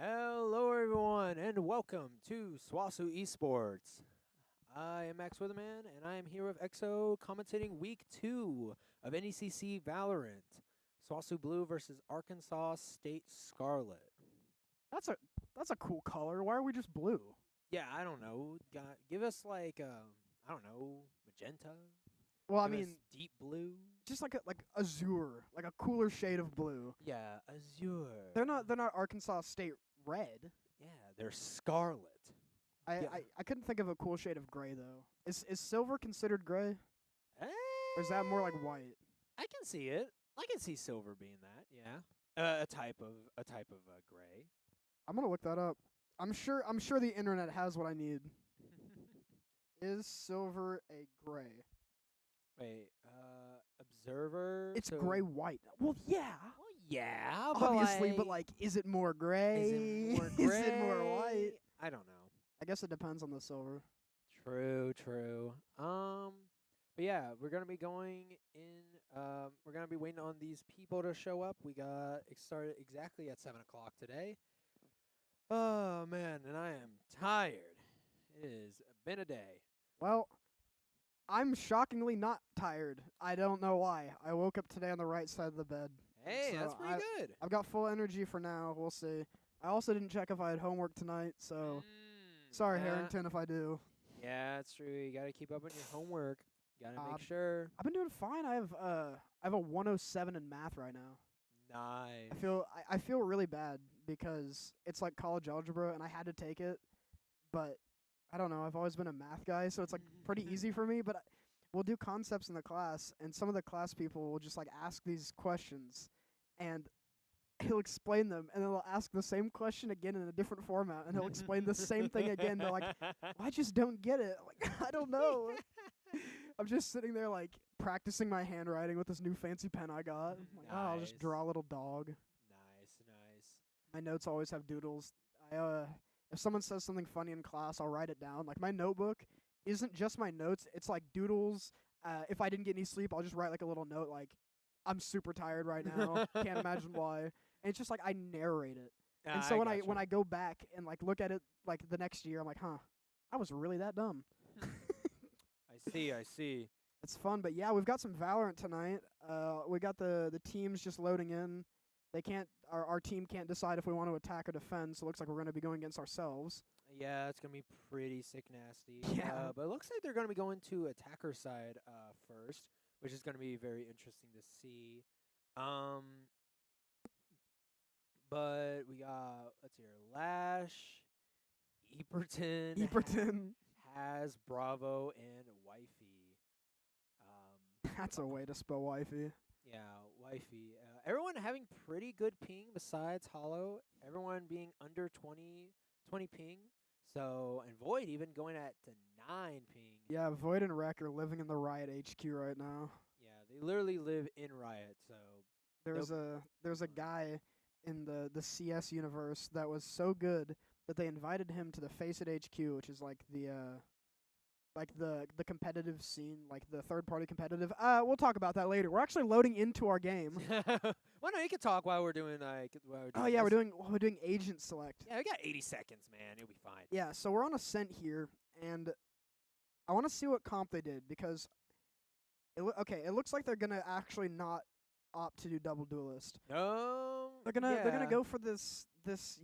Hello, everyone, and welcome to SWOSU Esports. I am Max Witherman, and I am here with EXO commentating Week 2 of NECC Valorant. SWOSU Blue versus Arkansas State Scarlet. That's a cool color. Why are we just blue? Yeah, I don't know. Give us like, I don't know, magenta? Well, I Give us mean, deep blue? just like azure, like a cooler shade of blue. Yeah, azure. They're not Arkansas State red. Yeah, they're scarlet. I, Yeah. I couldn't think of a cool shade of gray though. Is silver considered gray, Eh, or is that more like white? I can see it. I can see silver being that. Yeah, a type of gray. I'm gonna look that up. I'm sure the internet has what I need. Is silver a gray? Wait, observer. It's so, gray white. Well, yeah, Well, yeah, obviously, but like, is it more gray? is it more Is it more white? gray? I don't know. I guess it depends on the silver. True. But yeah, we're gonna be going in. We're gonna be waiting on these people to show up. We got started exactly at 7 o'clock today. Oh man, and I am tired. It has been a day. Well, I'm shockingly not tired. I don't know why. I woke up today on the right side of the bed. Hey, So that's pretty good. I've got full energy for now. We'll see. I also didn't check if I had homework tonight, so sorry, yeah. Harrington, if I do. Yeah, it's true. You gotta keep up on your homework. Gotta Uh, make sure. I've been doing fine. I have a 107 in math right now. Nice. I feel really bad because it's like college algebra and I had to take it, but I don't know. I've always been a math guy, so it's like pretty easy for me. But we'll do concepts in the class, and some of the class people will just like ask these questions, and he'll explain them, and then they'll ask the same question again in a different format, and he'll explain the same thing again. They're like, I just don't get it. I'm like, I don't know. I'm just sitting there like practicing my handwriting with this new fancy pen I got. I'm like, oh, I'll just Nice. draw a little dog. Nice. My notes always have doodles. If someone says something funny in class, I'll write it down. Like my notebook isn't just my notes; it's like doodles. If I didn't get any sleep, I'll just write like a little note, like I'm super tired right now. Can't imagine why. And it's just like I narrate it. And so when I go back and like look at it like the next year, I'm like, huh, I was really that dumb. I see. It's fun, but yeah, we've got some Valorant tonight. We got the teams just loading in. They can't. Our team can't decide if we want to attack or defend. So it looks like we're going to be going against ourselves. Yeah, it's gonna be pretty sick nasty. Yeah. But it looks like they're gonna be going to attacker side first, which is gonna be very interesting to see. But we got, let's hear, Lash, Eperton, has Bravo, and Wifey. That's a way to spell wifey. Yeah, Wifey. Everyone having pretty good ping besides Hollow. Everyone being under 20 ping. So, and Void even going at to 9 ping. Yeah, Void and Wreck are living in the Riot HQ right now. Yeah, they literally live in Riot, so There's a guy in the CS universe that was so good that they invited him to the Face It HQ, which is like the competitive scene, like the third party competitive. We'll talk about that later. We're actually loading into our game. well, no, you can talk while we're doing Oh yeah, this. we're doing agent select. Yeah, we got 80 seconds, man. It'll be fine. Yeah, so we're on Ascent here, and I want to see what comp they did because it looks like they're gonna actually not opt to do double duelist. No, They're gonna go for this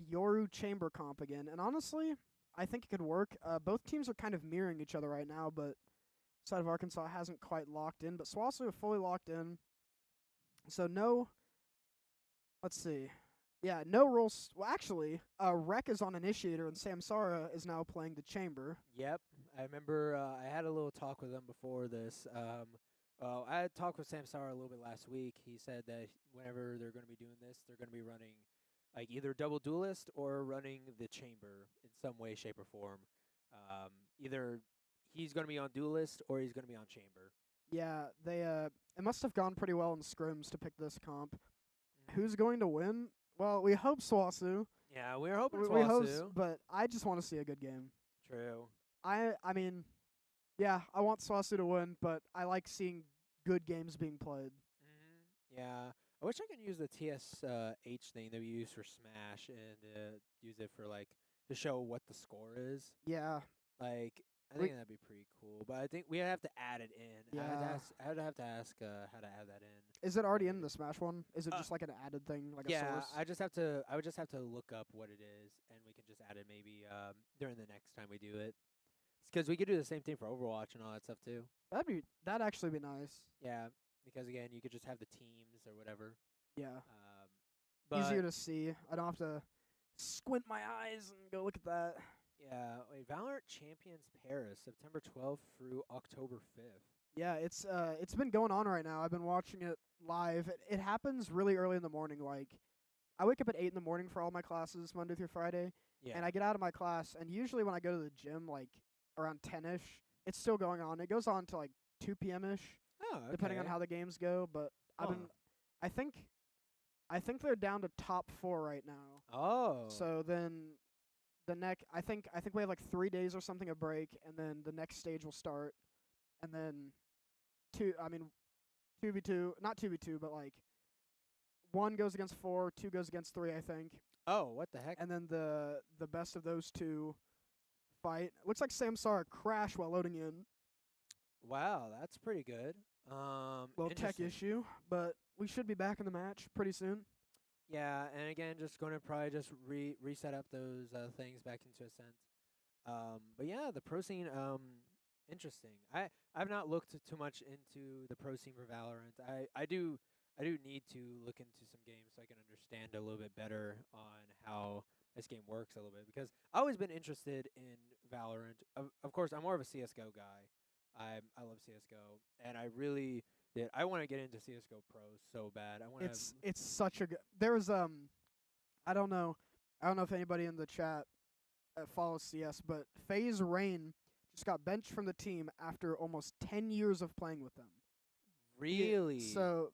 Yoru chamber comp again, and honestly, I think it could work. Both teams are kind of mirroring each other right now, but side of Arkansas hasn't quite locked in, but SWOSU are fully locked in. So no, let's see. Yeah, no roles. Well, actually, Rek is on Initiator, and Samsara is now playing the Chamber. Yep, I remember. I had a little talk with him before this. I had talked with Samsara a little bit last week. He said that whenever they're going to be doing this, they're going to be running like either double duelist or running the chamber in some way, shape, or form. Either he's going to be on duelist or he's going to be on chamber. Yeah, they it must have gone pretty well in scrims to pick this comp. Who's going to win? Well, we hope SWOSU. Yeah, we're hoping We hope, SWOSU. but I just want to see a good game. True. I mean, yeah, I want SWOSU to win, but I like seeing good games being played. Yeah. I wish I could use the TSH thing that we use for Smash and use it for like to show what the score is. Yeah. Like, I We think that'd be pretty cool. But I think we have to add it in. yeah. I would have to ask how to add that in. Is it already But in the Smash one? Is it uh, just like an added thing, like a yeah, source? I just have to. I would just have to look up what it is, and we can just add it maybe during the next time we do it. Because we could do the same thing for Overwatch and all that stuff too. That'd actually be nice. Yeah, because again, you could just have the teams or whatever. Yeah. But Easier to see. I don't have to squint my eyes and go look at that. yeah, wait, Valorant Champions Paris, September 12th through October 5th. Yeah, it's been going on right now. I've been watching it live. It happens really early in the morning. Like I wake up at 8 in the morning for all my classes Monday through Friday, Yeah. and I get out of my class. And usually when I go to the gym, like around 10ish, it's still going on. It goes on to like 2 p.m. ish, Oh, okay. depending on how the games go. But I've Huh. been, I think, I think they're down to top 4 right now. Oh. So then I think we have like 3 days or something of break, and then the next stage will start, and then 2v2, not 2v2, but like 1 goes against 4, 2 goes against 3, I think, Oh, what the heck? and then the best of those 2 fight. Looks like Samsara crashed while loading in. Wow, that's pretty good. Little tech Interesting. issue, but we should be back in the match pretty soon. Yeah, and again, just going to probably just reset up those things back into a sense. But yeah, the pro scene, interesting. I've not looked too much into the pro scene for Valorant. I do need to look into some games so I can understand a little bit better on how this game works a little bit, because I've always been interested in Valorant. Of course, I'm more of a CS:GO guy. I love CS:GO, and I really did. I want to get into CS:GO Pro so bad. I want to. It's such a good. There was I don't know if anybody in the chat follows CS, but FaZe Rain just got benched from the team after almost 10 years of playing with them. Really? So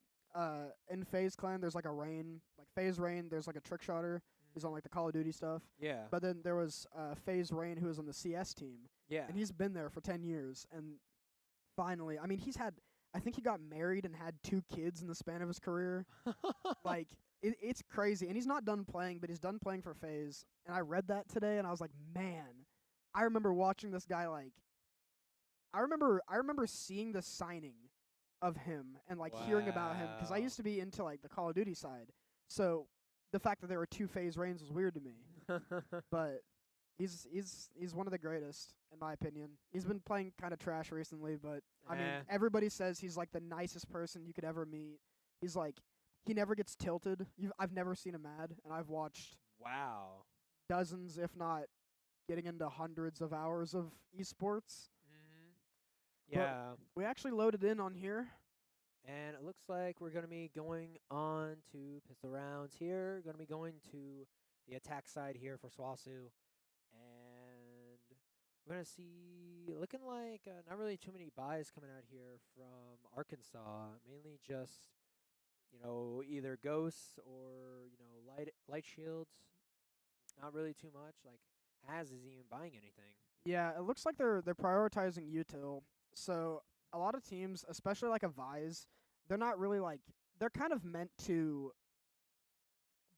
in FaZe Clan, there's like a Rain, like FaZe Rain. There's like a trick shotter. He's on like the Call of Duty stuff. Yeah. But then there was FaZe Rain, who was on the CS team, Yeah. and he's been there for 10 years. And finally, I mean, I think he got married and had 2 kids in the span of his career. Like, it's crazy. And he's not done playing, but he's done playing for FaZe. And I read that today, and I was like, man, I remember watching this guy, like, I remember seeing the signing of him and, like, hearing about him, because I used to be into, like, the Call of Duty side. So the fact that there were 2 FaZe Rains was weird to me. But he's one of the greatest, in my opinion. He's been playing kind of trash recently, but I mean, everybody says he's like the nicest person you could ever meet. He's like, he never gets tilted. I've never seen him mad, and I've watched Wow. dozens, if not getting into hundreds of hours of esports. But Yeah. we actually loaded in on here. And it looks like we're going to be going on to pistol rounds here. Going to be going to the attack side here for SWOSU. And we're going to see, looking like not really too many buys coming out here from Arkansas. Mainly just, either ghosts or, light shields. Not really too much. Like, Haz isn't even buying anything. Yeah, it looks like they're prioritizing util. So a lot of teams, especially like a Vise, they're not really like, they're kind of meant to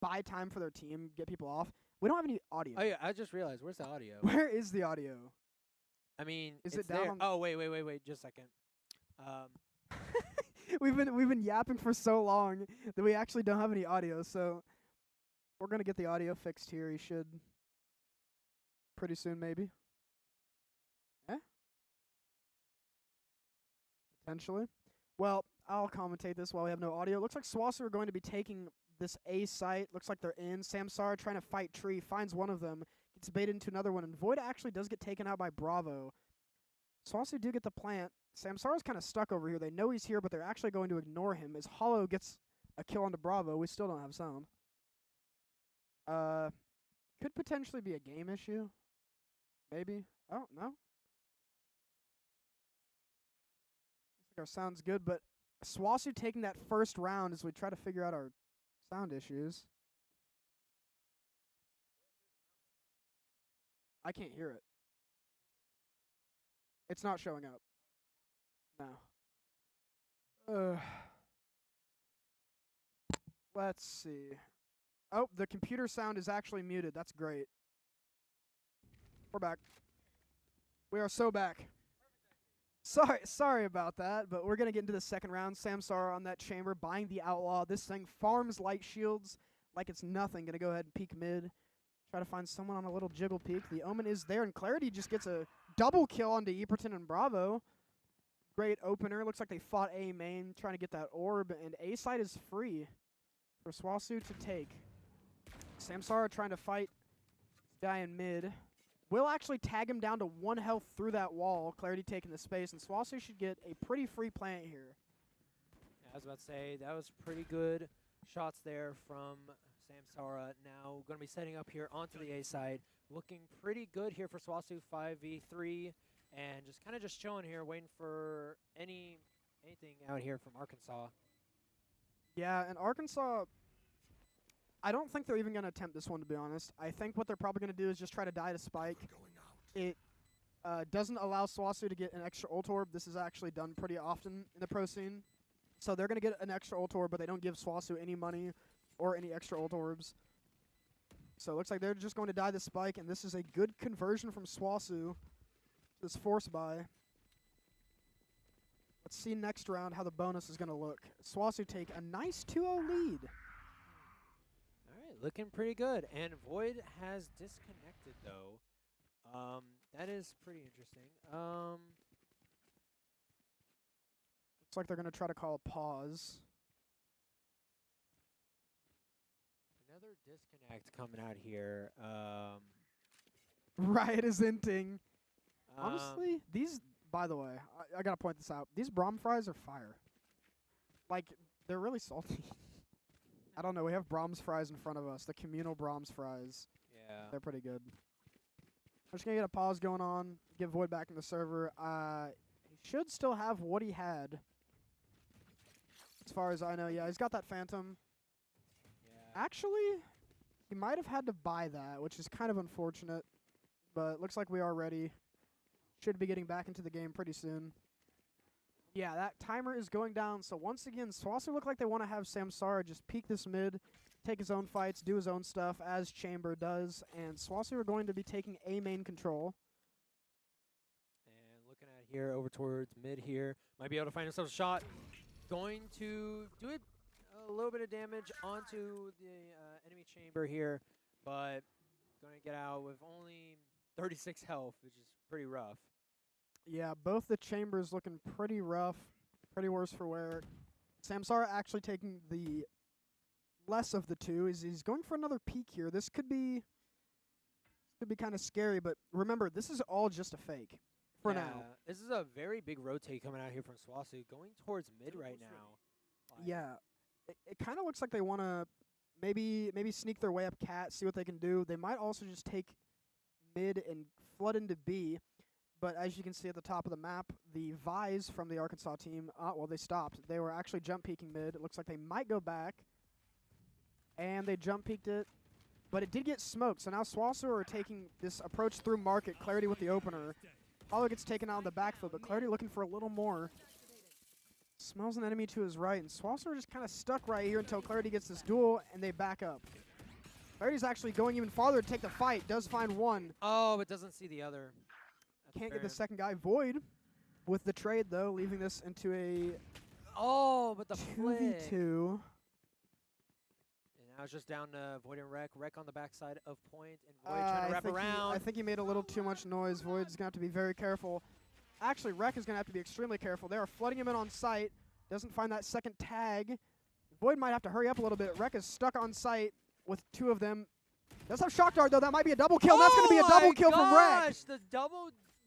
buy time for their team, get people off. We don't have any audio. Oh, yeah, I just realized. Where's the audio? Where is the audio? I mean, Is it's it down there. on Oh, wait, just a second. we've been yapping for so long that we actually don't have any audio, so we're gonna get the audio fixed here. He should pretty soon, maybe. Potentially. Well, I'll commentate this while we have no audio. Looks like SWOSU are going to be taking this A site. Looks like they're in. Samsara trying to fight Tree, finds one of them, gets baited into another one, and Void actually does get taken out by Bravo. SWOSU do get the plant. Samsara's kind of stuck over here. They know he's here, but they're actually going to ignore him as Hollow gets a kill onto Bravo. We still don't have sound. Could potentially be a game issue. Maybe. Oh, no. Our sound's good, but SWOSU taking that first round as we try to figure out our sound issues. I can't hear it. It's not showing up. No. Let's see. Oh, the computer sound is actually muted. That's great. We're back. We are so back. Sorry about that, but we're going to get into the second round. Samsara on that chamber, buying the Outlaw. This thing farms light shields like it's nothing. Going to go ahead and peek mid. Try to find someone on a little jiggle peek. The Omen is there, and Clarity just gets a double kill onto Eperton and Bravo. Great opener. Looks like they fought A main, trying to get that orb, and A side is free for SWOSU to take. Samsara trying to fight this guy in mid. Will actually tag him down to 1 health through that wall. Clarity taking the space, and SWOSU should get a pretty free plant here. Yeah, I was about to say, that was pretty good shots there from Samsara. Now going to be setting up here onto the A side. Looking pretty good here for SWOSU 5v3. And just kind of just chilling here, waiting for anything out here from Arkansas. Yeah, and Arkansas, I don't think they're even going to attempt this one, to be honest. I think what they're probably going to do is just try to die to Spike. It doesn't allow SWOSU to get an extra ult orb. This is actually done pretty often in the pro scene. So they're going to get an extra ult orb, but they don't give SWOSU any money or any extra ult orbs. So it looks like they're just going to die to Spike, and this is a good conversion from SWOSU. This force buy. Let's see next round how the bonus is going to look. SWOSU take a nice 2-0 lead. All right, looking pretty good. And Void has disconnected, though. That is pretty interesting. Looks like they're going to try to call a pause. Another disconnect coming out here. Riot is inting. Honestly, these, by the way, I got to point this out. These Braum fries are fire. Like, they're really salty. I don't know. We have Braum's fries in front of us. The communal Braum's fries. Yeah. They're pretty good. I'm just going to get a pause going on. Get Void back in the server. He should still have what he had. As far as I know, yeah. He's got that Phantom. Yeah. Actually, he might have had to buy that, which is kind of unfortunate. But looks like we are ready. Should be getting back into the game pretty soon. Yeah, that timer is going down. So once again, SWOSU look like they want to have Samsara just peek this mid, take his own fights, do his own stuff, as Chamber does. And SWOSU are going to be taking A main control. And looking at here, over towards mid here. Might be able to find himself a shot. Going to do it a little bit of damage onto the enemy chamber here. But going to get out with only 36 health, which is pretty rough. Yeah, both the chambers looking pretty rough, pretty worse for wear. Samsara actually taking the less of the two. He's going for another peek here. This could be kind of scary, but remember, this is all just a fake for now. This is a very big rotate coming out here from SWOSU, going towards mid right now. Yeah, it kind of looks like they want to maybe sneak their way up cat, see what they can do. They might also just take mid and flood into B. But as you can see at the top of the map, the Vise from the Arkansas team, well, they stopped. They were actually jump peeking mid. It looks like they might go back. And they jump peeked it. But it did get smoked. So now SWOSU are taking this approach through market. Clarity with the opener. Hollow gets taken out in the backfield, but Clarity looking for a little more. Smells an enemy to his right. And SWOSU are just kind of stuck right here until Clarity gets this duel, and they back up. Clarity's actually going even farther to take the fight. Does find one. Oh, but doesn't see the other. Can't get the second guy. Void with the trade, though, leaving this into a but the 2v2. And now it's just down to Void and Rec. Rec on the backside of point, and Void trying to wrap around. I think he made a little too much noise. Void's going to have to be very careful. Actually, Rec is going to have to be extremely careful. They are flooding him in on site. Doesn't find that second tag. Void might have to hurry up a little bit. Rec is stuck on site with two of them. Does have Shock Dart, though. That might be a double kill. That's going to be a double kill from Rec.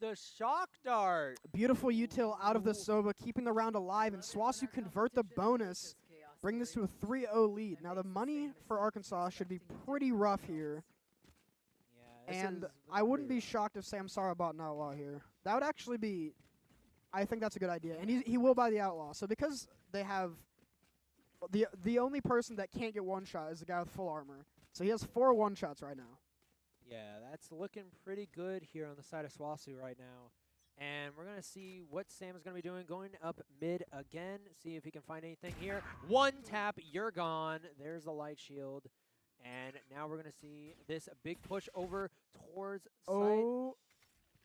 The Shock Dart. Beautiful util out of the Sova, keeping the round alive, and SWOSU convert the bonus, bring this to a 3-0 lead. Now the money for Arkansas should be pretty rough here. Yeah, and I wouldn't be shocked if Samsara bought an Outlaw here. That would actually be, I think that's a good idea. And he will buy the Outlaw. So because they have, the only person that can't get one shot is the guy with full armor. So he has 4 one-shots right now. Yeah, that's looking pretty good here on the side of SWOSU right now. And we're going to see what Sam is going to be doing. Going up mid again. See if he can find anything here. One tap, you're gone. There's the light shield. And now we're going to see this big push over towards side. Oh,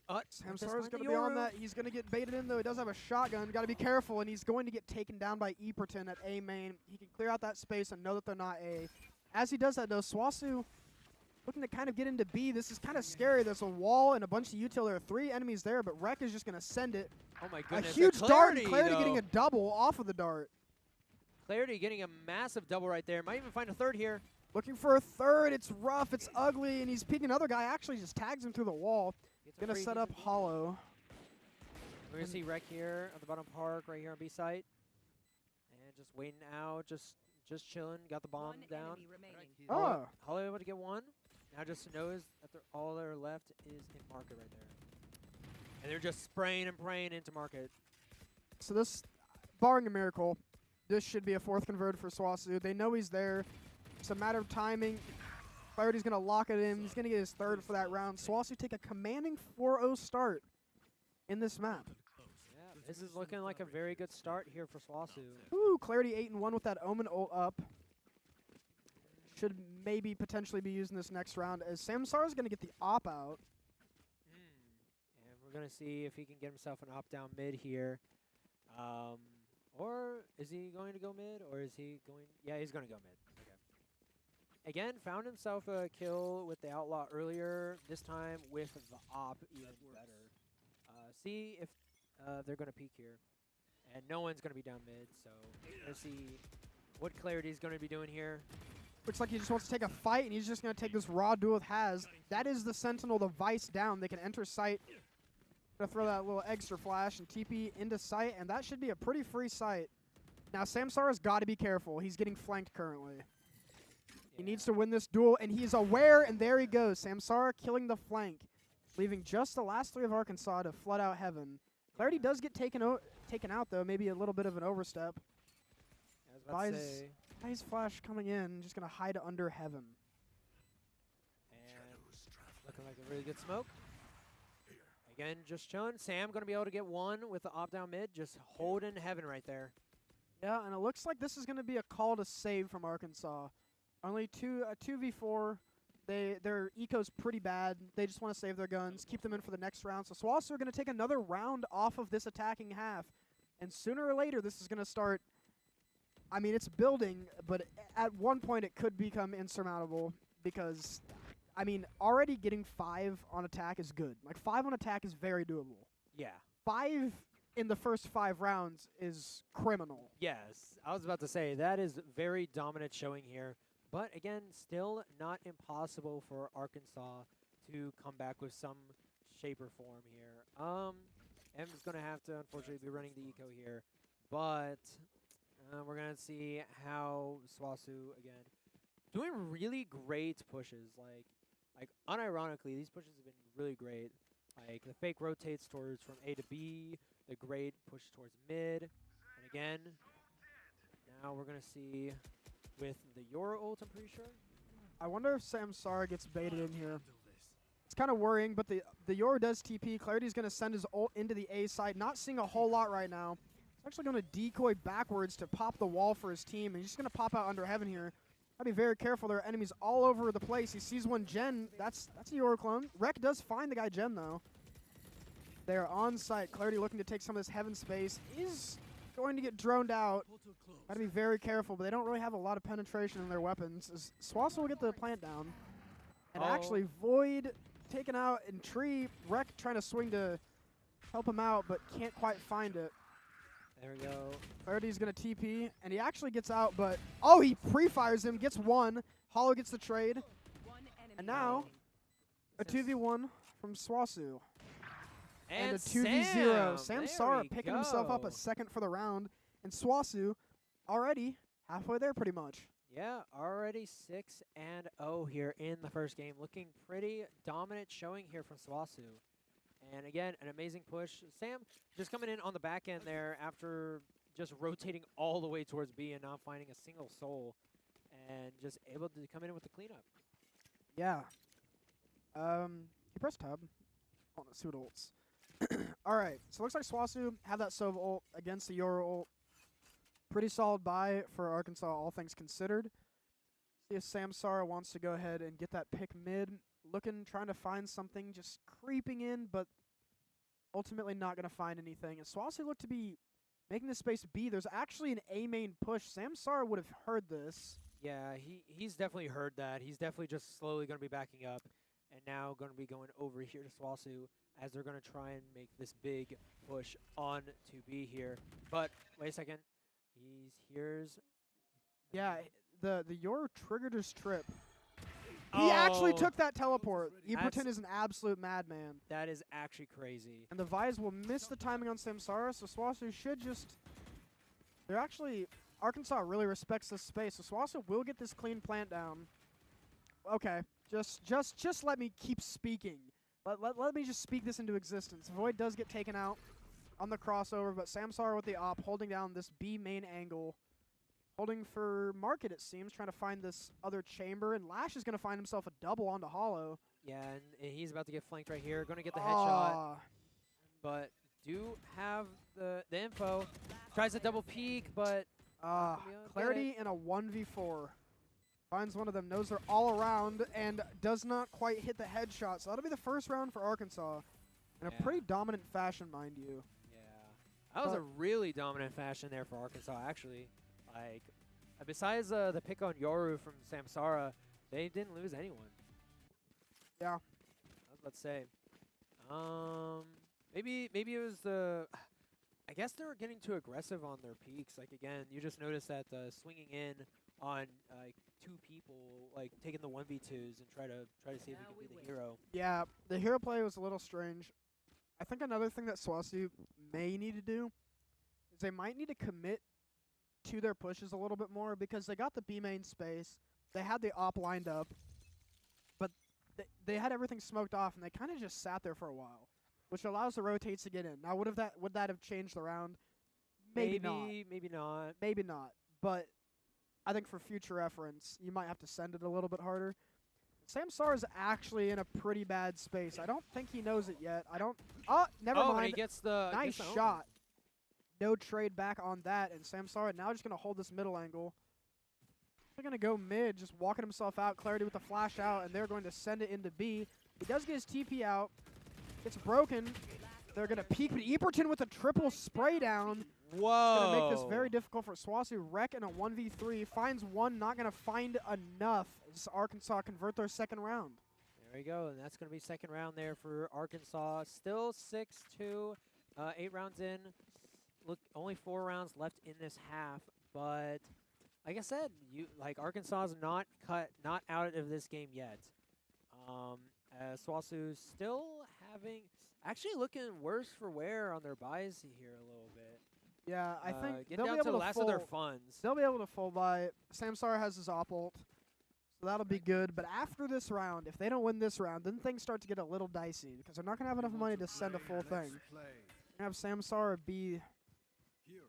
Samsara's Samsara's going to be on that. He's going to get baited in, though. He does have a shotgun. Got to be careful, and he's going to get taken down by Eperton at A main. He can clear out that space and know that they're not A. As he does that, though, SWOSU looking to kind of get into B. This is kind of scary. There's a wall and a bunch of util. There are 3 enemies there, but RECC is just going to send it. Oh, my goodness. A huge dart, and Clarity though. getting a double off of the dart. Clarity getting a massive double right there. Might even find a third here. Looking for a third. It's rough. It's ugly, and he's peeking another guy. Actually just tags him through the wall. Going to set up Hollow. We're going to see RECC here on the bottom park right here on B site. And just waiting out, just chilling. Got the bomb down. Oh. Hollow able to get one. Now just knows that all they're left is in market right there. And they're just spraying and praying into market. So this, barring a miracle, this should be a 4th convert for SWOSU. They know he's there. It's a matter of timing. Clarity's going to lock it in. He's going to get his 3rd for that round. SWOSU take a commanding 4-0 start in this map. Yeah, this is looking like a very good start here for SWOSU. Ooh, Clarity 8-1 with that Omen ult up. Should maybe potentially be using this next round as Samsara's going to get the op out. And we're going to see if he can get himself an op down mid here. Or is he going to go mid? Or is he going... Yeah, he's going to go mid. Okay. Again, found himself a kill with the Outlaw earlier. This time with the op even better. See if they're going to peek here. And no one's going to be down mid. So let's see what Clarity is going to be doing here. Looks like he just wants to take a fight, and he's just going to take this raw duel with Haz. That is the Sentinel, the Vice down. They can enter site. Going to throw that little extra flash and TP into site, and that should be a pretty free site. Now, Samsara's got to be careful. He's getting flanked currently. He needs to win this duel, and he's aware, and there he goes. Samsara killing the flank, leaving just the last 3 of Arkansas to flood out heaven. Clarity does get taken out, though. Maybe a little bit of an overstep. I was about to say... Nice flash coming in, just going to hide under heaven. And looking like a really good smoke. Again, just chilling. Sam going to be able to get one with the op down mid, just holding heaven right there. Yeah, and it looks like this is going to be a call to save from Arkansas. Only 2v4. Their eco's pretty bad. They just want to save their guns, keep them in for the next round. So SWOSU are going to take another round off of this attacking half. And sooner or later, this is going to start... I mean, it's building, but at one point it could become insurmountable because, I mean, already getting 5 on attack is good. Like, 5 on attack is very doable. Yeah. 5 in the first 5 rounds is criminal. Yes. I was about to say, that is very dominant showing here. But, again, still not impossible for Arkansas to come back with some shape or form here. M's going to have to, unfortunately, be running the eco here. But... we're going to see how SWOSU, again, doing really great pushes. Like unironically, these pushes have been really great. Like, the fake rotates towards from A to B, the great push towards mid. And again, now we're going to see with the Yoru ult, I'm pretty sure. I wonder if Samsara gets baited in here. It's kind of worrying, but the Yoru does TP. Clarity's going to send his ult into the A side. Not seeing a whole lot right now. Actually going to decoy backwards to pop the wall for his team, and he's just going to pop out under heaven here. Gotta be very careful. There are enemies all over the place. He sees one Gen. That's a Yoru clone. RECC does find the guy Gen, though. They're on site. Clarity looking to take some of this heaven space. Is going to get droned out. Gotta be very careful, but they don't really have a lot of penetration in their weapons. SWOSU will get the plant down. And actually, Void taken out in tree. RECC trying to swing to help him out, but can't quite find it. There we go. Clarity's going to TP, and he actually gets out, but... Oh, he pre-fires him, gets one. Hollow gets the trade. And now, a 2v1 from SWOSU. And a 2v0. Samsara picking himself up a second for the round. And SWOSU already halfway there pretty much. Yeah, already 6-0 here in the first game. Looking pretty dominant showing here from SWOSU. And again, an amazing push. Sam just coming in on the back end there after just rotating all the way towards B and not finding a single soul. And just able to come in with the cleanup. Yeah. He pressed tab. Oh, no, see what ults. All right, so it looks like SWOSU have that Sova ult against the Yoru ult. Pretty solid buy for Arkansas, all things considered. See if Samsara wants to go ahead and get that pick mid. Looking, trying to find something, just creeping in, but ultimately not going to find anything. And SWOSU look to be making this space B. There's actually an A main push. Samsara would have heard this. Yeah, he's definitely heard that. He's definitely just slowly going to be backing up, and now going to be going over here to SWOSU as they're going to try and make this big push on to B here. But wait a second, here's Yeah, the Yoru triggered his trip. He actually took that teleport. Eberton is an absolute madman. That is actually crazy. And the Vise will miss the timing on Samsara, so SWOSU should just... They're actually... Arkansas really respects this space, so SWOSU will get this clean plant down. Okay, just let me keep speaking. Let me just speak this into existence. Void does get taken out on the crossover, but Samsara with the op holding down this B main angle. Holding for Market, it seems, trying to find this other chamber, and Lash is going to find himself a double onto Hollow. Yeah, and he's about to get flanked right here. Going to get the headshot, but do have the info. Tries a double peek, but Clarity in a 1v4. Finds one of them, knows they're all around, and does not quite hit the headshot. So that'll be the first round for Arkansas. In a pretty dominant fashion, mind you. Yeah. That was a really dominant fashion there for Arkansas, actually. Like, besides the pick on Yoru from Samsara, they didn't lose anyone. Yeah. Let's say. Maybe it was the... I guess they were getting too aggressive on their peaks. Like, again, you just noticed that swinging in on like 2 people, like taking the 1v2s and try to see if he can be the hero. Yeah, the hero play was a little strange. I think another thing that SWOSU may need to do is they might need to commit to their pushes a little bit more, because they got the B main space, they had the op lined up, but they had everything smoked off, and they kind of just sat there for a while, which allows the rotates to get in. Now, would that have changed the round? Maybe not. Maybe not. Maybe not. But I think for future reference, you might have to send it a little bit harder. Samsara is actually in a pretty bad space. I don't think he knows it yet. Never mind. And he gets the nice shot. No trade back on that, and Samsara now just going to hold this middle angle. They're going to go mid, just walking himself out. Clarity with the flash out, and they're going to send it into B. He does get his TP out. It's broken. They're going to peek, but Eberton with a triple spray down. Whoa. Going to make this very difficult for SWOSU. Wreck in a 1v3. Finds one, not going to find enough. As Arkansas convert their second round. There we go, and that's going to be second round there for Arkansas. Still 6-2, 8 rounds in. Look, only 4 rounds left in this half, but like I said, Arkansas is not out of this game yet. SWOSU still actually looking worse for wear on their buys here a little bit. Yeah, I think get they'll down be to able the to last full, of their funds. They'll be able to full buy. Samsara has his op ult, so that'll be good. But after this round, if they don't win this round, then things start to get a little dicey, because they're not going to have enough money to send a full thing. Have Samsara be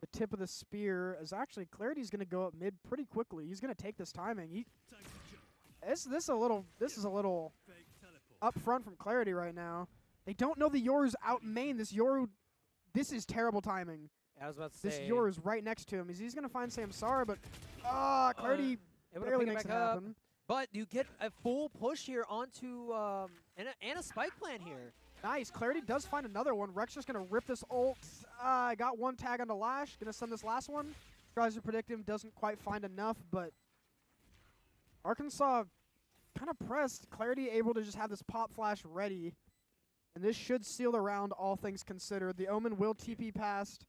the tip of the spear, as actually Clarity's going to go up mid pretty quickly. He's going to take this timing. This is a little up front from Clarity right now. They don't know the Yoru's out main. This is terrible timing. I was about to say. This Yoru's right next to him. He's going to find Samsara, but Clarity barely makes it happen. But you get a full push here onto and a spike plant here. Nice. Clarity does find another one. Rex just going to rip this ult. Got one tag onto Lash. Going to send this last one. Tries to predict him. Doesn't quite find enough, but Arkansas kind of pressed. Clarity able to just have this pop flash ready. And this should seal the round, all things considered. The Omen will TP past.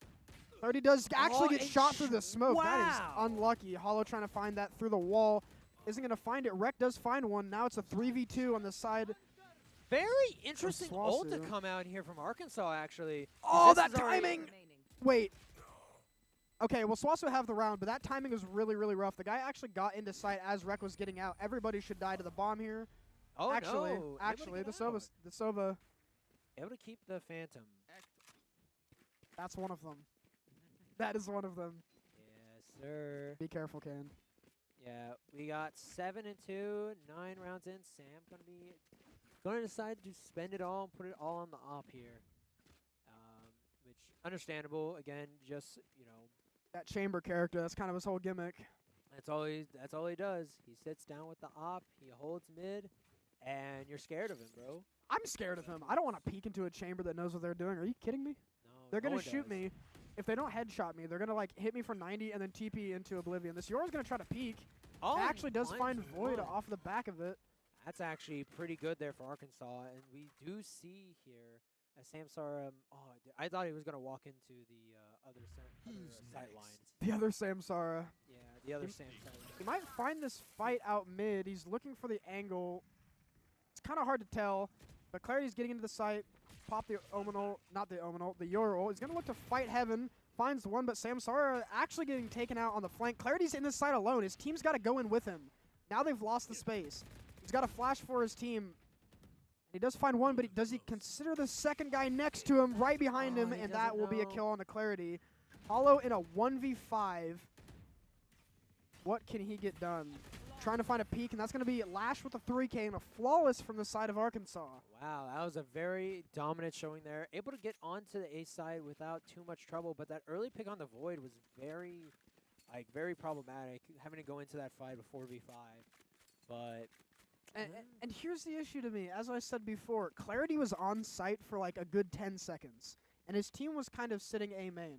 Clarity does actually get shot through the smoke. Wow. That is unlucky. Hollow trying to find that through the wall. Isn't going to find it. Rec does find one. Now it's a 3v2 on the side. Very interesting ult to come out here from Arkansas, actually. Oh, that timing! Wait. Okay, well, SWOSU have the round, but that timing was really, really rough. The guy actually got into sight as Rec was getting out. Everybody should die to the bomb here. Oh, actually, no. Actually, the Sova. Able to keep the Phantom. That's one of them. That is one of them. Yes, sir. Be careful, Ken. Yeah, we got 7-2, 9 rounds in. Sam going to decide to spend it all and put it all on the op here. which understandable. Again, just That chamber character, that's kind of his whole gimmick. that's all he does. He sits down with the op, he holds mid, and you're scared of him, bro. I'm scared of him. I don't want to peek into a chamber that knows what they're doing. Are you kidding me? No, They're no going one to shoot does. me. If they don't headshot me, they're going to like hit me for 90 and then TP into oblivion. This Yora's going to try to peek. Oh, It actually does find finds Void one. off the back of it. That's actually pretty good there for Arkansas, and we do see here as Samsara. I thought he was gonna walk into the other sight lines. The other Samsara. Yeah, the other Samsara. He might find this fight out mid. He's looking for the angle. It's kind of hard to tell, but Clarity's getting into the site. Pop the Omenal, not the Omenal, the Yoral. He's going to look to fight Heaven. Finds one, but Samsara actually getting taken out on the flank. Clarity's in this side alone. His team's got to go in with him. Now they've lost the space. He's got a flash for his team. He does find one, but does he consider the second guy next to him, right behind him, he and that doesn't will be a know. kill on the Clarity. Hollow in a 1v5. What can he get done? Trying to find a peek, and that's going to be Lash with a 3K and a flawless from the side of Arkansas. Wow, that was a very dominant showing there. Able to get onto the A side without too much trouble, but that early pick on the Void was very problematic, having to go into that fight with 4v5. But And here's the issue to me. As I said before, Clarity was on site for like a good 10 seconds, and his team was kind of sitting A main.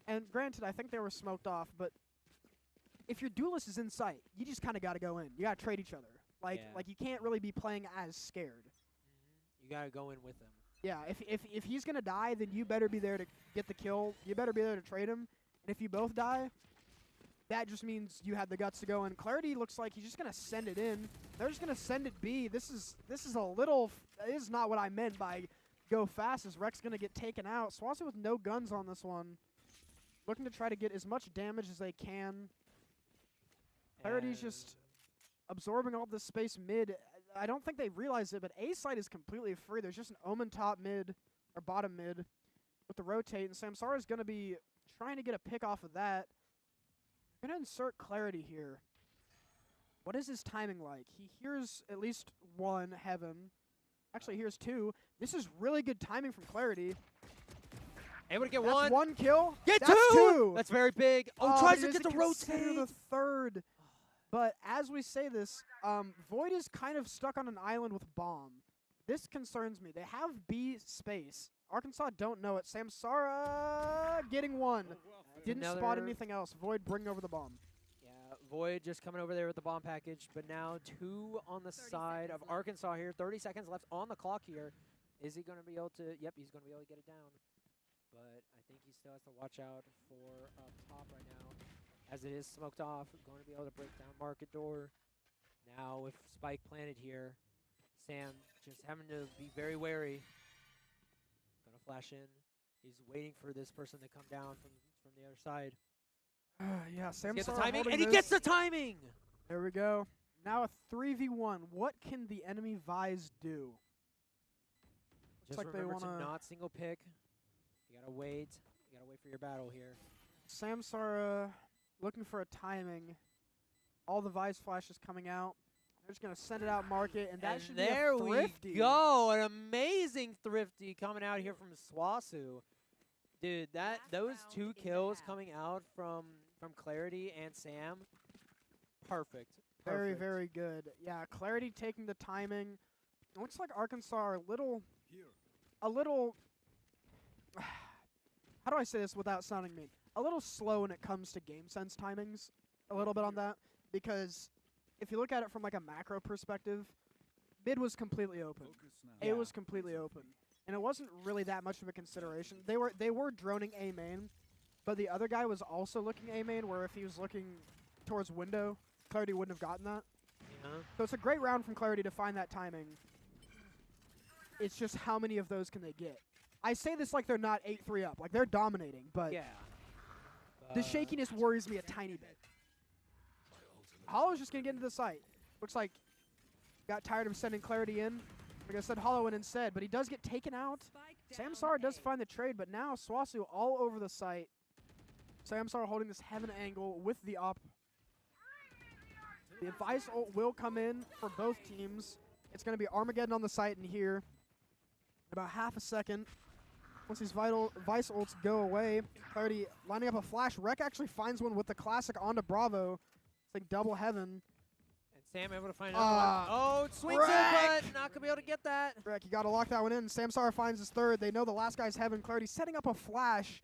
And granted, I think they were smoked off, but if your duelist is in sight, you just kind of got to go in. You got to trade each other. Like you can't really be playing as scared. you gotta go in with them. Yeah, if he's going to die, then you better be there to get the kill. You better be there to trade him. And if you both die, that just means you had the guts to go in. Clarity looks like he's just going to send it in. They're just going to send it B. This is not what I meant by go fast, as Rex going to get taken out. SWOSU with no guns on this one. Looking to try to get as much damage as they can. Clarity's just absorbing all this space mid. I don't think they realize it, but A side is completely free. There's just an Omen top mid, or bottom mid, with the rotate, and Samsara's going to be trying to get a pick off of that. I'm going to insert Clarity here. What is his timing like? He hears at least one Heaven. Actually, here's two. This is really good timing from Clarity. Able to get That's one. one kill. Get That's two! That's very big. Oh, tries he to get doesn't the consider rotate. the third. But as we say this, Void is kind of stuck on an island with bomb. This concerns me. They have B space. Arkansas don't know it. Samsara getting one. Didn't spot anything else. Void bringing over the bomb. Yeah, Void just coming over there with the bomb package, but now two on the side of Arkansas here. 30 seconds left on the clock here. Is he going to be able to? Yep, he's going to be able to get it down. But I think he still has to watch out for up top right now, as it is smoked off. Going to be able to break down market door. Now with Spike planted here, Sam just having to be very wary. Going to flash in. He's waiting for this person to come down from the other side. Yeah, Samsara Gets the timing, holding and he this. gets the timing! There we go. Now a 3v1. What can the enemy Vise do? Looks Just like they remember want to to. not single pick. You gotta wait. You gotta wait for your battle here. Samsara looking for a timing. All the Vice flashes coming out. They're just going to send it out market, and that should there be a thrifty. we go. An amazing thrifty coming out here from SWOSU. Dude, those two kills coming out from Clarity and Sam, perfect. Very, Perfect. very good. Yeah, Clarity taking the timing. It looks like Arkansas are a little, how do I say this without sounding mean? A little slow when it comes to game sense timings. A little bit on that, because if you look at it from like a macro perspective, mid was completely open. A was completely open, and it wasn't really that much of a consideration. They were droning A main, but the other guy was also looking A main, where if he was looking towards window, Clarity wouldn't have gotten that. Yeah. So it's a great round from Clarity to find that timing. It's just how many of those can they get? I say this like they're not 8-3 up. Like, they're dominating, but Yeah. the shakiness worries me a tiny bit. Hollow's just going to get into the site. Looks like got tired of sending Clarity in. Like I said, Hollow in instead, but he does get taken out. Samsara does find the trade, but now SWOSU all over the site. Samsara holding this Heaven angle with the op. The advice ult will come in for both teams. It's going to be Armageddon on the site in here. About half a second. Once these Vice ults go away, Clarity lining up a flash. Rec actually finds one with the classic onto Bravo. It's like double heaven. And Sam able to find another one. Oh, swings it, Rec! but not going to be able to get that. Rec, you got to lock that one in. Samsara finds his third. They know the last guy's heaven. Clarity setting up a flash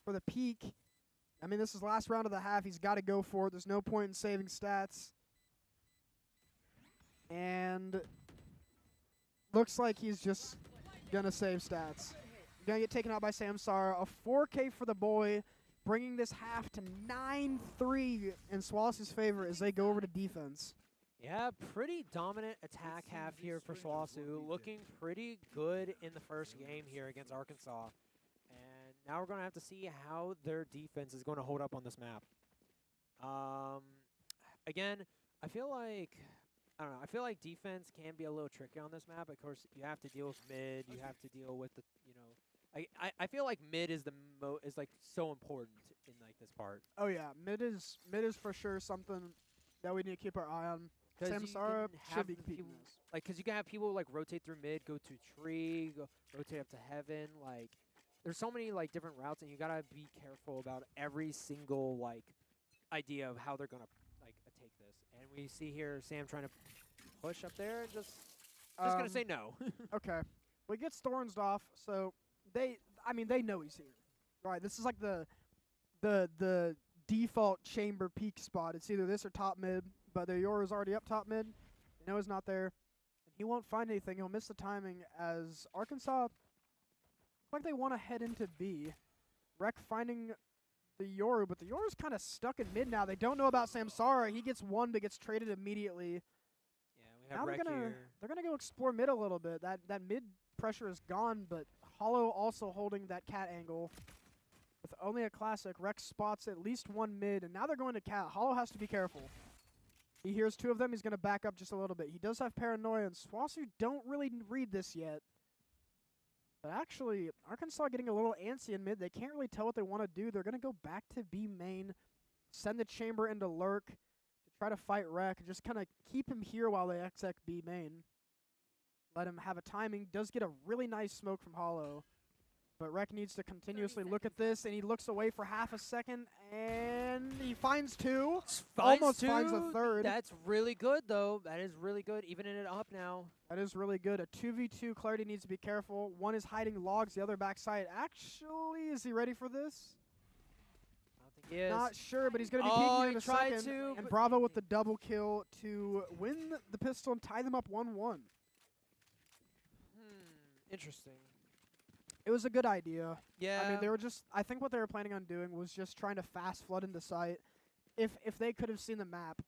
for the peak. I mean, this is last round of the half. He's got to go for it. There's no point in saving stats. And looks like he's just going to save stats. Going to get taken out by Samsara. A 4K for the boy, bringing this half to 9-3 in SWOSU's favor as they go over to defense. Yeah, pretty dominant attack half here for SWOSU. Looking pretty good in the first game here against Arkansas. And now we're going to have to see how their defense is going to hold up on this map. Again, I feel like defense can be a little tricky on this map. Of course, you have to deal with mid. You have to deal with the, I feel like mid is is like so important in like this part. Oh yeah, mid is for sure something that we need to keep our eye on. Samsara should be competing this. Like, because you can have people like rotate through mid, go to tree, rotate up to heaven. Like, there's so many like different routes, and you gotta be careful about every single like idea of how they're gonna like take this. And we see here Sam trying to push up there, and just gonna say no. Okay, well, he gets Thorns off, so they know he's here, right? This is like the default chamber peak spot. It's either this or top mid, but their Yoru's already up top mid. They know he's not there, and he won't find anything. He'll miss the timing as Arkansas look like they want to head into B. Rec finding the Yoru, but the Yoru's kind of stuck in mid now. They don't know about Samsara. He gets one, but gets traded immediately. Yeah, we have Now Rec here. they're gonna go explore mid a little bit. That mid pressure is gone, but Hollow also holding that cat angle. With only a classic, Rex spots at least one mid, and now they're going to cat. Hollow has to be careful. He hears two of them. He's going to back up just a little bit. He does have paranoia, and SWOSU don't really read this yet. But actually, Arkansas getting a little antsy in mid. They can't really tell what they want to do. They're going to go back to B main, send the chamber into lurk to try to fight Rec, just kind of keep him here while they exec B main. Let him have a timing. Does get a really nice smoke from Hollow. But Rec needs to continuously look at this, and he looks away for half a second, and he finds two. Almost finds a third. That's really good, though. That is really good, even in it up now. That is really good. A 2v2. Clarity needs to be careful. One is hiding logs, the other backside. Actually, is he ready for this? I don't think he is. Not sure, but he's going to be peeking in a second. To, and Bravo with the double kill to win the pistol and tie them up 1-1. Interesting. It was a good idea. Yeah. I mean, they were just. I think what they were planning on doing was just trying to fast flood into sight. If they could have seen the map,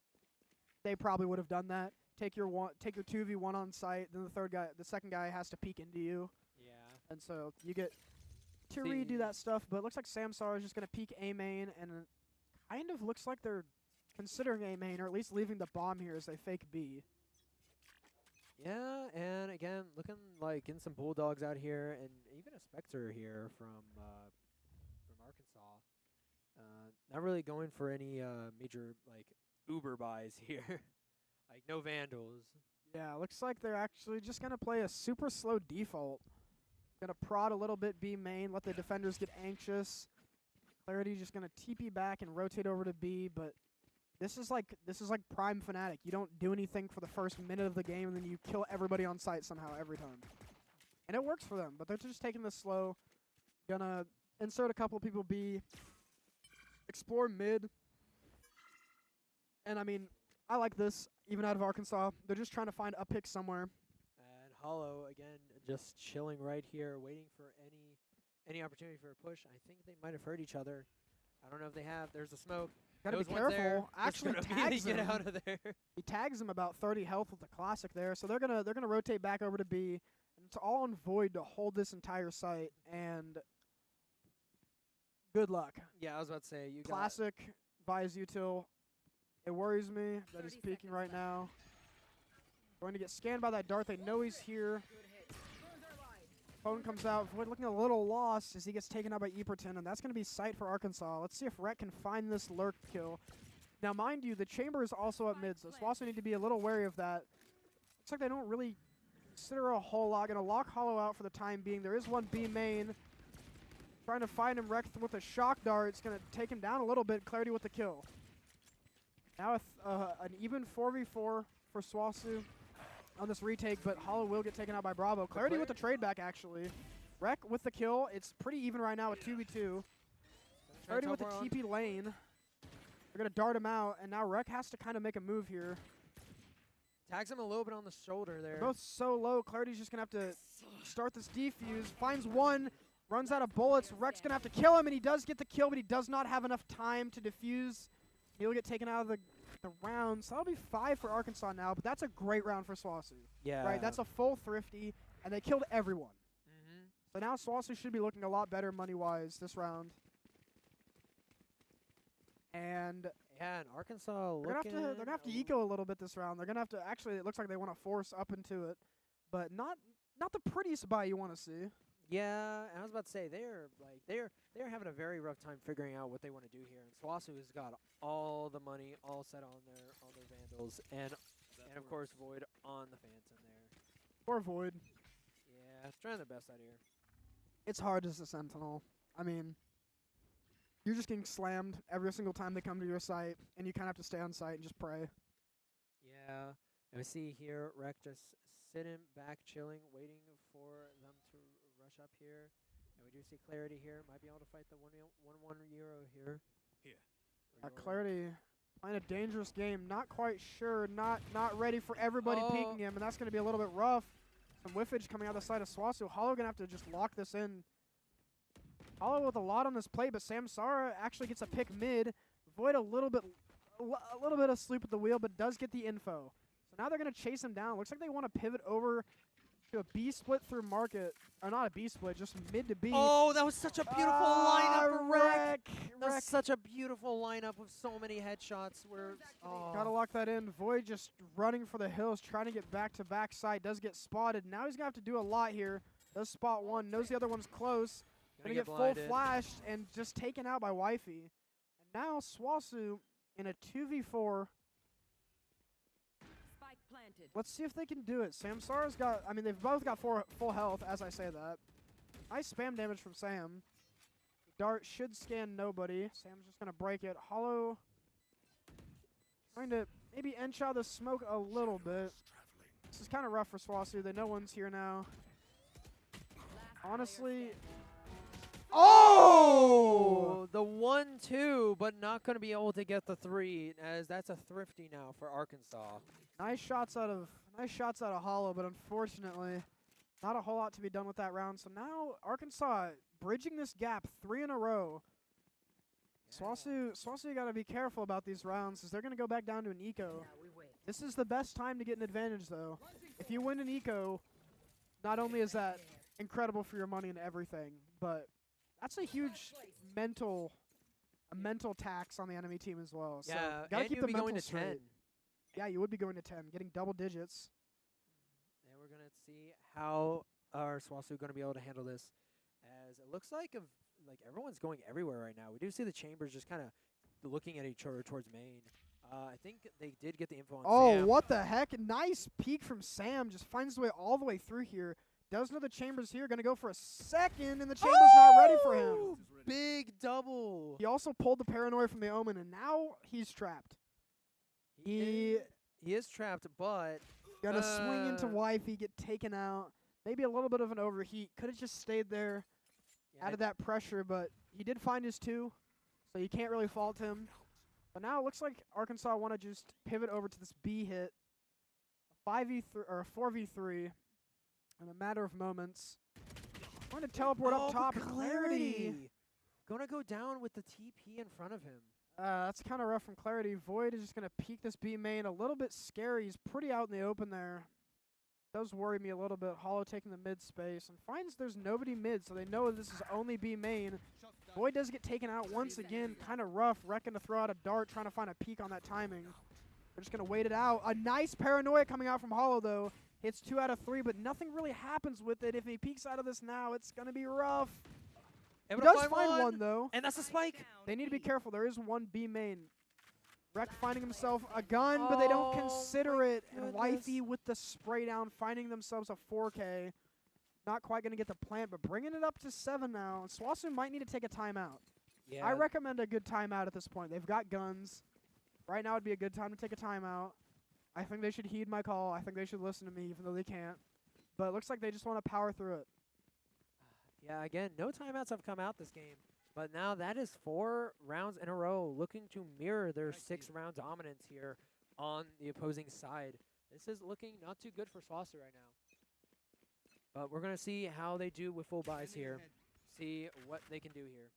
they probably would have done that. Take your 2v1 on site, then the second guy has to peek into you. Yeah. And so you get to redo that stuff. But it looks like Samsara is just gonna peek A main, and it kind of looks like they're considering A main, or at least leaving the bomb here as they fake B. Yeah, and again, looking like getting some Bulldogs out here, and even a Spectre here from Arkansas. Not really going for any major like Uber buys here, like no Vandals. Yeah, looks like they're actually just gonna play a super slow default. Gonna prod a little bit B main, let the defenders get anxious. Clarity just gonna TP back and rotate over to B, but. This is like prime Fnatic. You don't do anything for the first minute of the game, and then you kill everybody on site somehow every time. And it works for them, but they're just taking this slow. Gonna insert a couple people B, explore mid. And I mean, I like this, even out of Arkansas. They're just trying to find a pick somewhere. And Hollow, again, just chilling right here, waiting for any opportunity for a push. I think they might have heard each other. I don't know if they have. There's a smoke. Gotta be careful. Actually tags him. Get out of there. He tags him about 30 health with the classic there. So they're gonna rotate back over to B. And it's all on Void to hold this entire site. And good luck. Yeah, I was about to say you classic Vi's util. It worries me that he's peeking right now. Going to get scanned by that dart. They know he's here. Phone comes out. Void looking a little lost as he gets taken out by Eperton, and that's going to be sight for Arkansas. Let's see if Rhett can find this lurk kill. Now, mind you, the chamber is also up mid, so SWOSU need to be a little wary of that. Looks like they don't really consider a whole lot. Going to lock Hollow out for the time being. There is one B main. Trying to find him. Rec with a shock dart. It's going to take him down a little bit. Clarity with the kill. Now an even 4v4 for SWOSU on this retake, but Hollow will get taken out by Bravo. Clarity with the trade back, actually. Rec with the kill. It's pretty even right now at 2v2. Clarity with the TP lane. They're going to dart him out, and now Rec has to kind of make a move here. Tags him a little bit on the shoulder there. They're both so low. Clarity's just going to have to start this defuse. Finds one. Runs out of bullets. Rec's going to have to kill him, and he does get the kill, but he does not have enough time to defuse. He'll get taken out of the round. So that'll be 5 for Arkansas now, but that's a great round for SWOSU. Yeah. Right? That's a full thrifty, and they killed everyone. Mm-hmm. So now SWOSU should be looking a lot better money-wise this round. And yeah, and Arkansas they're gonna have to eco a little bit this round. They're gonna have to actually. It looks like they want to force up into it, but not the prettiest buy you want to see. Yeah, I was about to say they're having a very rough time figuring out what they want to do here. And SWOSU has got all the money all set on their Vandals and of course Void on the Phantom there. Poor Void. Yeah, trying their best out here. It's hard as a Sentinel. I mean, you're just getting slammed every single time they come to your site, and you kind of have to stay on site and just pray. Yeah, and we see here Rec just sitting back, chilling, waiting for them to rush up here. And we do see Clarity here. Might be able to fight the 1-1 Euro here. Clarity playing a dangerous game. Not quite sure. Not ready for everybody peeking him, and that's going to be a little bit rough. Some whiffage coming out the side of SWOSU. Hollow going to have to just lock this in. Hollow with a lot on this plate, but Samsara actually gets a pick mid. Void a little bit asleep at the wheel, but does get the info. So now they're going to chase him down. Looks like they want to pivot over to a B split through market. Or not a B split, just mid to B. Oh, that was such a beautiful lineup for Rec. That Rec. was such a beautiful lineup with so many headshots. Gotta lock that in. Void just running for the hills, trying to get back to backside. Does get spotted. Now he's going to have to do a lot here. Does spot one. Knows the other one's close. Gonna get full flashed and just taken out by Wifey. And now SWOSU in a 2v4. Spike planted. Let's see if they can do it. Samsara's got, I mean, they've both got full health as I say that. Nice spam damage from Sam. Dart should scan nobody. Sam's just going to break it. Hollow trying to maybe inch out the smoke a little bit. This is kind of rough for SWOSU. They know one's here now. Honestly... Oh! The 1-2, but not going to be able to get the 3, as that's a thrifty now for Arkansas. Nice shots out of Hollow, but unfortunately, not a whole lot to be done with that round. So now Arkansas bridging this gap 3 in a row. Yeah. SWOSU got to be careful about these rounds, as they're going to go back down to an eco. This is the best time to get an advantage, though. If you win an eco, not only is that incredible for your money and everything, but that's a huge mental tax on the enemy team as well. Yeah, so gotta and keep you'd the be mental going to straight. 10. Yeah, you would be going to 10, getting double digits. And we're going to see how our SWOSU going to be able to handle this, as it looks like everyone's going everywhere right now. We do see the chambers just kind of looking at each other towards main. I think they did get the info on Sam. What the heck? Nice peek from Sam. Just finds the way all the way through here. Does know the chamber's here. Going to go for a second, and the chamber's not ready for him. Big double. He also pulled the paranoia from the Omen, and now he's trapped. He is trapped, but... Got to swing into Wifey, get taken out. Maybe a little bit of an overheat. Could have just stayed there out of that pressure, but he did find his 2, so you can't really fault him. But now it looks like Arkansas want to just pivot over to this B hit. A 5v3 or a 4v3 in a matter of moments. Going to teleport up top. Clarity. Going to go down with the TP in front of him. That's kind of rough from Clarity. Void is just going to peek this B main. A little bit scary. He's pretty out in the open there. Does worry me a little bit. Hollow taking the mid space and finds there's nobody mid, so they know this is only B main. Void does get taken out once again. Kind of rough. Reckon to throw out a dart, trying to find a peek on that timing. They're just going to wait it out. A nice paranoia coming out from Hollow, though. Hits 2 out of 3, but nothing really happens with it. If he peeks out of this now, it's going to be rough. He does find one, though. And that's a spike. They need to be careful. There is one B main. Rec finding himself a gun, but they don't consider it. And Wifey with the spray down, finding themselves a 4K. Not quite going to get the plant, but bringing it up to 7 now. SWOSU might need to take a timeout. Yeah. I recommend a good timeout at this point. They've got guns. Right now would be a good time to take a timeout. I think they should heed my call. I think they should listen to me, even though they can't. But it looks like they just want to power through it. Yeah, again, no timeouts have come out this game. But now that is 4 rounds in a row, looking to mirror their 6-round dominance here on the opposing side. This is looking not too good for SWOSU right now. But we're going to see how they do with full buys here. See what they can do here.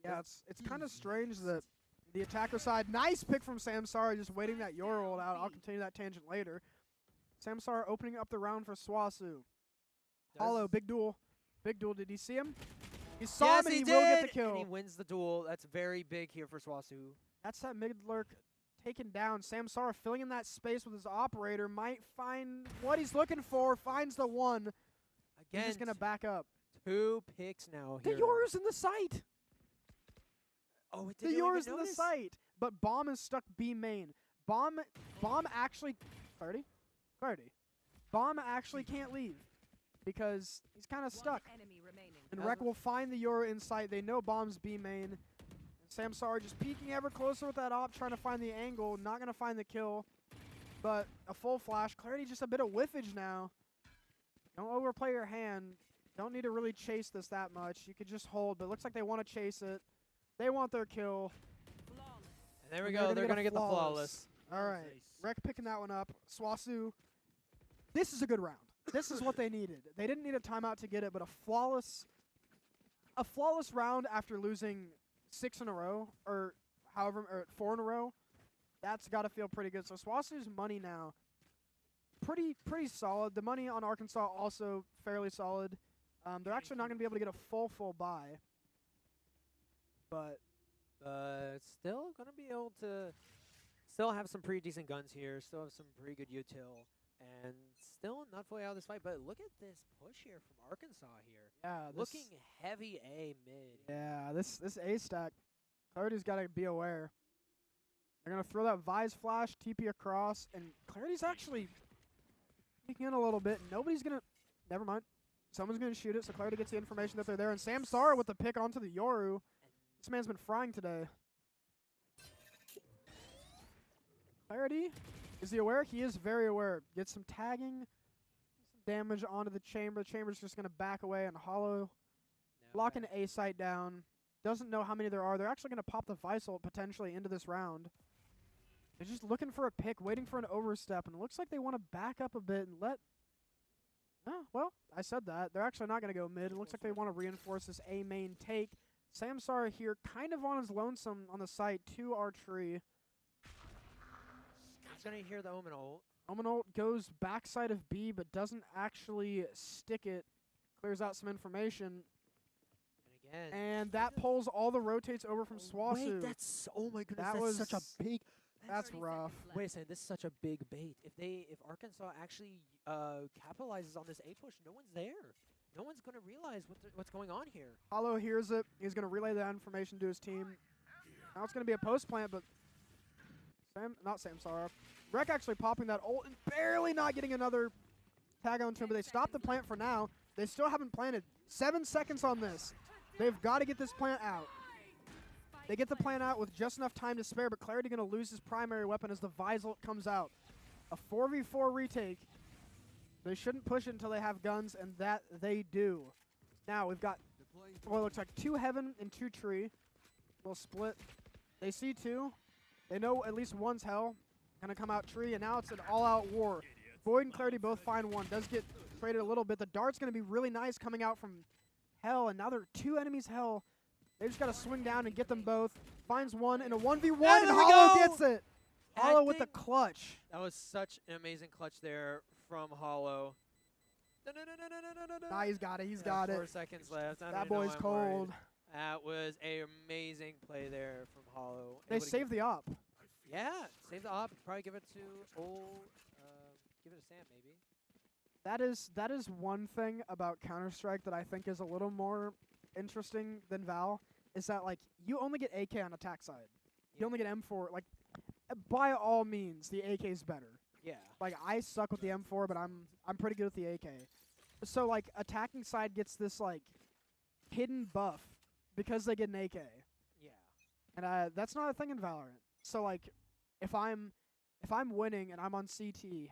Yeah, it's kind of strange that the attacker side, nice pick from Samsara, just waiting that Yor rolled out. I'll continue that tangent later. Samsara opening up the round for SWOSU. Hollow, big duel. Big duel. Did he see him? He saw him and he will get the kill. And he wins the duel. That's very big here for SWOSU. That's that mid lurk taken down. Samsara filling in that space with his operator. Might find what he's looking for. Finds the one. Again, he's just going to back up. 2 picks now here. The Yor's in the site. Oh, it The didn't Yor's even in the notice? site. But Bomb is stuck B main. Bomb actually... Clarity? Clarity. Bomb actually can't leave. Because he's kind of stuck. And Rec will find the Yor in sight. They know Bomb's B main. And Samsara just peeking ever closer with that op, trying to find the angle. Not going to find the kill. But a full flash. Clarity just a bit of whiffage now. Don't overplay your hand. Don't need to really chase this that much. You could just hold, but it looks like they want to chase it. They want their kill. And there we go. They're going to get the flawless. All right. Rec picking that one up. SWOSU. This is a good round. This is what they needed. They didn't need a timeout to get it, but a flawless round after losing 6 in a row, or 4 in a row. That's got to feel pretty good. So SWOSU's money now, pretty solid. The money on Arkansas also fairly solid. They're actually not going to be able to get a full buy, but still going to be able to still have some pretty decent guns here. Still have some pretty good util. And still not fully out of this fight, but look at this push here from Arkansas here. Yeah, looking heavy A mid. Yeah, this A stack, Clarity's got to be aware. They're going to throw that Vise flash, TP across, and Clarity's actually peeking in a little bit. Nobody's going to... Never mind. Someone's going to shoot it, so Clarity gets the information that they're there. And Samsara with the pick onto the Yoru. This man's been frying today. Clarity... Is he aware? He is very aware. Gets some tagging, some damage onto the chamber. The chamber's just going to back away and Hollow. Locking A site down. Doesn't know how many there are. They're actually going to pop the Vice ult potentially into this round. They're just looking for a pick, waiting for an overstep, and it looks like they want to back up a bit and let... Oh, well, I said that. They're actually not going to go mid. It looks like they want to reinforce this A main take. Samsara here kind of on his lonesome on the site to our tree. Gonna hear the Omen ult. Omen ult goes backside of B, but doesn't actually stick it. Clears out some information. And again. And that pulls all the rotates over from SWOSU. Wait, that's... Oh my goodness, That that's such a big... That's rough. Wait a second, this is such a big bait. If Arkansas actually capitalizes on this A push, no one's there. No one's gonna realize what's going on here. Hollow hears it. He's gonna relay that information to his team. Now it's gonna be a post plant, but not Samsara. Rec actually popping that ult and barely not getting another tag onto him, but they stopped the plant for now. They still haven't planted. 7 seconds on this. They've got to get this plant out. They get the plant out with just enough time to spare, but Clarity going to lose his primary weapon as the Vise ult comes out. A 4v4 retake. They shouldn't push it until they have guns, and that they do. Now we've got, well, it looks like 2 Heaven and 2 Tree. We'll split. They see 2. They know at least one's Hell. Gonna come out Tree, and now it's an all-out war. Void and Clarity both find one. Does get traded a little bit. The dart's gonna be really nice coming out from Hell, and now there are 2 enemies Hell. They just gotta swing down and get them both. Finds one in a 1v1, and Hollow gets it. Hollow with the clutch. That was such an amazing clutch there from Hollow. Nah, he's got it. He's got it. 4 seconds left. That boy's cold. That was an amazing play there from Hollow. They saved the op. Yeah, save the op. Probably give it to give it to Sam maybe. That is one thing about Counter-Strike that I think is a little more interesting than Val, is that like you only get AK on attack side. You only get M4. Like by all means, the AK is better. Yeah. Like I suck with the M4, but I'm pretty good with the AK. so like attacking side gets this like hidden buff because they get an AK, Yeah. and that's not a thing in Valorant. So like, if I'm winning and I'm on CT,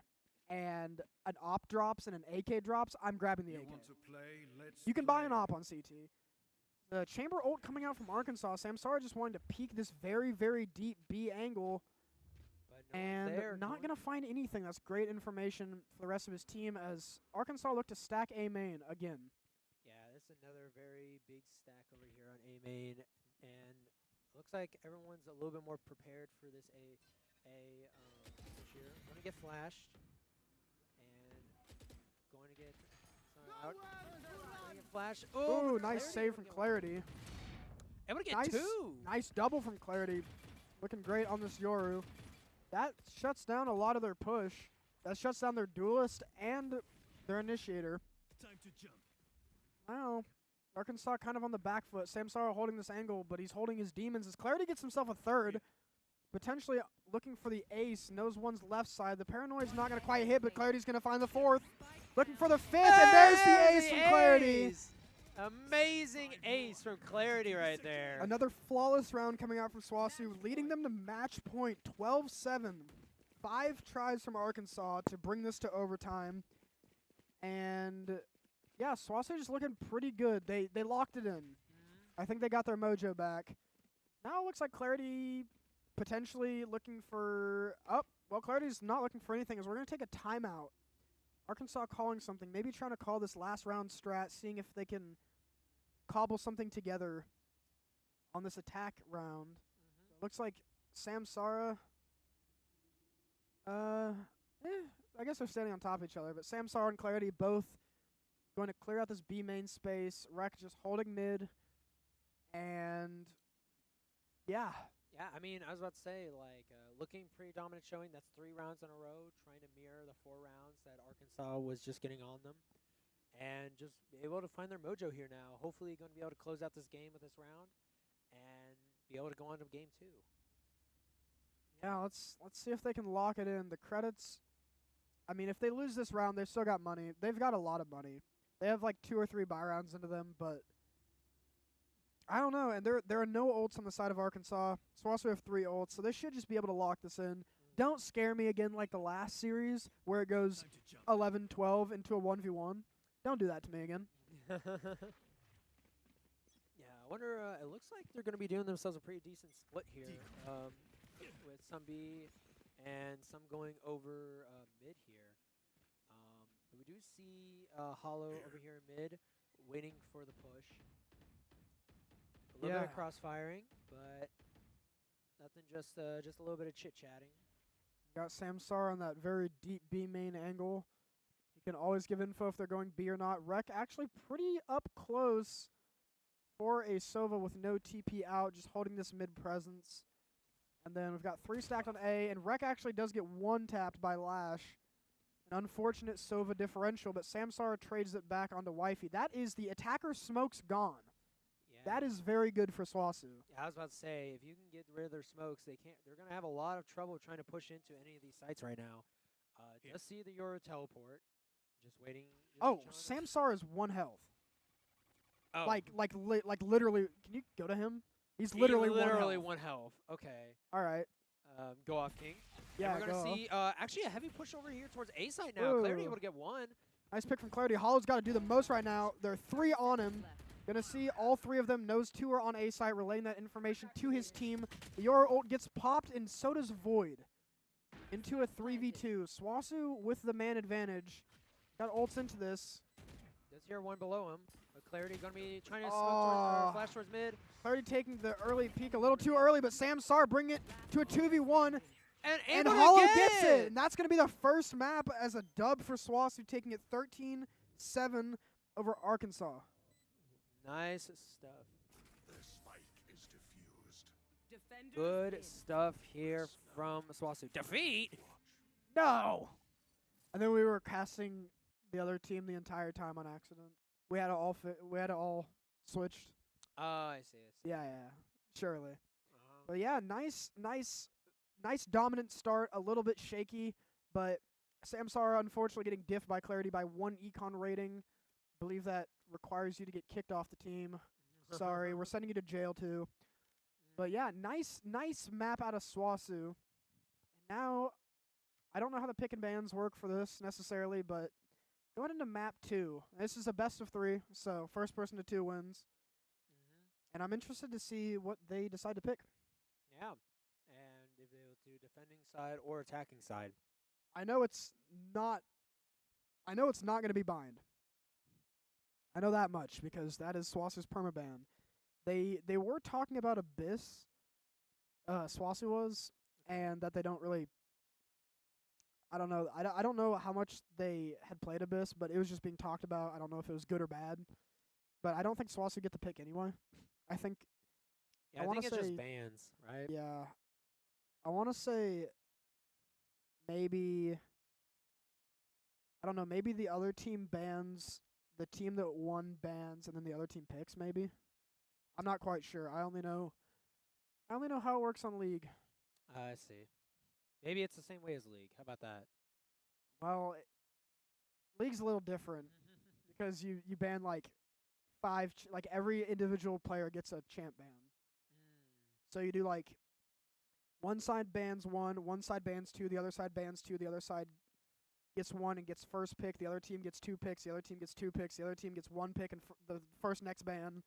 and an op drops and an AK drops, I'm grabbing the AK. You can buy an op on CT. The chamber ult coming out from Arkansas. Samsara just wanted to peek this very, very deep B angle, But no one's and there. not going to find anything. That's great information for the rest of his team as Arkansas look to stack A main again. Yeah, that's another very big stack over here on A main, and it looks like everyone's a little bit more prepared for this push here. Going to get flashed, and going to get out. Going to get flashed. Ooh, Oh, nice save from Clarity. Able to get Nice, two. nice double from Clarity. Looking great on this Yoru. That shuts down a lot of their push. That shuts down their duelist and their initiator. Time to jump. Wow. Arkansas kind of on the back foot. Samsara holding this angle, but he's holding his demons as Clarity gets himself a third. Potentially looking for the ace. Knows one's left side. The paranoid's not going to quite hit, but Clarity's going to find the fourth. Looking for the fifth, and there's the ace from Clarity. Ace. Amazing ace from Clarity right there. Another flawless round coming out from SWOSU, leading them to match point 12-7. 5 tries from Arkansas to bring this to overtime. And yeah, SWOSU just looking pretty good. They locked it in. I think they got their mojo back. Now it looks like Clarity potentially looking for well, Clarity's not looking for anything as we're going to take a timeout. Arkansas calling something, maybe trying to call this last round strat, seeing if they can cobble something together on this attack round. Looks like Samsara, I guess they're standing on top of each other, but Samsara and Clarity both going to clear out this B main space. Rek just holding mid, and yeah. Yeah, I mean, I was about to say, like, looking pretty dominant showing. That's 3 rounds in a row, trying to mirror the 4 rounds that Arkansas was just getting on them. And just be able to find their mojo here now. Hopefully going to be able to close out this game with this round and be able to go on to game 2. Yeah, let's see if they can lock it in. The credits, I mean, if they lose this round, they've still got money. They've got a lot of money. They have like 2 or 3 buy rounds into them, but I don't know, and there are no ults on the side of Arkansas. SWOSU have 3 ults, so they should just be able to lock this in. Don't scare me again like the last series where it goes 11-12 into a 1v1. Don't do that to me again. Yeah, I wonder, it looks like they're going to be doing themselves a pretty decent split here with some B and some going over mid here. But we do see Hollow over here in mid waiting for the push. A little bit of cross-firing, but nothing, just a little bit of chit-chatting. Got Samsara on that very deep B main angle. He can always give info if they're going B or not. Rek actually pretty up close for a Sova with no TP out, just holding this mid presence. And then we've got 3 stacked on A, and Rek actually does get 1 tapped by Lash. An unfortunate Sova differential, but Samsara trades it back onto Wifey. That is the attacker smoke's gone. That is very good for SWOSU. Yeah, I was about to say, if you can get rid of their smokes, they're going to have a lot of trouble trying to push into any of these sites right now. Just see the Euro teleport. Just waiting. Samsara is 1 health. Oh. Like literally. Can you go to him? He's literally 1 health. Okay. All right. Go off, King. Yeah, and we're going to see actually a heavy push over here towards A side now. Ooh. Clarity able to get 1. Nice pick from Clarity. Hollow's got to do the most right now. There are 3 on him. Gonna see all 3 of them. Knows 2 are on A site, relaying that information to his team. The Yoru ult gets popped, and so does Void. Into a 3v2. SWOSU with the man advantage. Got ults into this. Does hear 1 below him. But Clarity going to be trying to flash towards mid. Clarity taking the early peek a little too early, but Samsara bringing it to a 2v1. And Hollow gets it. And that's going to be the first map as a dub for SWOSU, taking it 13-7 over Arkansas. Nice stuff. The spike is diffused. Good stuff here from SWOSU. Defeat? No! And then we were casting the other team the entire time on accident. We had it all switched. Oh, I see. Yeah, surely. But yeah, nice dominant start. A little bit shaky, but Samsara unfortunately getting diffed by Clarity by 1 econ rating. believe that requires you to get kicked off the team. Sorry, we're sending you to jail too. But yeah, nice map out of SWOSU. Now, I don't know how the pick and bans work for this necessarily, but going into map 2. This is a best of 3, so first person to 2 wins. And I'm interested to see what they decide to pick. Yeah. And if they'll do defending side or attacking side. I know it's not going to be bind. I know that much because that is SWOSU's permaban. They were talking about Abyss, SWOSU was, and that they don't really. I don't know. I don't know how much they had played Abyss, but it was just being talked about. I don't know if it was good or bad, but I don't think SWOSU get the pick anyway. I think. Yeah, I I wanna think it's say- just bans, right? Yeah, I want to say maybe. I don't know. Maybe the other team bans the team that won bans, and then the other team picks. Maybe. I'm not quite sure. I only know how it works on League. I see. Maybe it's the same way as League. How about that? Well, League's a little different because you ban like 5, like every individual player gets a champ ban. So you do like one side bans 1, one side bans 2, the other side bans 2, the other side gets 1 and gets first pick, the other team gets 2 picks, the other team gets 2 picks, the other team gets 1 pick and the first next ban.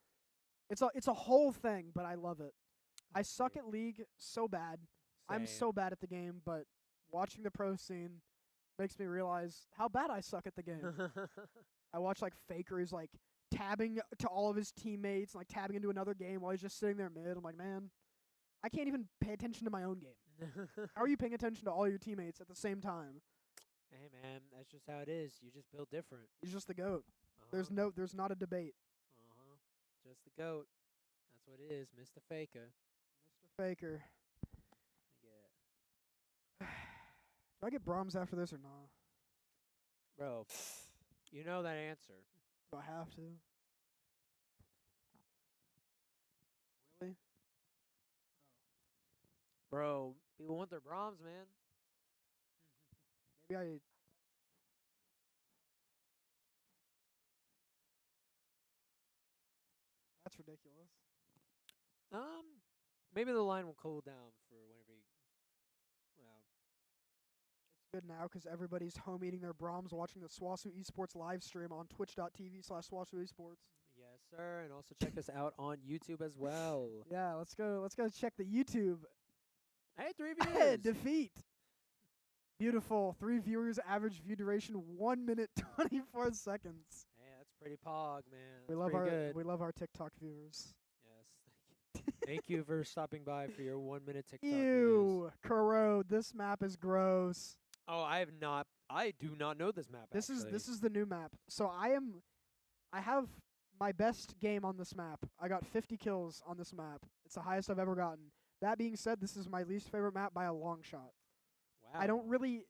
It's a whole thing, but I love it. I suck see. at League so bad. I'm Same. so bad at the game, but watching the pro scene makes me realize how bad I suck at the game. I watch like Faker is like tabbing to all of his teammates, like tabbing into another game while he's just sitting there mid. I'm like, man, I can't even pay attention to my own game. How are you paying attention to all your teammates at the same time? Hey man, that's just how it is. You just build different. He's just the GOAT. Uh-huh. There's not a debate. Just the goat. That's what it is, Mr. Faker. Mr. Faker. Yeah. Do I get Brahms after this or not? Bro, you know that answer. Do I have to? Really? Bro, people want their Brahms, man. Maybe I. That's ridiculous. Maybe the line will cool down for whenever you. Well, It's good now because everybody's home eating their Brahms watching the SWOSU Esports live stream on twitch.tv/SWOSU Esports. yes, sir. And also check us out on YouTube as well. Yeah, let's go check the YouTube. Hey, 3 views. Defeat. Beautiful. 3 viewers, average view duration 1 minute 24 seconds. Hey, that's pretty pog, man. We That's love pretty our good. we love our TikTok viewers. Yes, thank you. Thank you for stopping by for your 1 minute TikTok videos. Ew, corrode. This map is gross. Oh, I do not know this map. This actually. is the new map. So I have my best game on this map. I got 50 kills on this map. It's the highest I've ever gotten. That being said, this is my least favorite map by a long shot. Wow. I don't really.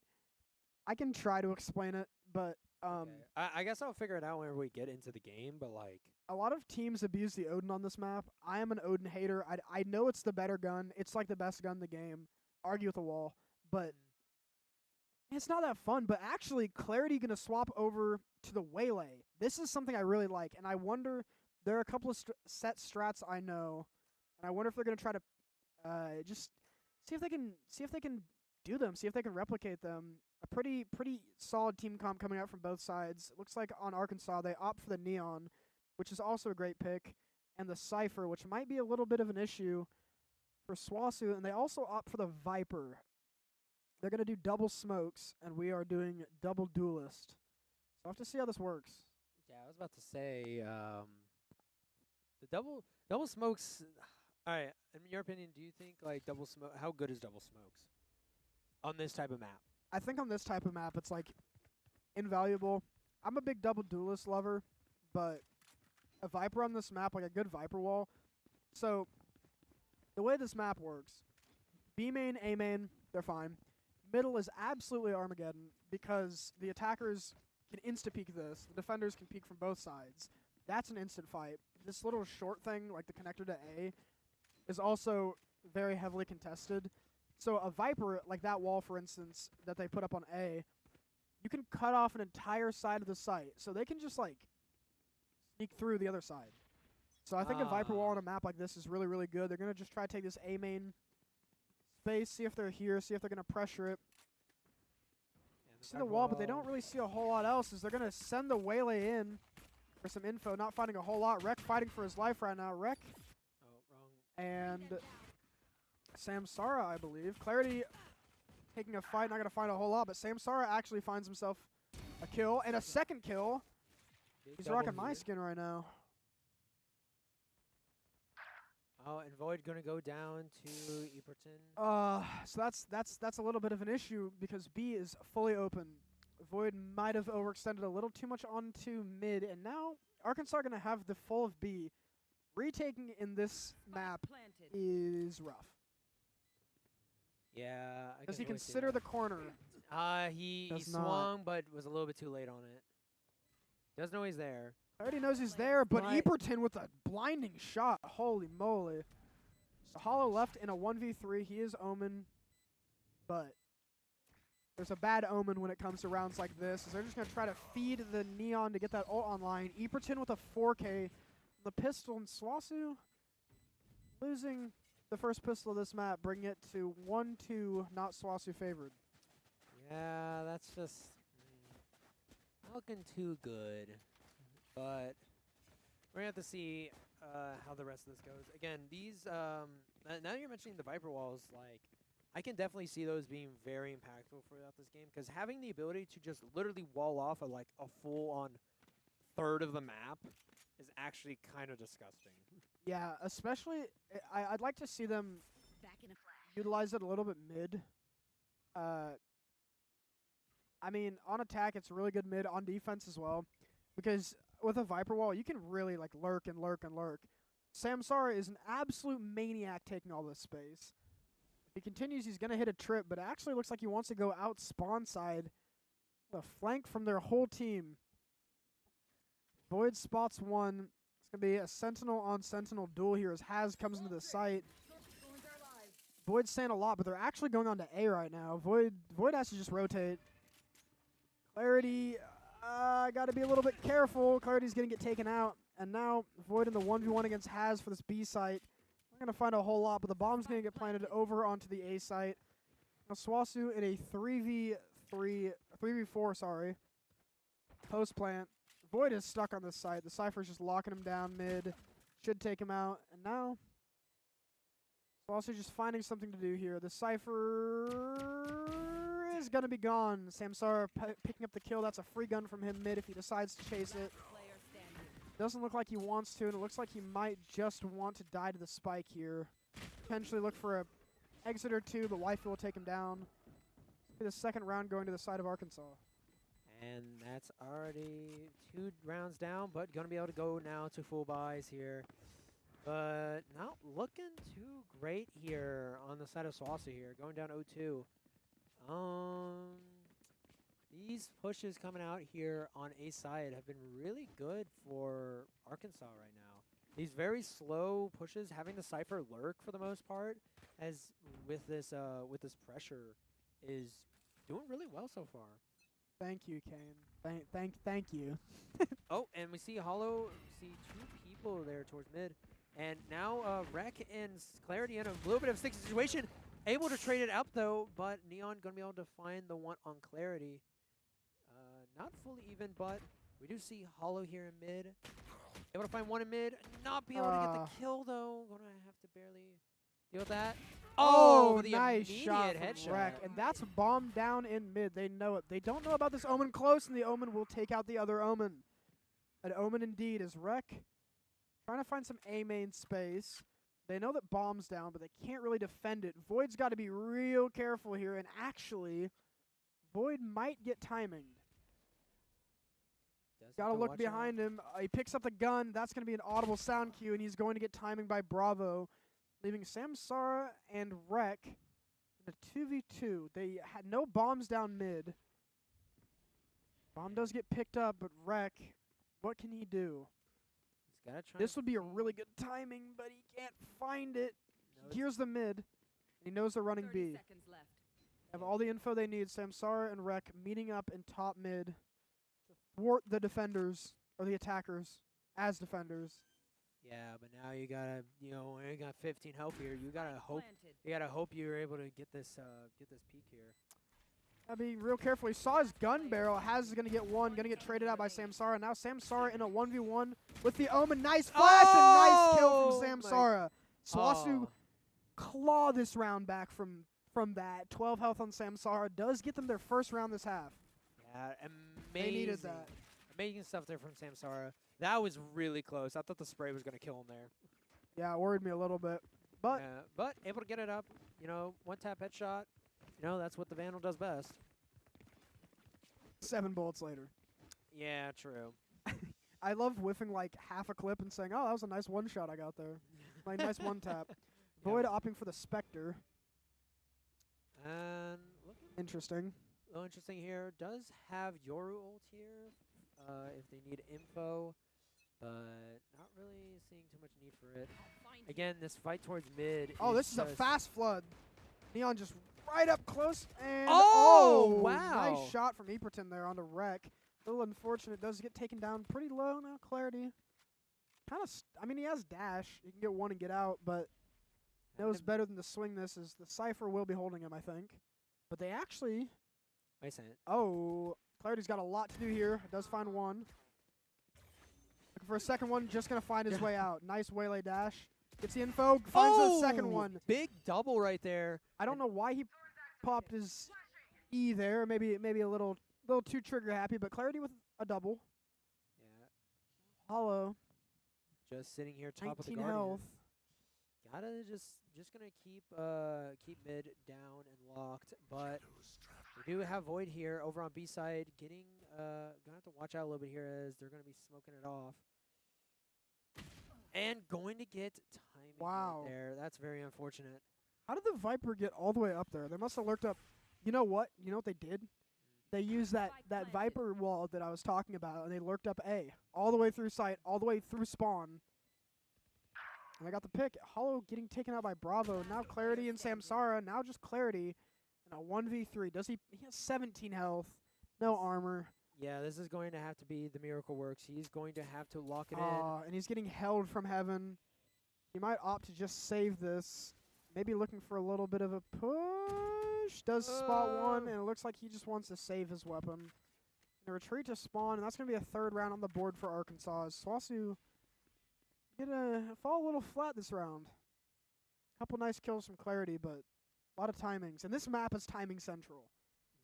I can try to explain it, but Okay. I guess I'll figure it out whenever we get into the game. But like, a lot of teams abuse the Odin on this map. I am an Odin hater. I know it's the better gun. It's like the best gun in the game. Argue with the wall, but it's not that fun. But actually, Clarity gonna swap over to the Waylay. This is something I really like, and I wonder. There are a couple of set strats I know, and I wonder if they're gonna try to just see if they can do them. See if they can replicate them. A pretty solid team comp coming out from both sides. It looks like on Arkansas they opt for the Neon, which is also a great pick, and the Cypher, which might be a little bit of an issue for SWOSU, and they also opt for the Viper. They're going to do double smokes, and we are doing double duelist. So I'll have to see how this works. yeah, I was about to say, the double smokes. All right, in your opinion, do you think like double smoke? How good is double smokes on this type of map? I think on this type of map, it's like invaluable. I'm a big double duelist lover, but a Viper on this map, like a good Viper wall. So the way this map works, B main, A main, they're fine. Middle is absolutely Armageddon because the attackers can insta-peek this. The defenders can peek from both sides. That's an instant fight. This little short thing, like the connector to A, is also very heavily contested. So a Viper, like that wall, for instance, that they put up on A, you can cut off an entire side of the site. So they can just, like, sneak through the other side. So I think a Viper wall on a map like this is really, really good. They're going to just try to take this A main space, see if they're here, see if they're going to pressure it. See the wall, but they don't really see a whole lot else. Is they're going to send the Waylay in for some info, not finding a whole lot. Rek fighting for his life right now. Rek. Oh, wrong. And Samsara, I believe. Clarity taking a fight, not going to find a whole lot, but Samsara actually finds himself a kill and a second kill. He's rocking my skin right now. Oh, and Void gonna go down to Eperton. So that's a little bit of an issue because B is fully open. Void might have overextended a little too much onto mid, and now Arkansas are gonna have the full of B. Retaking in this map is rough. Yeah. Does he consider the corner? He Does swung, but was a little bit too late on it. Doesn't know he's there. I already knows he's there, but Right. Eperton with a blinding shot. Holy moly. So Hollow left in a 1v3. He is Omen, but there's a bad omen when it comes to rounds like this. They're just going to try to feed the Neon to get that ult online. Eperton with a 4K. The pistol and SWOSU losing the first pistol of this map, bringing it to 1-2, not SWOSU favored. Yeah, that's just not looking too good. But we're going to have to see how the rest of this goes. Again, these, now you're mentioning the Viper walls, like, I can definitely see those being very impactful throughout this game, because having the ability to just literally wall off a full-on third of the map is actually kind of disgusting. Yeah, especially, I'd like to see them utilize it a little bit mid. I mean, on attack, it's really good mid. On defense as well. Because with a Viper wall, you can really, like, lurk and lurk and lurk. Samsara is an absolute maniac taking all this space. If he continues, he's going to hit a trip, but it actually looks like he wants to go out spawn side. A flank from their whole team. Void spots one. It's going to be a Sentinel on Sentinel duel here as Haz comes into the site. Void's saying a lot, but they're actually going on to A right now. Void has to just rotate. Clarity, got to be a little bit careful. Clarity's going to get taken out. And now Void in the 1v1 against Haz for this B site. We're going to find a whole lot, but the bomb's going to get planted over onto the A site. Now SWOSU in a 3v4, sorry. Post plant. Void is stuck on this site. The Cypher's just locking him down mid. Should take him out. And now SWOSU just finding something to do here. The Cypher is going to be gone. Samsara picking up the kill. That's a free gun from him mid if he decides to chase it. Doesn't look like he wants to, and it looks like he might just want to die to the spike here. Potentially look for a exit or two, but Wifey will take him down. The second round going to the side of Arkansas. And that's already 2 rounds down, but going to be able to go now to full buys here. But not looking too great here on the side of SWOSU here, going down 0-2. These pushes coming out here on A side have been really good for Arkansas right now. These very slow pushes, having the Cypher lurk for the most part, as with this pressure, is doing really well so far. Thank you, Kane. Thank you. Oh, and we see Hollow, see 2 people there towards mid. And now Rek and Clarity in a little bit of a sticky situation. Able to trade it up, though, but Neon going to be able to find the one on Clarity. Not fully even, but we do see Hollow here in mid. Able to find one in mid. Not be able to get the kill, though. Going to have to barely deal with that. Oh, the nice immediate shot headshot. from Rek. And that's bomb down in mid. They know it. They don't know about this Omen close, and the Omen will take out the other Omen. An Omen indeed is Rek trying to find some A main space. They know that bomb's down, but they can't really defend it. Void's got to be real careful here, and actually, Void might get timing. Got to look behind him. He picks up the gun. That's going to be an audible sound cue, and he's going to get timing by Bravo, leaving Samsara and Rek in a 2v2. They had no bombs down mid. Bomb does get picked up, but Rek, what can he do? He's gotta try. This would be a really good timing, but he can't find it. He hears the mid. He knows they're running B. Have all the info they need. Samsara and Rek meeting up in top mid to thwart the defenders, or the attackers. as defenders. Yeah, but now you gotta, you know, when you got 15 health here, you gotta Spike hope, planted. you gotta hope you're able to get this peak here. Gotta be real careful. He saw his gun barrel. Has gonna get one. Gonna get traded out by Samsara. Now Samsara in a 1v1 with the Omen. Nice flash and nice kill Oh from my- Samsara. SWOSU Oh. claw this round back from that. 12 health on Samsara does get them their first round this half. Yeah, They amazing. needed that. Amazing stuff there from Samsara. That was really close. I thought the spray was gonna kill him there. Yeah, it worried me a little bit. But Yeah, but able to get it up. You know, one tap headshot. You know, that's what the Vandal does best. 7 bullets later. Yeah, true. I love whiffing like half a clip and saying, "Oh, that was a nice one shot I got there." Like nice one tap. Void opting for the Spectre. And looking Interesting. a little interesting here. Does have Yoru ult here if they need info, but not really seeing too much need for it. Again, this fight towards mid. Oh, is this is a just- fast flood. Neon just right up close and Oh, wow. Nice shot from Eperton there onto Wreck. A little unfortunate. Does get taken down pretty low now. Clarity. Kind of. I mean, he has dash. He can get one and get out, but knows better than to swing this. Is the Cypher will be holding him, I think. But they actually. Wait a second. Oh, Clarity's got a lot to do here. Does find one. Looking for a second one. Just gonna find his way out. Nice waylay dash. Gets the info. Finds the second one. Big double right there. I don't know why he popped his E there. Maybe a little too trigger happy. But Clarity with a double. Yeah, Hollow. just sitting here top of the 19 Guardian. health. Gotta just gonna keep mid down and locked, but we do have Void here over on B side. Getting gonna have to watch out a little bit here as they're gonna be smoking it off. And going to get timing Wow. right there. That's very unfortunate. How did the Viper get all the way up there? They must have lurked up. You know what? You know what they did? They used that Viper wall that I was talking about, and they lurked up A. All the way through site, all the way through spawn. And I got the pick. Hollow getting taken out by Bravo. Now Clarity and Samsara. Now just Clarity. And a 1v3. He has 17 health. No armor. Yeah, this is going to have to be the Miracle Works. He's going to have to lock it And he's getting held from heaven. He might opt to just save this. Maybe looking for a little bit of a push. Does spot one, and it looks like he just wants to save his weapon. And a retreat to spawn, and that's going to be a third round on the board for Arkansas. SWOSU gonna fall a little flat this round. Couple nice kills from Clarity, but a lot of timings. And this map is timing central.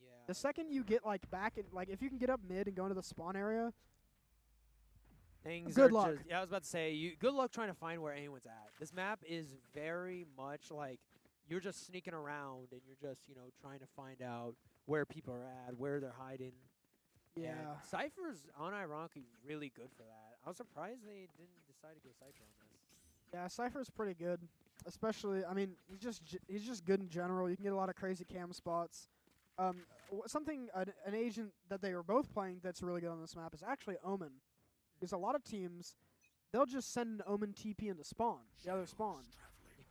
in. Yeah. The second you get like back, like if you can get up mid and go into the spawn area, Things Good are luck. Just, yeah, I was about to say, good luck trying to find where anyone's at. This map is very much like you're just sneaking around and you're just, you know, trying to find out where people are at, where they're hiding. yeah. And Cypher's unironically really good for that. I was surprised they didn't decide to go Cypher on this. Yeah, Cypher's pretty good. Especially, I mean, he's just good in general. You can get a lot of crazy cam spots. An agent that they were both playing that's really good on this map is actually Omen. Because a lot of teams, they'll just send an Omen TP into spawn, the other spawn.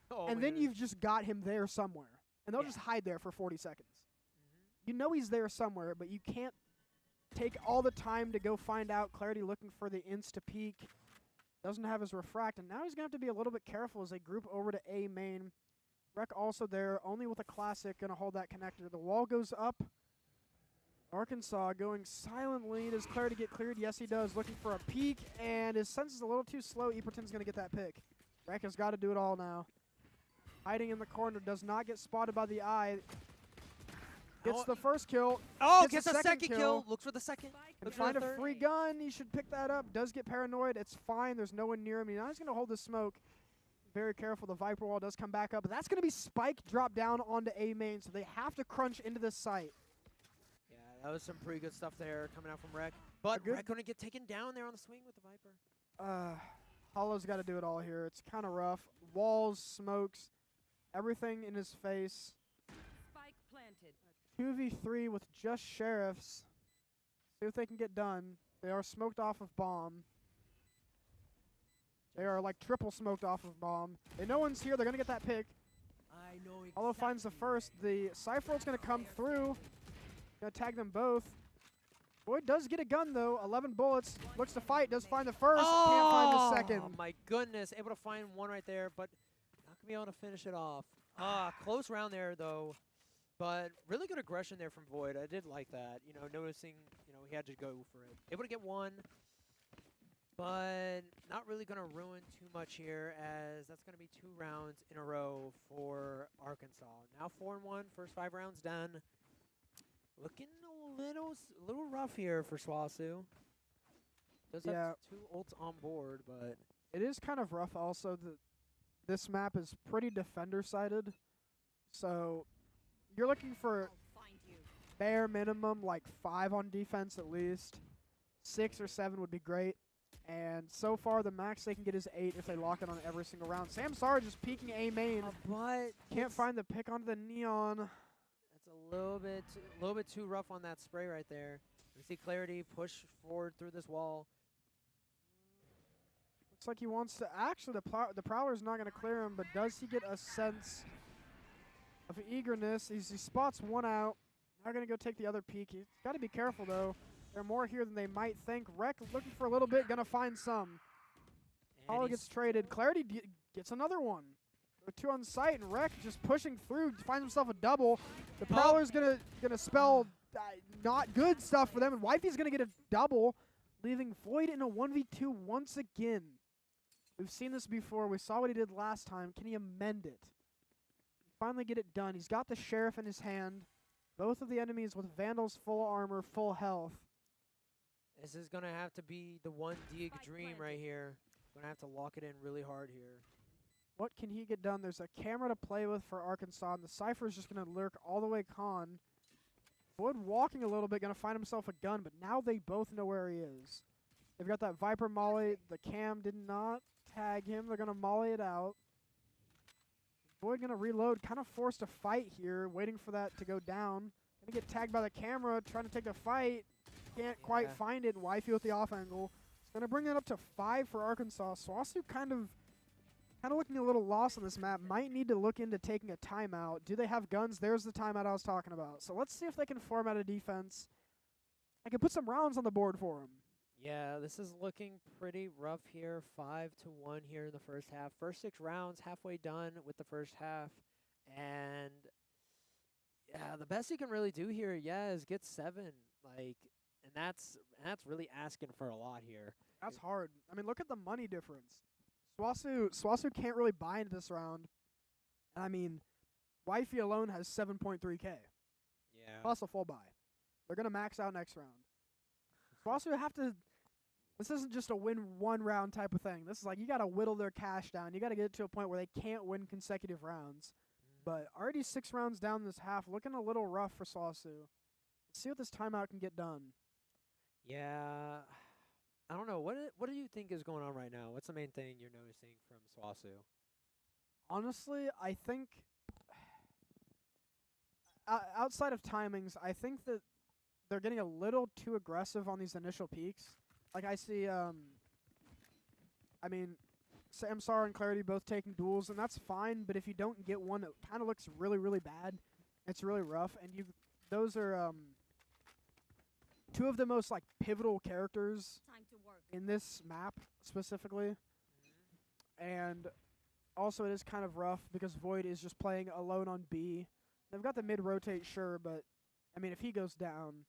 Oh And my then goodness. you've just got him there somewhere. And they'll Yeah. just hide there for 40 seconds. Mhm. You know he's there somewhere, but you can't take all the time to go find out. Clarity looking for the insta peek. Doesn't have his refract, and now he's going to have to be a little bit careful as they group over to A main. Wreck also there, only with a classic, going to hold that connector. The wall goes up. Arkansas going silently. Does Clarity get cleared? Yes, he does. Looking for a peek, and his sense is a little too slow. Eperton's going to get that pick. Wreck has got to do it all now. Hiding in the corner, does not get spotted by the eye. Gets the first kill. Oh, gets gets the a second second kill. kill. Looks for the second. Can Looks for find the a third. free gun. He should pick that up. Does get paranoid. It's fine. There's no one near him. Now he's going to hold the smoke. Very careful. The Viper wall does come back up. But that's going to be Spike drop down onto A main, so they have to crunch into this site. Yeah, that was some pretty good stuff there coming out from Wreck. But good- Wreck going to get taken down there on the swing with the Viper. Hollow's got to do it all here. It's kind of rough. Walls, smokes, everything in his face. Spike planted. 2v3 with just sheriffs. See what they can get done. They are smoked off of bomb. They are like triple smoked off of bomb. They no one's here. They're going to get that pick. I know Hollow finds the first. The Cypher's going to come through. Going to tag them both. Void does get a gun, though. 11 bullets. Looks to fight. Does find the first. Can't find the second. Oh, my goodness. Able to find one right there, but not going to be able to finish it off. Close round there, though. But really good aggression there from Void. I did like that. You know, noticing, you know, he had to go for it. Able to get one, but not really going to ruin too much here, as that's going to be 2 rounds in a row for Arkansas. Now 4-1, first 5 rounds done. Looking a little rough here for SWOSU. Does have 2 ults on board, but it is kind of rough also. This map is pretty defender-sided, so you're looking for I'll find you. bare minimum like 5 on defense at least. 6 or 7 would be great. And so far, the max they can get is 8 if they lock it on every single round. Samsara just peeking A main. but Can't find the pick onto the neon. that's a little bit too rough on that spray right there. We see Clarity push forward through this wall. Looks like he wants to. Actually, the Prowler's not going to clear him, but does he get a sense of eagerness? He spots one out. Not going to go take the other peek. He's got to be careful, though. There are more here than they might think. Rec looking for a little bit, going to find some. All gets traded. Clarity gets another one. 2 on site, and Rec just pushing through, finds himself a double. The Prowler's gonna spell not good stuff for them, and Wifey's gonna get a double, leaving Void in a 1v2 once again. We've seen this before. We saw what he did last time. Can he amend it? Finally get it done. He's got the Sheriff in his hand. Both of the enemies with Vandals full armor, full health. This is going to have to be the 1 Dig dream right here. Going to have to lock it in really hard here. What can he get done? There's a camera to play with for Arkansas, and the Cypher's just going to lurk all the way con. Void walking a little bit, going to find himself a gun, but now they both know where he is. They've got that Viper molly. The cam did not tag him. They're going to molly it out. Void going to reload, kind of forced to fight here, waiting for that to go down. Going to get tagged by the camera, trying to take the fight. Can't quite find it. Wifey with the off angle. It's going to bring it up to 5 for Arkansas. SWOSU kind of looking a little lost on this map. Might need to look into taking a timeout. Do they have guns? There's the timeout I was talking about. So let's see if they can form out a defense. I can put some rounds on the board for them. Yeah, this is looking pretty rough here. 5-1 here in the first half. First 6 rounds, halfway done with the first half. And yeah, the best you can really do here, is get 7. And that's really asking for a lot here. That's hard. I mean, look at the money difference. SWOSU can't really buy into this round. And I mean, Wifey alone has 7.3K. Yeah. Plus a full buy. They're going to max out next round. SWOSU have to. This isn't just a win 1 round type of thing. This is like you got to whittle their cash down. You got to get it to a point where they can't win consecutive rounds. But already 6 rounds down this half, looking a little rough for SWOSU. Let's see what this timeout can get done. Yeah. I don't know. What do you think is going on right now? What's the main thing you're noticing from SWOSU? Honestly, I think outside of timings, I think that they're getting a little too aggressive on these initial peaks. Like I see, I mean, Samsara and Clarity both taking duels, and that's fine. But if you don't get one, it kind of looks really, really bad. It's really rough, and those are 2 of the most pivotal characters Time to work. in this map specifically. And also it is kind of rough because Void is just playing alone on B. They've got the mid rotate, sure, but I mean if he goes down,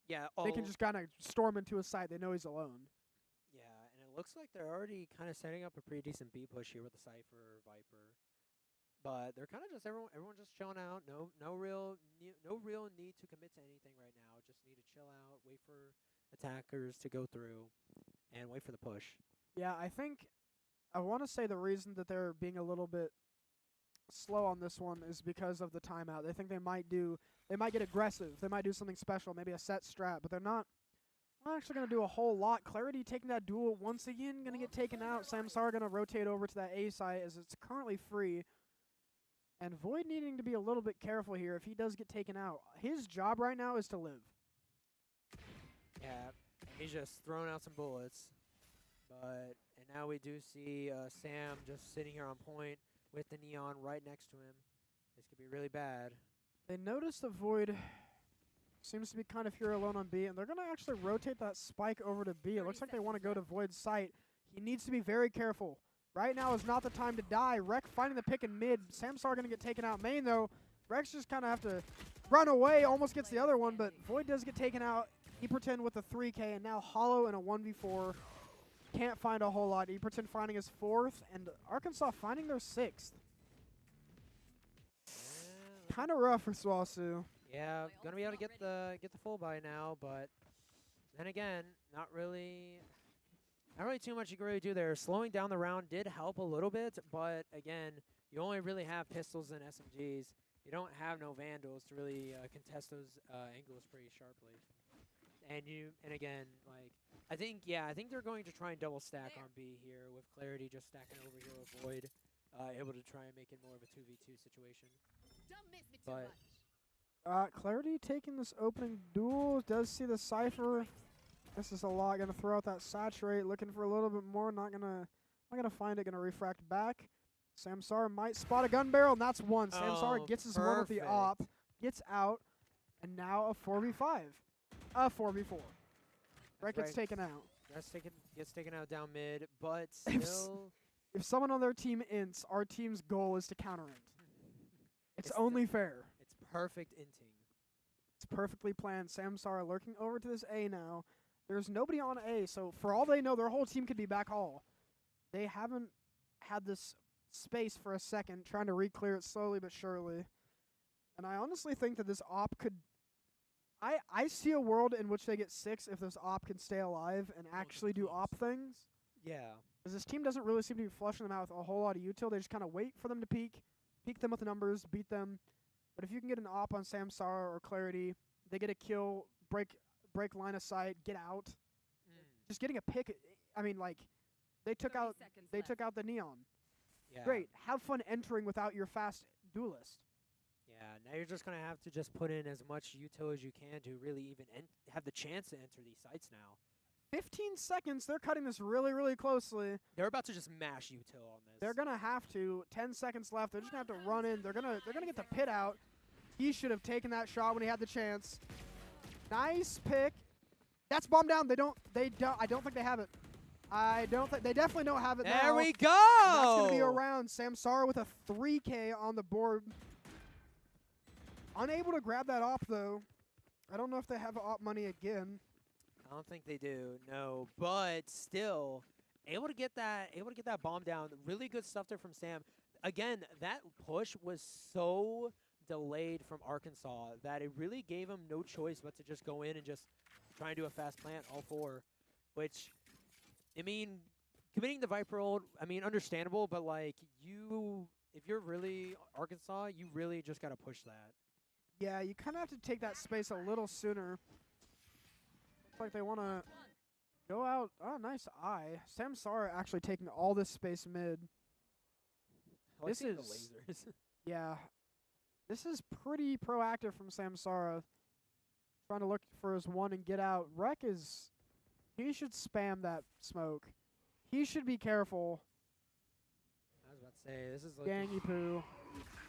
they can just kind of storm into a site. They know he's alone. Yeah, and it looks like they're already kind of setting up a pretty decent B push here with the Cypher, Viper. But they're kind of just everyone just chilling out. No real need to commit to anything right now. Just need to chill out, wait for attackers to go through, and wait for the push. Yeah, I want to say the reason that they're being a little bit slow on this one is because of the timeout. They think they might get aggressive. They might do something special, maybe a set strat, but they're not actually going to do a whole lot. Clarity taking that duel once again, going to get taken out. Samsara going to rotate over to that A site as it's currently free. And Void needing to be a little bit careful here if he does get taken out. His job right now is to live. Yeah, he's just throwing out some bullets. And now we do see Sam just sitting here on point with the neon right next to him. This could be really bad. They notice the Void seems to be kind of here alone on B, and they're going to actually rotate that spike over to B. It looks like they want to go to Void's site. He needs to be very careful. Right now is not the time to die. Rek finding the pick in mid. Samsar going to get taken out main, though. Rex just kind of have to run away, almost gets the other one, but Void does get taken out. Eperton with the 3K, and now Hollow in a 1v4. Can't find a whole lot. Eperton finding his 4th, and Arkansas finding their 6th. Kind of rough for SWOSU. Yeah, gonna be able to get the full buy now, but then again, not really too much you can really do there. Slowing down the round did help a little bit, but again, you only really have pistols and SMGs. You don't have no Vandals to really contest those angles pretty sharply. And again, like I think they're going to try and double stack on B here with Clarity just stacking over here with Void, able to try and make it more of a 2v2 situation. But Clarity taking this opening duel, does see the Cypher. This is a lot. Gonna throw out that saturate, looking for a little bit more. Not gonna find it. Gonna refract back. Samsar might spot a gun barrel, and that's one. Samsar gets his one with the op, gets out, and now a 4v5, a 4v4. Rek gets taken out. Gets taken out down mid, but still. If someone on their team ints, our team's goal is to counter int. It's only fair. It's perfect inting. It's perfectly planned. Samsar lurking over to this A now. There's nobody on A, so for all they know, their whole team could be back hall. They haven't had this space for a second, trying to re-clear it slowly but surely. And I honestly think that this op could... I see a world in which they get 6 if this op can stay alive and actually do op things. Yeah. Because this team doesn't really seem to be flushing them out with a whole lot of util. They just kind of wait for them to peek them with the numbers, beat them. But if you can get an op on Samsar or Clarity, they get a kill, break line of sight, get out. Just getting a pick. I mean, like, they took out the Neon. Yeah. Great. Have fun entering without your fast duelist. Yeah, now you're just going to have to just put in as much util as you can to really even have the chance to enter these sites now. 15 seconds. They're cutting this really, really closely. They're about to just mash util on this. They're going to have to. 10 seconds left. They're just going to have to run in. They're going to get the pit out. He should have taken that shot when he had the chance. Nice pick. That's bomb down. I don't think they have it. They definitely don't have it now. There we go. And that's going to be around. Samsara with a 3K on the board. Unable to grab that op, though. I don't know if they have op money again. I don't think they do, no. But still, able to get that bomb down. Really good stuff there from Sam. Again, that push was so delayed from Arkansas that it really gave him no choice but to just go in and just try and do a fast plant, all 4. Which, I mean, committing the Viper ult, I mean, understandable, but like if you're really Arkansas, you really just got to push that. Yeah, you kind of have to take that space a little sooner. Looks like they want to go out. Oh, nice eye. Samsara actually taking all this space mid. This is the lasers. Yeah. This is pretty proactive from Samsara. Trying to look for his one and get out. Rek is... He should spam that smoke. He should be careful. I was about to say, this is looking... Gangy poo.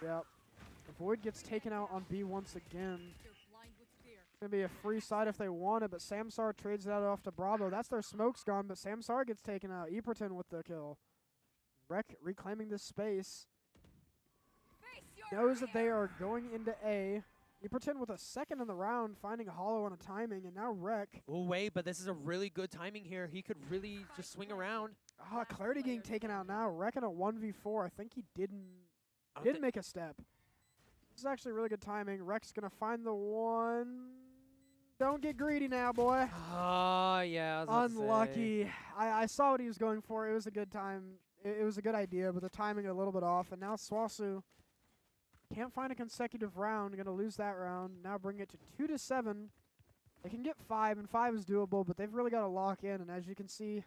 Yep. The Void gets taken out on B once again. It's going to be a free side if they want it, but Samsar trades that off to Bravo. That's their smoke's gone, but Samsar gets taken out. Eperton with the kill. Rek reclaiming this space. Knows that they are going into A. Eperton with a second in the round, finding Hollow on a timing, and now Rek. Oh, wait, but this is a really good timing here. He could really just swing around. Ah, Clarity getting taken out now. Rek in a 1v4. I think he didn't make a step. This is actually really good timing. Rek's going to find the one. Don't get greedy now, boy. Oh, yeah. Unlucky. I saw what he was going for. It was a good time. It was a good idea, but the timing a little bit off. And now SWOSU can't find a consecutive round. Going to lose that round. Now bring it to 2-7. They can get 5, and 5 is doable, but they've really got to lock in. And as you can see,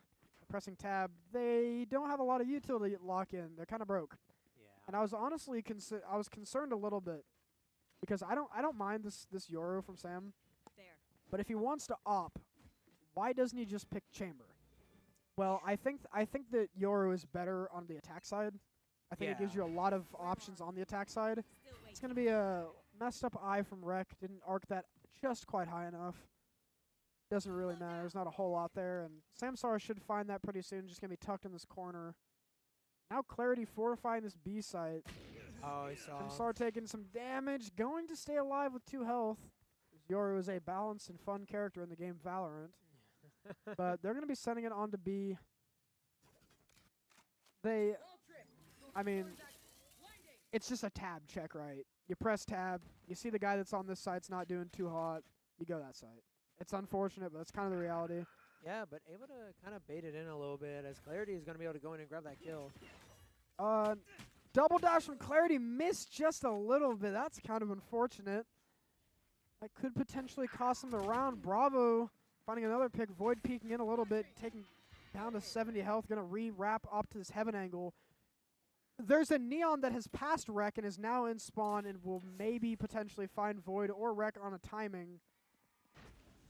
pressing tab, they don't have a lot of utility to lock in. They're kind of broke. And I was honestly concerned a little bit because I don't mind this Yoru from Sam. But if he wants to op, why doesn't he just pick Chamber? Well, I think that Yoru is better on the attack side. I think it gives you a lot of options on the attack side. It's going to be a Messed up eye from Rec. Didn't arc that just quite high enough. Doesn't really matter. There's not a whole lot there. And Samsara should find that pretty soon. Just going to be tucked in this corner. Now Clarity fortifying this B site. Oh, he saw. Samsara taking some damage. Going to stay alive with 2 health. Yoru is a balanced and fun character in the game Valorant. But they're going to be sending it on to B. I mean, it's just a tab check, right? You press tab. You see the guy that's on this site's not doing too hot. You go that site. It's unfortunate, but that's kind of the reality. Yeah, but able to kind of bait it in a little bit as Clarity is going to be able to go in and grab that kill. Double dash from Clarity missed just a little bit. That's kind of unfortunate. That could potentially cost him the round. Bravo finding another pick. Void peeking in a little bit, taking down to 70 health. Going to re-wrap up to this heaven angle. There's a Neon that has passed Rec and is now in spawn and will maybe potentially find Void or Rec on a timing.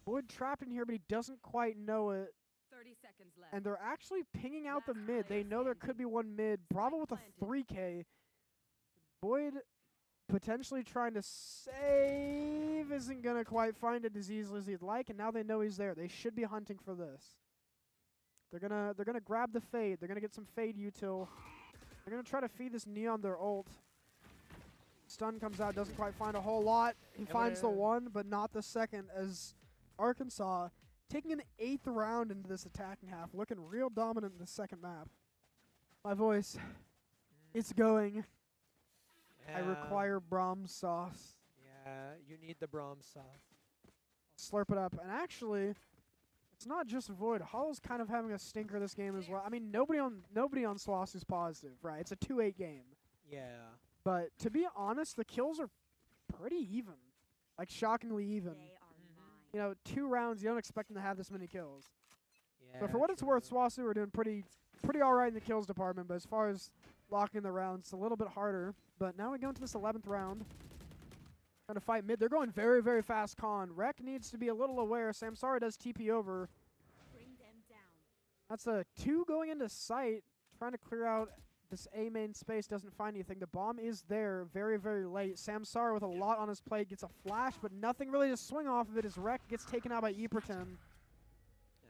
Void trapped in here, but he doesn't quite know it. 30 seconds left. And they're actually pinging out the mid. They know there could be one mid. Bravo with a 3K. Void potentially trying to save. Isn't going to quite find it as easily as he'd like. And now they know he's there. They should be hunting for this. They're gonna grab the Fade. They're going to get some Fade util. They're going to try to feed this Neon their ult. Stun comes out. Doesn't quite find a whole lot. He finds the 1, but not the second as Arkansas taking an 8th round into this attacking half, looking real dominant in the second map. My voice, it's going. I require Brahms sauce. Yeah, you need the Brahms sauce. Slurp it up. And actually, it's not just Void. Hollow's kind of having a stinker this game as well. I mean, nobody on SWOSU is positive, right? It's a 2-8 game. Yeah. But to be honest, the kills are pretty even. Like, shockingly even. You know, 2 rounds, you don't expect them to have this many kills. Yeah. But for what it's worth, SWOSU are doing pretty all right in the kills department. But as far as locking the rounds, it's a little bit harder. But now we go into this 11th round. Trying to fight mid. They're going very, very fast con. Rec needs to be a little aware. Samsara does TP over. Bring them down. That's a 2 going into sight. Trying to clear out this A main space. Doesn't find anything. The bomb is there very, very late. Samsara with a lot on his plate. Gets a flash, but nothing really to swing off of it as Rec gets taken out by Eperton.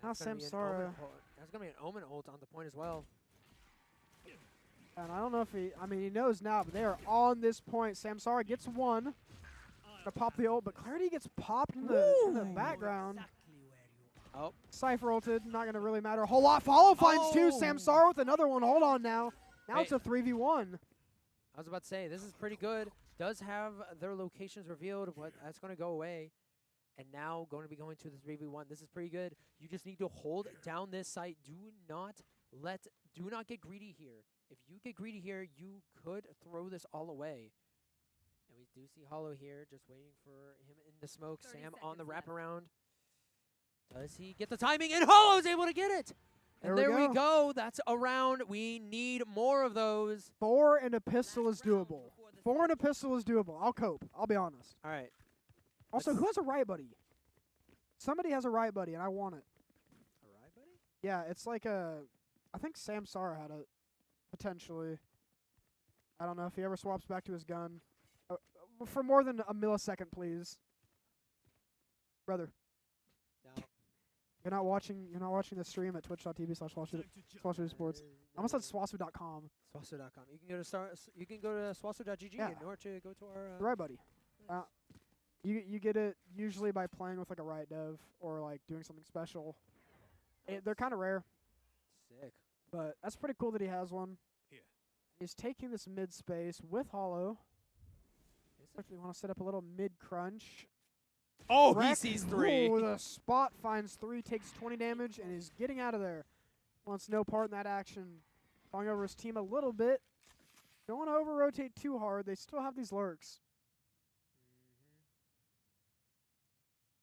Now Samsara. That's going to be an Omen ult on the point as well. And I don't know if he knows now, but they are on this point. Samsara gets 1. Gonna pop the ult, but Clarity gets popped in the background. Oh. Cypher ulted, not gonna really matter a whole lot. Follow finds 2. Samsara with another one. Hold on now. Now it's a 3v1. I was about to say, this is pretty good. Does have their locations revealed, but that's going to go away. And now going to be going to the 3v1. This is pretty good. You just need to hold down this site. Do not get greedy here. If you get greedy here, you could throw this all away. And we do see Hollow here, just waiting for him in the smoke. Sam on the wraparound. Does he get the timing? And Hollow's able to get it! And there we go. That's a round. We need more of those. 4 and a pistol is doable. 4 and a pistol is doable. I'll cope. I'll be honest. All right. Also, who has a right buddy? Somebody has a right buddy, and I want it. A right buddy? Yeah, it's like I think Samsara had it, potentially. I don't know if he ever swaps back to his gun. For more than a millisecond, please. Brother. No. You're not watching the stream at twitch.tv/SWOSU Sports. I almost said SWOSU.com. SWOSU.com. You can go to SWOSU.gg Yeah. in order to go to our Right, buddy. You get it usually by playing with like a right dev or like doing something special. They're kind of rare, Sick. but that's pretty cool that he has one. Here. He's taking this mid space with Hollow. Looks like they want to set up a little mid crunch. Oh, Rec, he sees 3. Ooh, the spot finds 3, takes 20 damage, and is getting out of there. Wants no part in that action. Falling over his team a little bit. Don't want to over-rotate too hard. They still have these lurks.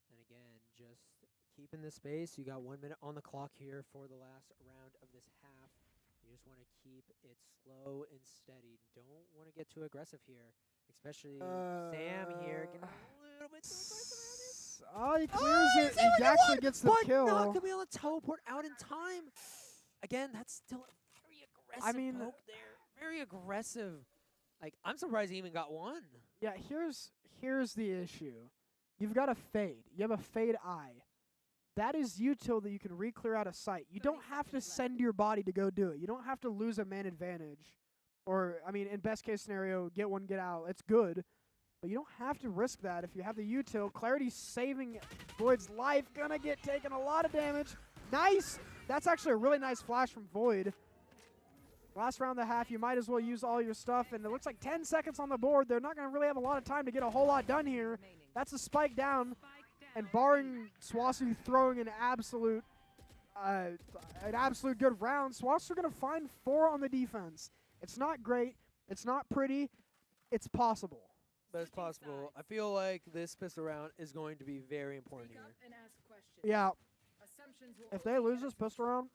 And again, just keeping the space. You got 1 minute on the clock here for the last round of this half. You just want to keep it slow and steady. Don't want to get too aggressive here. Especially Sam here getting a little bit too aggressive. Oh, he clears it. He actually gets the kill. Not going to be able to teleport out in time. Again, that's still a very aggressive poke there. Very aggressive. Like, I'm surprised he even got 1. Yeah, here's the issue. You've got a fade. You have a fade eye. That is util that you can re-clear out of sight. You 30 don't have to seconds left. send your body to go do it. You don't have to lose a man advantage. Or, I mean, in best case scenario, get one, get out. It's good. But you don't have to risk that if you have the util. Clarity's saving Void's life. Gonna get taken a lot of damage. Nice! That's actually a really nice flash from Void. Last round of the half, you might as well use all your stuff. And it looks like 10 seconds on the board. They're not going to really have a lot of time to get a whole lot done here. Remaining. That's a spike down. Spike down. And barring SWOSU throwing an absolute good round, SWOSU are going to find 4 on the defense. It's not great. It's not pretty. It's possible. But it's possible. I feel like this pistol round is going to be very important Speak here. up and ask questions. Yeah, Assumptions will if they only lose get this us pistol round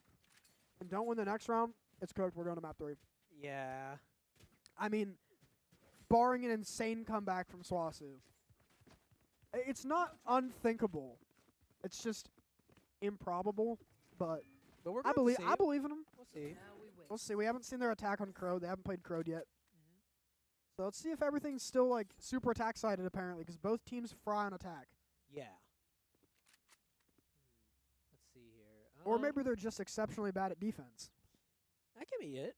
and don't win the next round, it's cooked. We're going to map 3. Yeah. I mean, barring an insane comeback from SWOSU. It's not unthinkable. It's just improbable, but But we're I going to see. believe in them. We'll see. Now we wait. We'll see. We haven't seen their attack on Crowd. They haven't played Crowd yet. Mhm. So let's see if everything's still like super attack sided apparently, because both teams fry on attack. Yeah. Let's see here. Or maybe they're just exceptionally bad at defense. that can be it.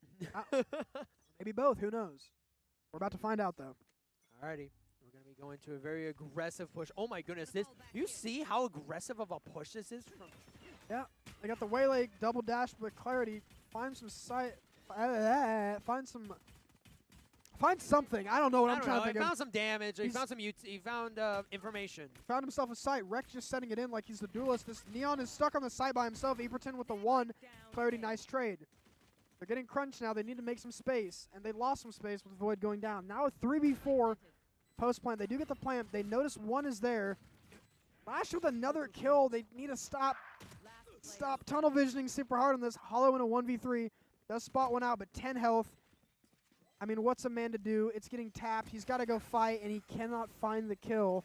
Maybe both. Who knows? We're about to find out though. Alrighty. We're going to be going to a very aggressive push. Oh my goodness. This. You see how aggressive of a push this is from. They got the waylay double dash, but Clarity finds some sight. Find something. I don't know what I'm trying to He think of. found some damage. He He's- found some. He found information. Found himself a sight. Rex just setting it in like he's the duelist. This Neon is stuck on the site by himself. Eberton with the 1. Down Clarity, A. nice trade. They're getting crunched now. They need to make some space, and they lost some space with Void going down. Now a 3v4 post plant. They do get the plant. They notice 1 is there. Lash with another kill. They need to stop Last player tunnel visioning super hard on this. Hollow in a 1v3. Does spot 1 out, but 10 health. I mean, what's a man to do? It's getting tapped. He's got to go fight, and he cannot find the kill.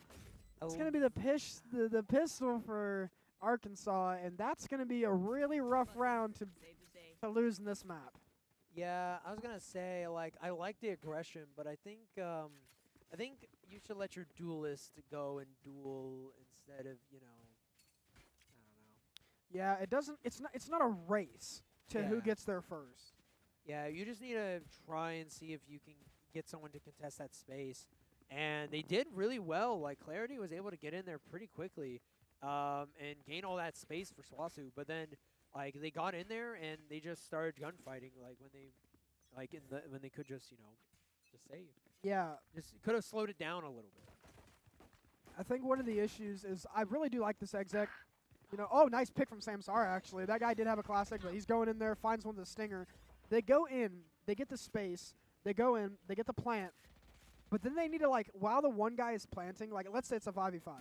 It's going to be the pistol for Arkansas, and that's going to be a really rough round Save the day. to lose in this map. Yeah, I was gonna say like I like the aggression, but I think you should let your duelist go and duel instead of I don't know. Yeah, it doesn't. It's not a race to who Yeah. gets there first. Yeah, you just need to try and see if you can get someone to contest that space. And they did really well. Like, Clarity was able to get in there pretty quickly and gain all that space for SWOSU. But then, like, they got in there and they just started gunfighting. Like, when they could just, just save. Yeah, Just could have slowed it down a little bit. I think one of the issues is I really do like this exec. Oh, nice pick from Samsara, actually. That guy did have a classic, but he's going in there, finds one with a stinger. They go in, they get the space, they go in, they get the plant, but then they need to, like, while the one guy is planting, like, let's say it's a 5v5.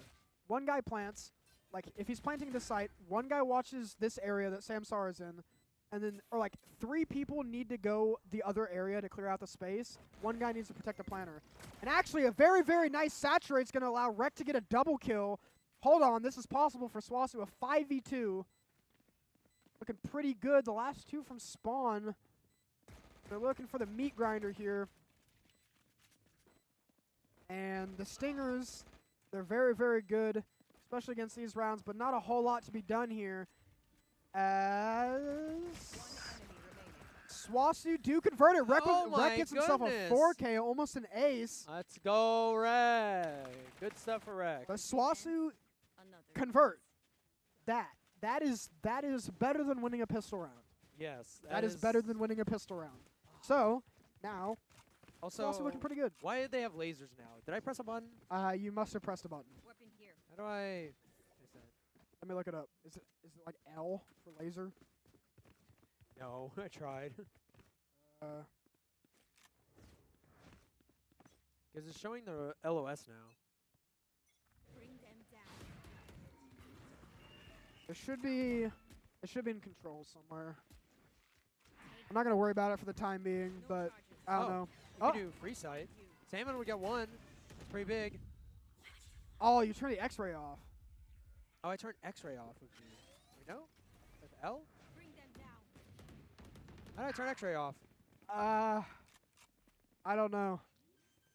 One guy plants, like, if he's planting the site, one guy watches this area that Samsara is in, and then, or, like, 3 people need to go the other area to clear out the space. One guy needs to protect the planter. And actually, a very, very nice saturate's going to allow Rec to get a double kill. Hold on, this is possible for SWOSU, a 5v2. Looking pretty good. The last 2 from Spawn. They're looking for the meat grinder here. And the Stingers, they're very, very good, especially against these rounds, but not a whole lot to be done here. As One enemy remaining. SWOSU do convert it. Rec, Oh Rec my gets himself a goodness. 4K, almost an ace. Let's go, Rec. Good stuff for Rec. But SWOSU Another. convert. That is better than winning a pistol round. Yes. That is better than winning a pistol round. So, now, Also, SWOSU looking pretty good. why did they have lasers now? Did I press a button? You must have pressed a button. Weapon here. How do I fix that? Let me look it up. Is it like L for laser? No, I tried. Because it's showing the LOS now. Bring them down. It should be in control somewhere. I'm not gonna worry about it for the time being, No but charges. I don't Oh. know. You Oh. can do free sight. Salmon would get 1. It's pretty big. Oh, you turn the X-ray off. Oh, I turned X-ray off with you. Wait, no? With L? Bring them down. How did I turn X-ray off? I don't know.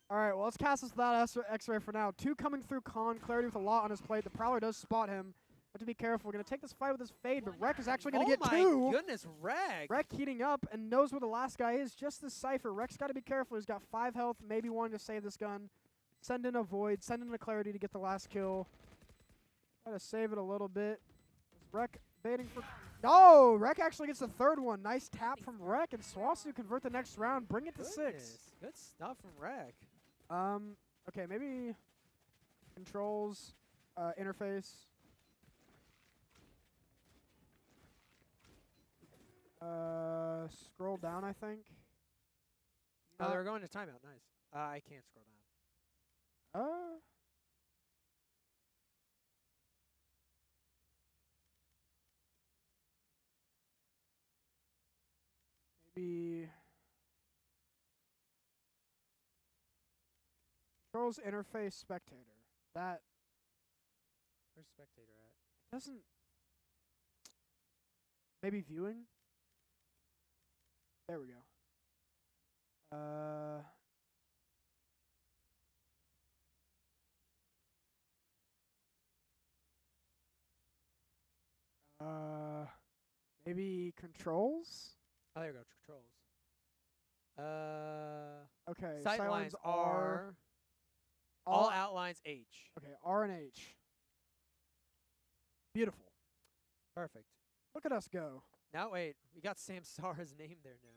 All right, well, let's cast this without X-ray for now. 2 coming through Con. Clarity with a lot on his plate. The Prowler does spot him. Have to be careful. We're going to take this fight with his fade, but Rek is actually going to get 2. Oh my goodness, Rek! Rek heating up and knows where the last guy is. Just the Cypher. Rek's got to be careful. He's got 5 health, maybe wanting to save this gun. Send in a Void. Send in a Clarity to get the last kill. Try to save it a little bit. Is Rek baiting for... No! Rek actually gets the 3rd one. Nice tap from Rek, and SWOSU convert the next round. Bring it to 6. Good stuff from Rek. Okay, maybe controls, interface. Scroll down, I think. Oh, they're going to timeout. Nice. I can't scroll down. Maybe controls, interface, spectator. That Where's spectator at? doesn't. Maybe viewing. There we go. Maybe controls. Oh, there you go. Controls. Okay. Sightlines are all outlines H. Okay, R and H. Beautiful. Perfect. Look at us go. Now wait, we got Samsara's name there now.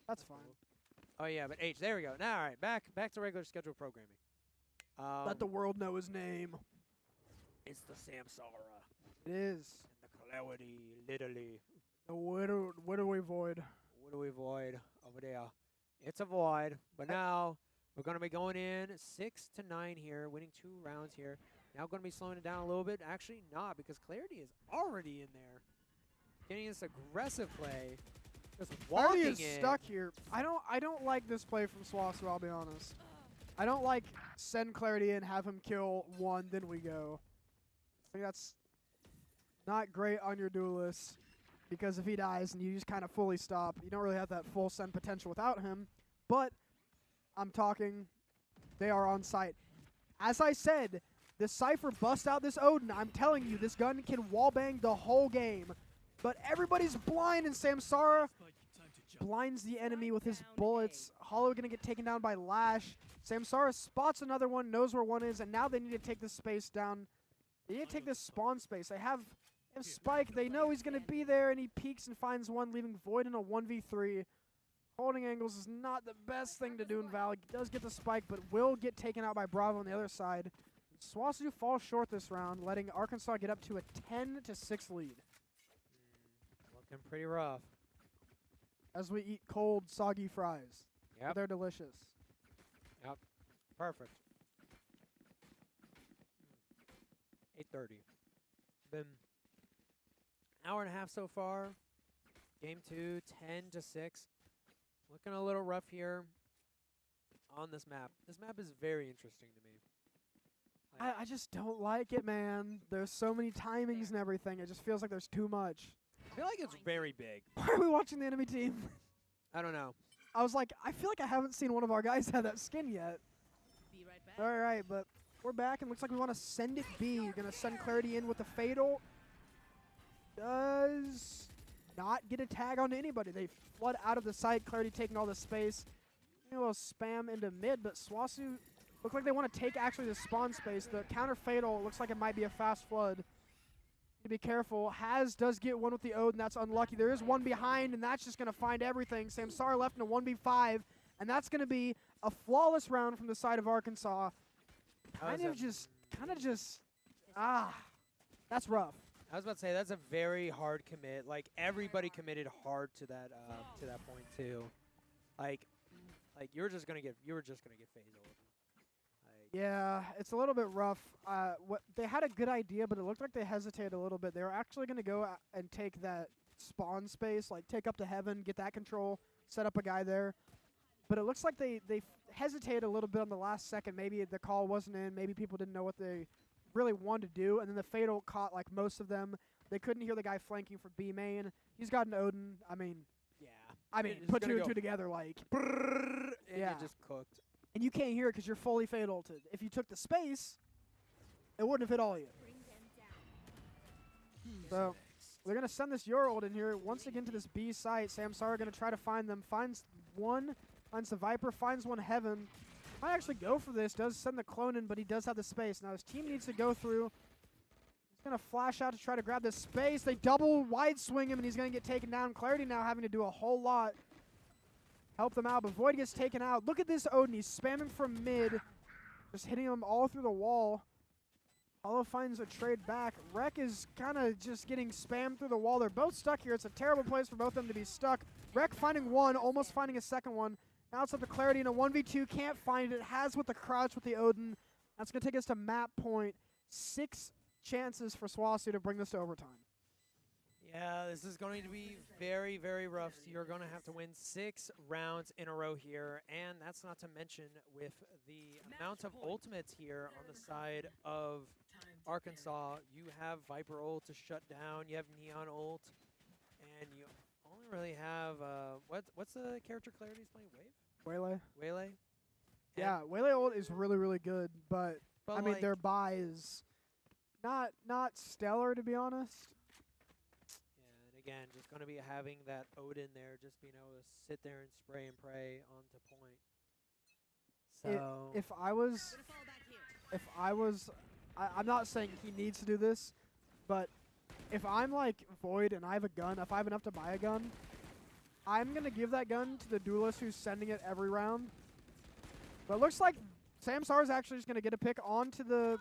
That's fine. Oh yeah, but H. There we go. Now all right, back to regular schedule programming. Let the world know his name. It's the Samsara. It is. And the Clarity, literally. The widowy void. Widowy void over there. It's a void, but now we're going to be going in 6 to 9 here, winning 2 rounds here. Now going to be slowing it down a little bit. Actually not, because Clarity is already in there. Getting this aggressive play. Just walking Clarity is in. stuck here. I don't like this play from SWOSU, I'll be honest. I don't like send Clarity in, have him kill 1, then we go. I think that's not great on your duelist. Because if he dies and you just kind of fully stop, you don't really have that full send potential without him. But I'm talking, they are on site. As I said, the Cypher bust out this Odin. I'm telling you, this gun can wallbang the whole game. But everybody's blind, and Samsara blinds the enemy with his bullets. Hollow going to get taken down by Lash. Samsara spots another one, knows where one is, and now they need to take this space down. They need to take this spawn space. They have Spike, they know he's going to be there, and he peeks and finds one, leaving Void in a 1v3. Holding angles is not the best thing to do in Val. He does get the Spike, but will get taken out by Bravo on the other side. SWOSU falls short this round, letting Arkansas get up to a 10-6 lead. Looking pretty rough. As we eat cold, soggy fries. Yep. They're delicious. Yep. Perfect. 8:30. Been hour and a half so far. Game 2, 10-6. Looking a little rough here on this map. This map is very interesting to me. I just don't like it, man. There's so many timings and everything. It just feels like there's too much. I feel like it's very big. Why are we watching the enemy team? I don't know. I was like, I feel like I haven't seen one of our guys have that skin yet. Be right back. All right, but we're back, and looks like we want to send it B. You're going to send Clarity in with the Fatal. Does not get a tag onto anybody. They flood out of the site. Clarity taking all the space. A little spam into mid, but SWOSU look like they want to take actually the spawn space. The counter Fatal looks like it might be a fast flood. Need to be careful. Does get one with the Ode, and that's unlucky. There is one behind, and that's just going to find everything. Samsara left in a 1v5, and that's going to be a flawless round from the side of Arkansas. Kind of just, that's rough. I was about to say that's a very hard commit. Like everybody committed hard to that point too. Like you were just gonna get phased over. Yeah, it's a little bit rough. They had a good idea, but it looked like they hesitated a little bit. They were actually gonna go and take that spawn space, like take up to heaven, get that control, set up a guy there. But it looks like they hesitated a little bit on the last second. Maybe the call wasn't in. Maybe people didn't know what they really wanted to do, and then the Fatal caught like most of them. They couldn't hear the guy flanking for B main. He's got an Odin. I mean, Yeah. put 2 and 2 together, like. And Yeah. it just cooked. and you can't hear it because you're fully fade ulted. If you took the space, it wouldn't have hit all of you. Bring them down. So they're going to send this Euro ult in here once again to this B site. Samsara going to try to find them. Finds one, finds the Viper, finds one Heaven. Might actually go for this. Does send the clone in, but he does have the space. Now his team needs to go through. He's going to flash out to try to grab this space. They double wide swing him, and he's going to get taken down. Clarity now having to do a whole lot. Help them out, but Void gets taken out. Look at this Odin. He's spamming from mid. Just hitting him all through the wall. Hollow finds a trade back. Rek is kind of just getting spammed through the wall. They're both stuck here. It's a terrible place for both of them to be stuck. Rek finding one, almost finding a second one. Now it's up to Clarity in a 1v2. Can't find it. Has with the crouch with the Odin. That's going to take us to map point. 6 chances for SWOSU to bring this to overtime. Yeah, this is going to be very, very rough. So you're going to have to win 6 rounds in a row here, and that's not to mention with the amount of ultimates here on the side of Arkansas. You have Viper ult to shut down, you have Neon ult, and you only really have what's the character Clarity's playing? Waylay? Waylay? Yeah, Waylay ult is really, really good, but I mean like, their buy is not stellar, to be honest. yeah, and again, just going to be having that Odin there, just being able to sit there and spray and pray onto point. So If I was, Gonna fall back here. if I was, I'm not saying he needs to do this, but if I'm like Void and I have a gun, if I have enough to buy a gun, I'm going to give that gun to the duelist who's sending it every round. But it looks like Samsara is actually just going to get a pick onto the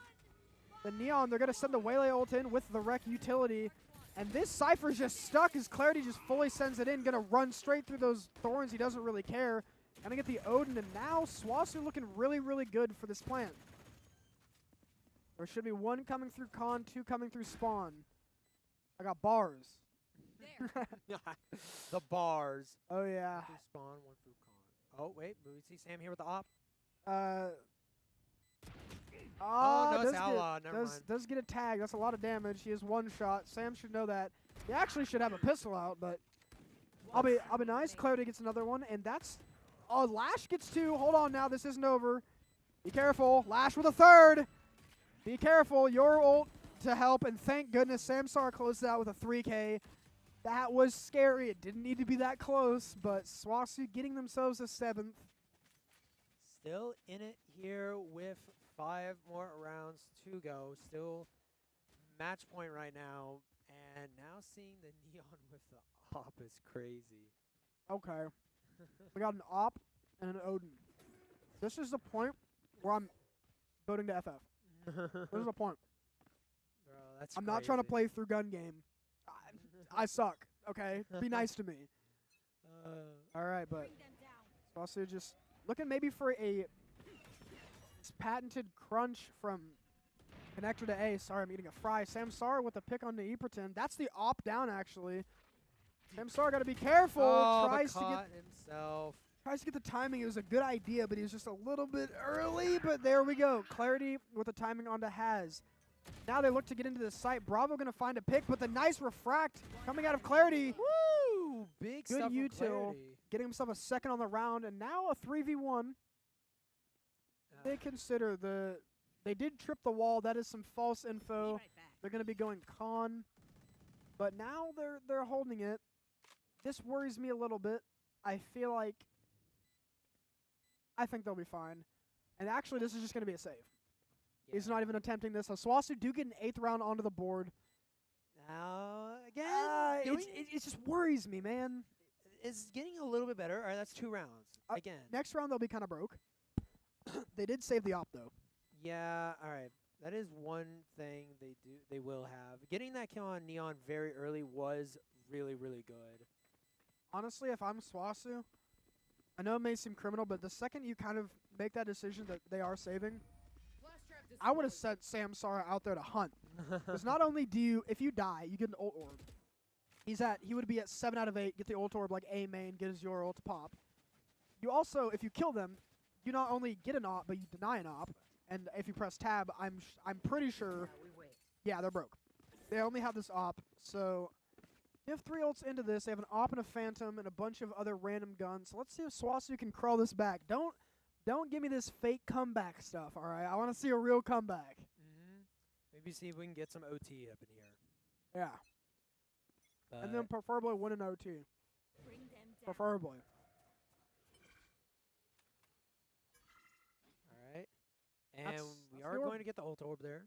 Neon. They're going to send the Waylay ult in with the Rek utility. And this Cypher's just stuck as Clarity just fully sends it in. Going to run straight through those thorns. He doesn't really care. Going to get the Odin. And now SWOSU looking really, really good for this plant. There should be 1 coming through con, 2 coming through spawn. I got bars. There. the bars. Oh, yeah. 1 through spawn, 1 through con. Oh, wait, we see Sam here with the op. Oh, no, it's Outlaw. Never mind. Does get a tag. That's a lot of damage. He has 1 shot. Sam should know that. He actually should have a pistol out, but I'll be nice. Clarity gets another one, and that's Lash gets 2. Hold on now. This isn't over. Be careful. Lash with a 3rd. Be careful. Your ult to help, and thank goodness Samsara closed it out with a 3K. That was scary. It didn't need to be that close, but SWOSU getting themselves a 7th. Still in it here with 5 more rounds to go. Still match point right now. And now seeing the Neon with the op is crazy. Okay. We got an op and an Odin. This is the point where I'm voting to FF. This is the point. Bro, that's I'm not trying to play through gun game. I suck. Okay? Be nice to me. All right, but Bring them down. SWOSU just looking maybe for a patented crunch from connector to A. Sorry, I'm eating a fry. Samsara with the pick on the Eperton. That's the op down, actually. Samsara got to be careful. Oh, tries caught himself. to get the timing. It was a good idea, but he was just a little bit early. But there we go. Clarity with the timing onto Has. Now they look to get into the site. Bravo going to find a pick, but the nice refract coming out of Clarity. Woo! Big Good stuff from util. Clarity. Getting himself a 2nd on the round, and now a 3v1. They consider they did trip the wall. That is some false Be info. right back. They're going to be going con, but now they're holding it. This worries me a little bit. I think they'll be fine. And actually, this is just going to be a save. He's not even attempting this. So SWOSU do get an 8th round onto the board. Now, again, It just worries me, man. it's getting a little bit better. All right, that's 2 rounds. Again. Next round, they'll be kind of broke. They did save the op, though. Yeah, all right. That is one thing they will have. Getting that kill on Neon very early was really, really good. Honestly, if I'm SWOSU, I know it may seem criminal, but the second you kind of make that decision that they are saving, Flash trap I would have destroyed. sent Samsara out there to hunt. Because not only do you, if you die, you get an ult orb. He would be at 7 out of 8, get the ult orb like A main, get his your ult to pop. You also, if you kill them, you not only get an op, but you deny an op. And if you press tab, I'm pretty sure, Now we wait. yeah, they're broke. They only have this op, so they have 3 ults into this. They have an op and a phantom and a bunch of other random guns. So let's see if SWOSU can crawl this back. Don't Don't give me this fake comeback stuff, all right? I want to see a real comeback. Maybe see if we can get some OT up in here. Yeah. And then But preferably win an OT. Bring them down. Preferably. all right, and That's we are your- going to get the ult orb there.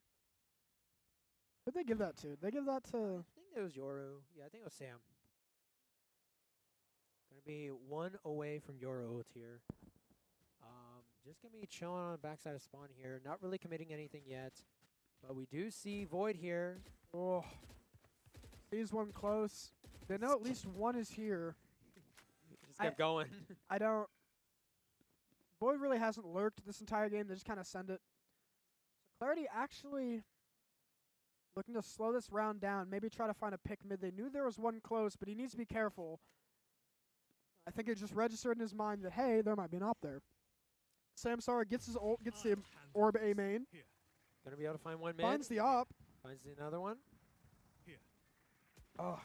Who'd they give that to? They give that I to... think it was Yoru. Yeah, I think it was Sam. Gonna be one away from Yoru ult here. Just gonna be chilling on the backside of spawn here, not really committing anything yet. But we do see Void here. Oh. Sees one close. They know at least one is here. Just kept going. I don't... Void really hasn't lurked this entire game. They just kind of send it. Clarity actually looking to slow this round down. Maybe try to find a pick mid. They knew there was one close, but he needs to be careful. I think it just registered in his mind that, hey, there might be an op there. Samsara gets his ult, gets the orb A main. Gonna be able to find one mid. Finds the op. Finds another one. Oh.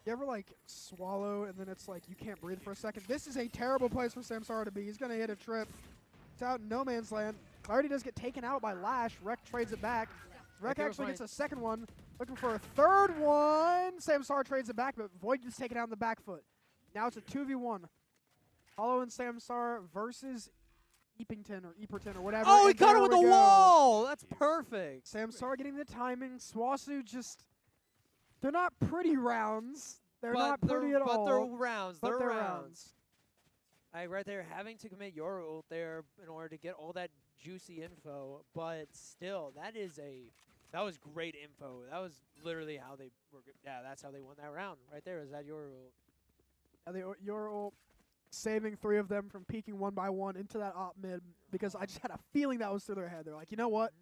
You ever, like, swallow and then it's like you can't breathe for a second? This is a terrible place for Samsara to be. He's going to hit a trip. It's out in no man's land. Clarity does get taken out by Lash. Rek trades it back. Rek actually gets a second one. Looking for a third one. Samsara trades it back, but Void gets taken out in the back foot. Now it's a 2v1. Hollow and Samsara versus Eppington or Eperton or whatever. Oh, he and got there him with we the go. wall. That's perfect. Samsara getting the timing. SWOSU just... They're not pretty rounds. They're not pretty at all. But they're rounds. But They're they're rounds. Right there, having to commit your ult there in order to get all that juicy info. But still, that was great info. That was literally how they were. Yeah, that's how they won that round. Right there is that your ult. Your ult saving 3 of them from peeking one by one into that op mid because I just had a feeling that was through their head. They're like, you know what?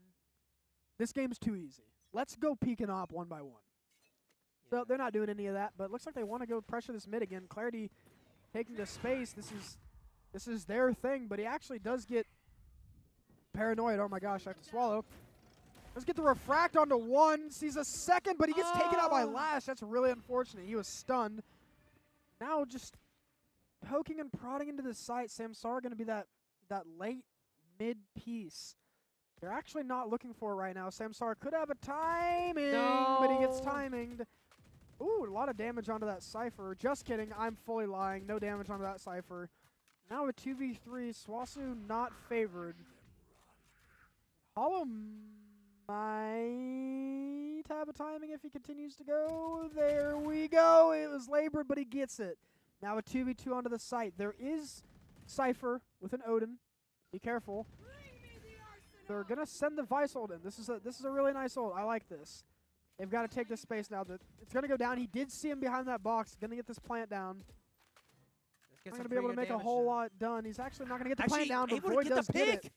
This game's too easy. Let's go peek an op one by one. So they're not doing any of that, but it looks like they want to go pressure this mid again. Clarity taking the space. This is their thing, but he actually does get paranoid. Oh my gosh, I have to swallow. Let's get the refract onto one. Sees a second, but he gets taken out by Lash. That's really unfortunate. He was stunned. Now just poking and prodding into the site. Samsara going to be that late mid piece. They're actually not looking for it right now. Samsara could have a timing, but he gets timinged. Ooh, a lot of damage onto that Cypher. Just kidding. I'm fully lying. No damage onto that Cypher. Now a 2v3. SWOSU not favored. Hollow might have a timing if he continues to go. There we go. It was labored, but he gets it. Now a 2v2 onto the site. There is Cypher with an Odin. Be careful. They're going to send the Vice ult in. This is a really nice ult. I like this. They've got to take this space now. It's going to go down. He did see him behind that box. Going to get this plant down. Not going to be able to make a whole lot done. He's actually not going to get the plant down, but Void does get it.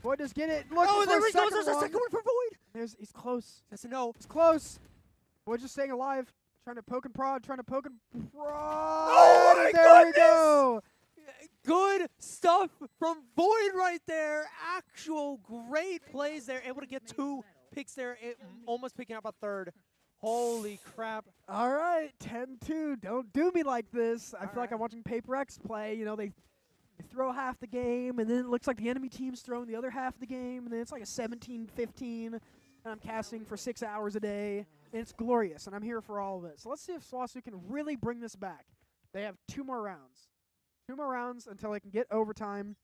Void does get it. Oh, there he goes. There's a second one for Void. He's close. That's a no. He's close. Void just staying alive. Trying to poke and prod. Prod. Oh, my there we go. Good stuff from Void right there. Actual great plays there. Able to get 2 picks there. Almost picking up a third. Holy crap. All right, 10-2. Don't do me like this. I feel like I'm watching Paper X play. You know, they throw half the game, and then it looks like the enemy team's throwing the other half of the game, and then it's like a 17-15, and I'm casting for 6 hours a day, and it's glorious, and I'm here for all of it. So let's see if SWOSU can really bring this back. They have 2 more rounds. 2 more rounds until they can get overtime.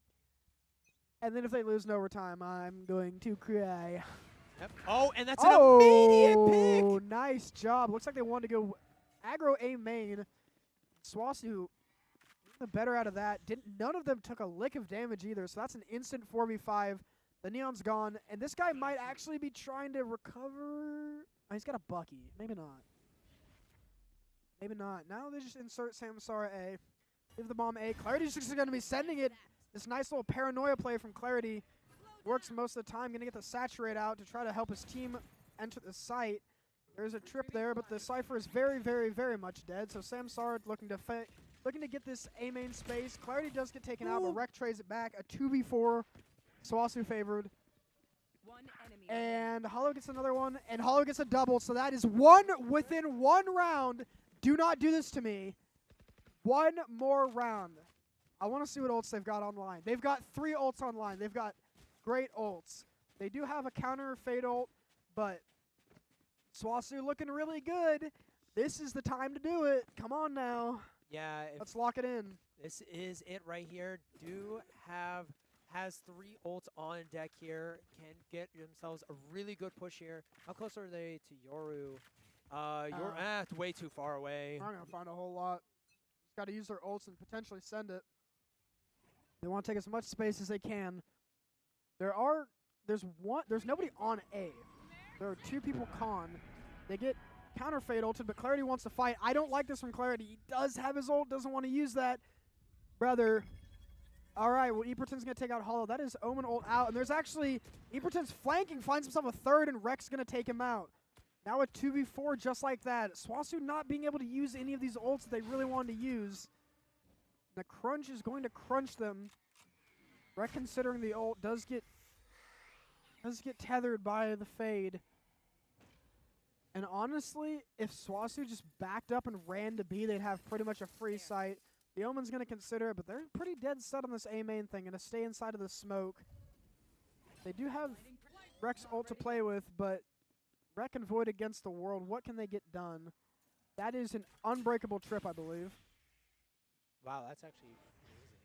And then if they lose in overtime, I'm going to cry. Yep. Oh, and that's an immediate Oh, pick. nice job. Looks like they wanted to go aggro A main. SWOSU the better out of that. None of them took a lick of damage either, so that's an instant 4v5. The Neon's gone, and this guy might actually be trying to recover. Oh, he's got a Bucky. Maybe not. Maybe not. Now they just insert Samsara A. Give the bomb A. Clarity's just going to be sending it. This nice little paranoia play from Clarity. Works most of the time. Going to get the Saturate out to try to help his team enter the site. There's a trip there, but the Cypher is very, very, very much dead. So Samsara looking to get this A main space. Clarity does get taken out, but Rek trades it back. A 2v4. SWOSU favored. And Hollow gets another one, and Hollow gets a double. So that is 1 within 1 round. Do not do this to me. 1 more round. I want to see what ults they've got online. They've got 3 ults online. They've got great ults. They do have a counter fade ult, but SWOSU looking really good. This is the time to do it. Come on now. Yeah, Let's lock it in. this is it right here. Has 3 ults on deck here. Can get themselves a really good push here. How close are they to Yoru? It's way too far away. I'm going to find a whole lot. Just got to use their ults and potentially send it. They want to take as much space as they can. There's nobody on A. There are 2 people con. They get counter fade ulted, but Clarity wants to fight. I don't like this from Clarity. He does have his ult, doesn't want to use that. Brother. All right, well, Eperton's going to take out Hollow. That is Omen ult out. And there's actually, Eperton's flanking, finds himself a third, and Rek's going to take him out. Now a 2v4 just like that. SWOSU not being able to use any of these ults that they really wanted to use. The crunch is going to crunch them. Rek, considering the ult, does get tethered by the fade. And honestly, if SWOSU just backed up and ran to B, they'd have pretty much a free sight. The Omen's going to consider it, but they're pretty dead set on this A main thing, going to stay inside of the smoke. They do have Rek's ult to play with, but Rek and Void against the world, what can they get done? That is an unbreakable trip, I believe. Wow, that's actually amazing.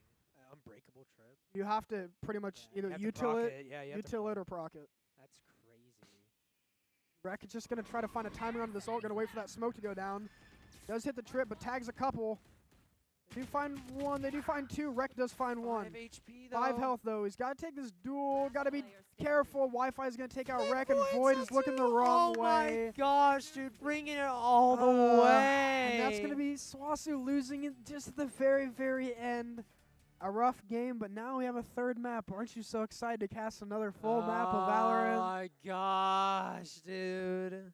Unbreakable trip. You have to pretty much either you have to proc util it. Yeah, you have to util it or proc it. That's crazy. Rek is just going to try to find a timing on this ult, going to wait for that smoke to go down. Does hit the trip, but tags a couple. They do find 1, they do find 2. Rek does find 1. 5 HP though. 5 health though. He's got to take this duel. Got to be careful. Wi-Fi is going to take out Rek, and Void is looking the wrong way. Oh my gosh, dude, bringing it all the way. And that's going to be SWOSU losing it just at the very, very end. A rough game, but now we have a 3rd map. Aren't you so excited to cast another full map of Valorant? Oh my gosh, dude.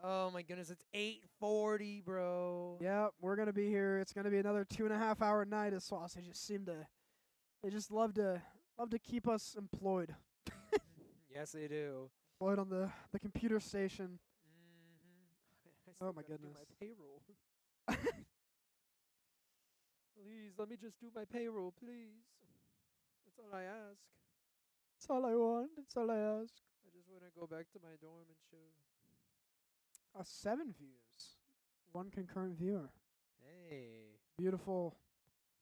Oh my goodness, it's 8:40, bro. Yep, we're going to be here. It's going to be another 2.5 hour night as SWOSU just seem to, they just love to keep us employed. Yes, they do. Employed on the computer station. Oh my Do goodness. my payroll. Please, let me just do my payroll, please. That's all I ask. That's all I want. That's all I ask. I just want to go back to my dorm and chill. 7 views. 1 concurrent viewer. Hey, Beautiful.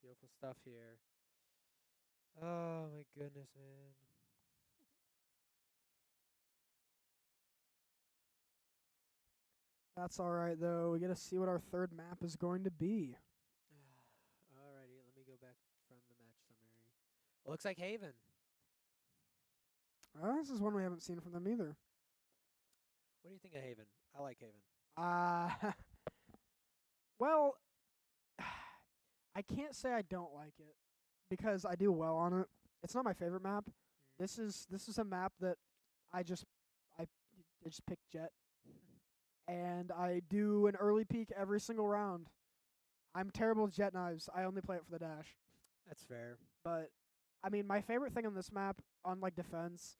beautiful stuff here. Oh my goodness, man. That's all right, though. We got to see what our 3rd map is going to be. Alrighty, let me go back from the match summary. Looks like Haven. This is one we haven't seen from them either. What do you think of Haven? I like Haven. Well, I can't say I don't like it because I do well on it. It's not my favorite map. This is a map that I just pick Jet, and I do an early peek every single round. I'm terrible with Jet knives. I only play it for the dash. That's fair. But I mean, my favorite thing on this map, on like defense,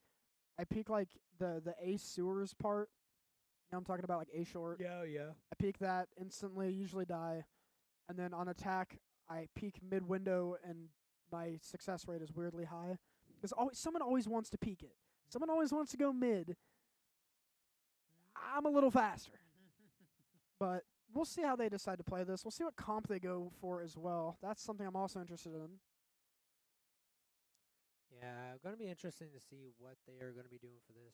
I peek like the A sewers part. You know what I'm talking about, like A short. Yeah. I peek that instantly, usually die. And then on attack, I peek mid window, and my success rate is weirdly high. Because someone always wants to peek it. Someone always wants to go mid. I'm a little faster. But we'll see how they decide to play this. We'll see what comp they go for as well. That's something I'm also interested in. Yeah, going to be interesting to see what they are going to be doing for this.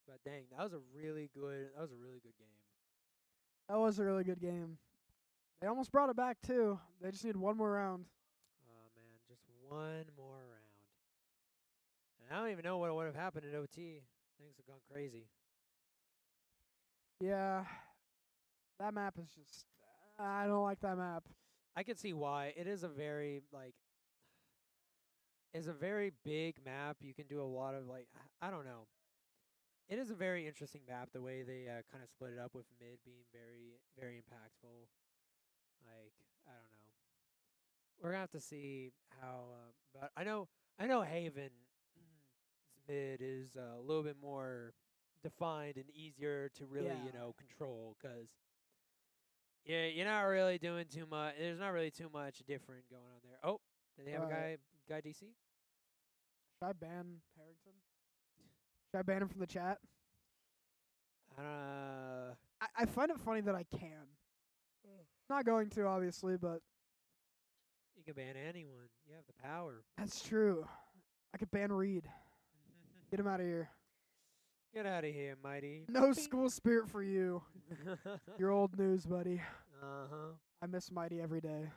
But dang, that was a really good game. That was a really good game. They almost brought it back, too. They just need 1 more round. Oh man, just 1 more round. And I don't even know what would have happened in OT. Things have gone crazy. Yeah. That map is just... I don't like that map. I can see why. It is a very it's a very big map. You can do a lot of I don't know. It is a very interesting map, the way they kind of split it up with mid being very, very impactful. I don't know. We're gonna have to see how. But I know Haven's mid is a little bit more defined and easier to really Yeah. control, 'cause Yeah, you're not really doing too much. There's not really too much different going on there. Oh, did they have a guy DC? Should I ban Harrington? Should I ban him from the chat? I find it funny that I can. Not going to, obviously, but You can ban anyone. You have the power. that's true. I could ban Reed. Get him out of here. Get out of here, mighty. No school spirit for you. You're old news, buddy. Uh-huh. I miss Mighty every day.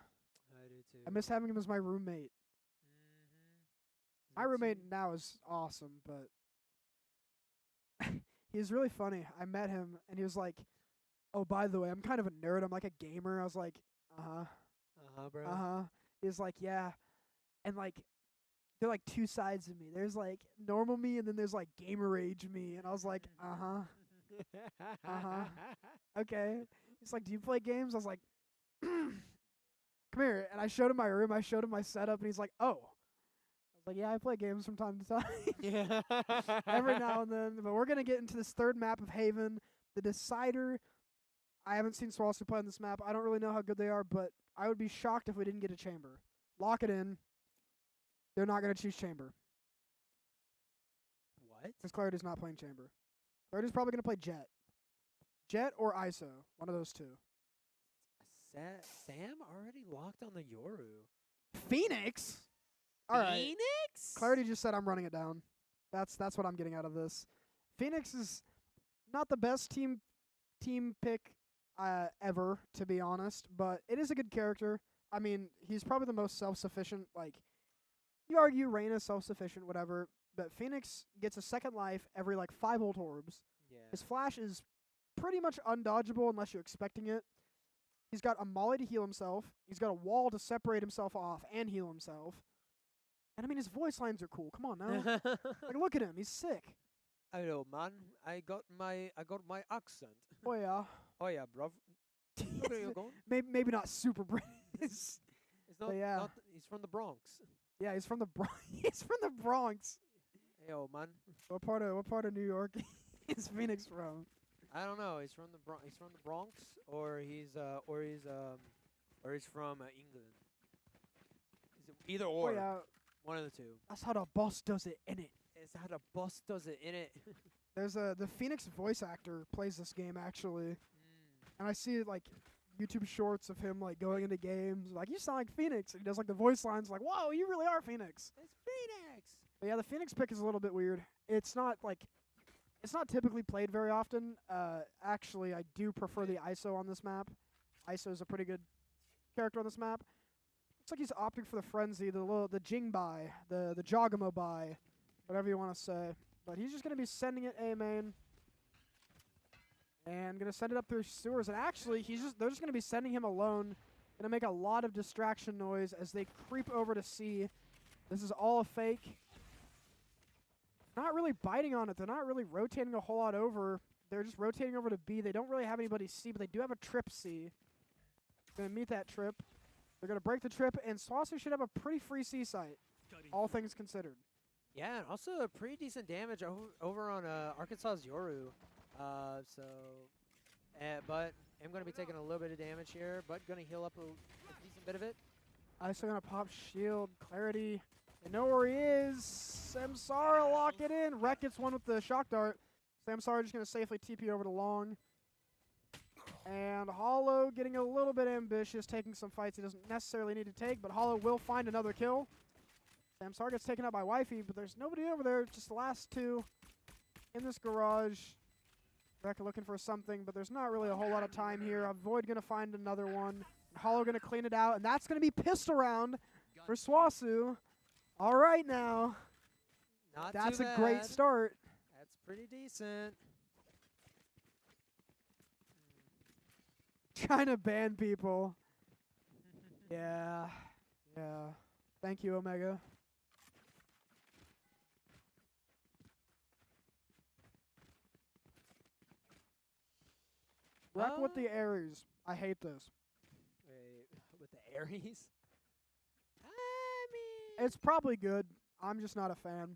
I do too. I miss having him as my roommate. My roommate now is awesome, but he was really funny. I met him, and he was like, "Oh, by the way, I'm kind of a nerd. I'm like a gamer." I was like, "Uh-huh." Bro. Uh-huh. He's like, "Yeah." And like there are like two sides of me. There's like normal me and then there's like gamer age me. And I was like, uh-huh. Okay. He's like, "Do you play games?" I was like, "Come here." And I showed him my room. I showed him my setup and he's like, "Oh." I was like, "Yeah, I play games from time to time." Yeah. Every now and then. But we're gonna get into this third map of Haven. The Decider. I haven't seen SWOSU play on this map. I don't really know how good they are, but I would be shocked if we didn't get a chamber. Lock it in. They're not going to choose chamber. What? Because Clarity's not playing chamber. Clarity's probably going to play Jet. Jet or ISO. One of those two. Sam already locked on the Yoru. Phoenix? All right. Phoenix? Clarity just said I'm running it down. That's what I'm getting out of this. Phoenix is not the best team pick ever, to be honest, but it is a good character. I mean, he's probably the most self-sufficient, like, you argue Reyna's self-sufficient, whatever, but Phoenix gets a second life every, like, 5 ult orbs. Yeah. His flash is pretty much undodgeable unless you're expecting it. He's got a molly to heal himself. He's got a wall to separate himself off and heal himself. And, I mean, his voice lines are cool. Come on now. Like, look at him. He's sick. Hello, man. I got my accent. Oh, yeah. Oh yeah, bruv. Where are you going? Maybe not super British. It's not. But yeah. Not, he's from the Bronx. Yeah, he's from the Bronx. He's from the Bronx. Hey, oh man. What part of New York is Phoenix from? I don't know. He's from the Bronx, or he's from England. Either or. Oh yeah, One of the two. that's how the boss does it, innit? It's how the boss does it, innit? There's the Phoenix voice actor plays this game actually, and I see like YouTube shorts of him like going into games like, "You sound like Phoenix," and he does like the voice lines like, "Whoa, you really are Phoenix." It's Phoenix. But yeah, the Phoenix pick is a little bit weird. It's not typically played very often. Actually, I do prefer the ISO on this map. ISO is a pretty good character on this map. Looks like he's opting for the Frenzy, the Jing buy, the Jogamo buy, whatever you want to say. But he's just going to be sending it A main. And going to send it up through sewers. And actually, they're just going to be sending him alone. Going to make a lot of distraction noise as they creep over to C. This is all a fake. Not really biting on it. They're not really rotating a whole lot over. They're just rotating over to B. They don't really have anybody C, but they do have a trip C. Going to meet that trip. They're going to break the trip, and SWOSU should have a pretty free C site, all things considered. Yeah, and also a pretty decent damage over on Arkansas's Yoru. But I'm going to be taking a little bit of damage here, but going to heal up a decent bit of it. I'm still going to pop shield. Clarity. They know where he is. Samsara lock it in. Rek gets one with the shock dart. Samsara just going to safely TP over to long. And Hollow getting a little bit ambitious, taking some fights he doesn't necessarily need to take, but Hollow will find another kill. Samsara gets taken out by Wifey, but there's nobody over there, just the last two in this garage. Rek looking for something, but there's not really a whole lot of time here. Void going to find another one. Hollow going to clean it out, and that's going to be pistol round for SWOSU. All right now. That's a great start. That's pretty decent. Trying to ban people. Yeah. Thank you, Omega. Rek with the Aries. I hate this. Wait, with the Aries? I mean, It's probably good. I'm just not a fan.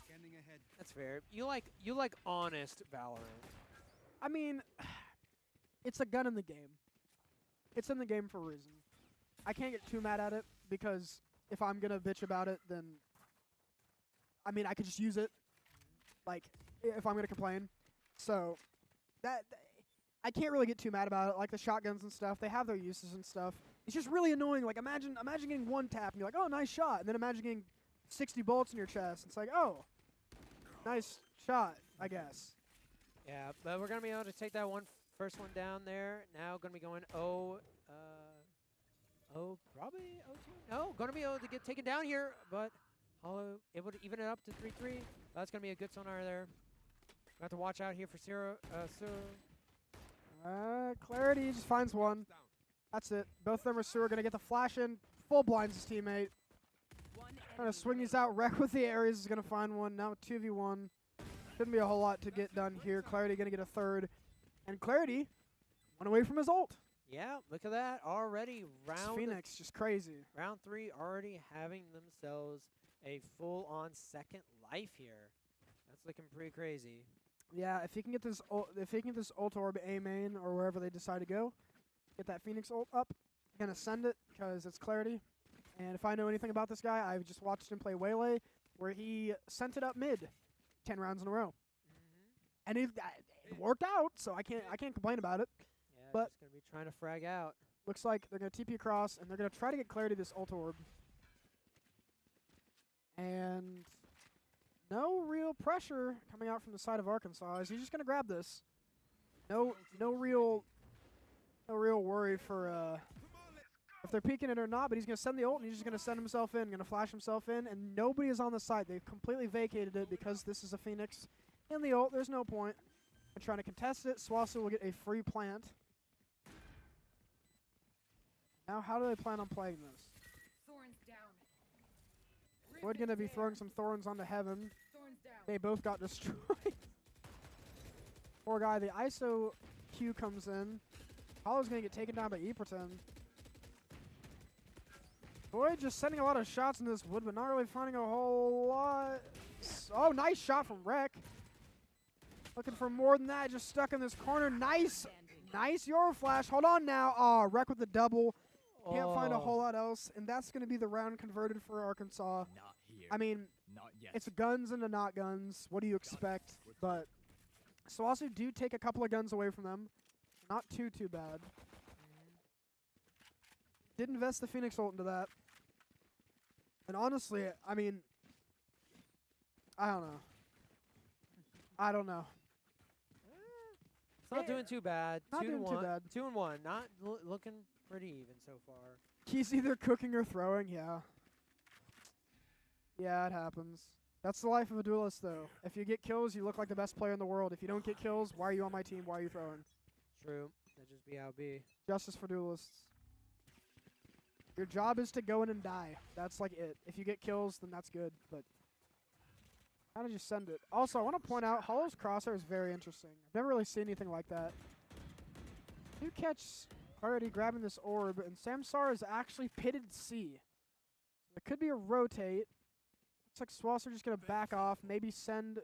Scanning ahead. that's fair. You like honest Valorant. I mean, it's a gun in the game. it's in the game for a reason. I can't get too mad at it because if I'm gonna bitch about it, then I mean I could just use it. Like if I'm gonna complain, so that I can't really get too mad about it. Like the shotguns and stuff, they have their uses and stuff. It's just really annoying. Like imagine getting one tap and you're like, oh, nice shot, and then imagine getting 60 bullets in your chest. It's like, oh, nice shot, I guess. Yeah, but we're gonna be able to take that first one down there. Now gonna be going probably 0-2. No, gonna be able to get taken down here, but Hollow able to even it up to 3-3. That's gonna be a good sonar there. Got to watch out here for Clarity just finds one. That's it. Both of them are Sewer gonna get the flash in. Full blinds his teammate. Trying to swing these out. Wreck with the areas is gonna find one. Now 2v1. Shouldn't be a whole lot to get done here. Clarity gonna get a third. And Clarity went away from his ult. Yeah, look at that. Already Phoenix, just crazy. round 3 already having themselves a full-on second life here. That's looking pretty crazy. Yeah, if he can get this ult orb A main or wherever they decide to go, get that Phoenix ult up, gonna send it because it's Clarity. And if I know anything about this guy, I've just watched him play Waylay, where he sent it up mid 10 rounds in a row. And it worked out, so I can't complain about it. Yeah, But just gonna be trying to frag out. looks like they're gonna TP across and they're gonna try to get Clarity this ult orb. And no real pressure coming out from the side of Arkansas. Is he just gonna grab this? No real worry for if they're peeking it or not, but he's gonna send the ult and he's just gonna send himself in, gonna flash himself in, and nobody is on the side. They've completely vacated it because this is a Phoenix in the ult. There's no point in trying to contest it. SWOSU will get a free plant. Now, how do they plan on playing this? Thorns down. We're gonna be throwing some thorns onto heaven. Thorns down. They both got destroyed. Poor guy. The ISO Q comes in. Hollow's gonna get taken down by E-Pretend. Boyd just sending a lot of shots in this wood, but not really finding a whole lot. Oh, nice shot from Rek. Looking for more than that. Just stuck in this corner. Nice. Nice Euroflash. Hold on now. Oh, Rek with the double. Can't find a whole lot else. And that's going to be the round converted for Arkansas. Not here. I mean, Not yet. it's guns into not guns. What do you expect? But SWOSU do take a couple of guns away from them. Not too bad. Did invest the Phoenix ult into that. And honestly, I mean, I don't know. It's not doing too bad. Not doing too bad. 2-1. Not looking pretty even so far. He's either cooking or throwing, yeah. Yeah, it happens. That's the life of a duelist, though. If you get kills, you look like the best player in the world. If you don't get kills, why are you on my team? Why are you throwing? True. That just be how it be. Justice for duelists. Your job is to go in and die. That's like it. If you get kills, then that's good. But how did you send it? Also, I want to point out, Hollow's crosshair is very interesting. I've never really seen anything like that. You catch Clarity grabbing this orb, and Samsar is actually pitted C. It could be a rotate. Looks like SWOSU are just going to back off, maybe send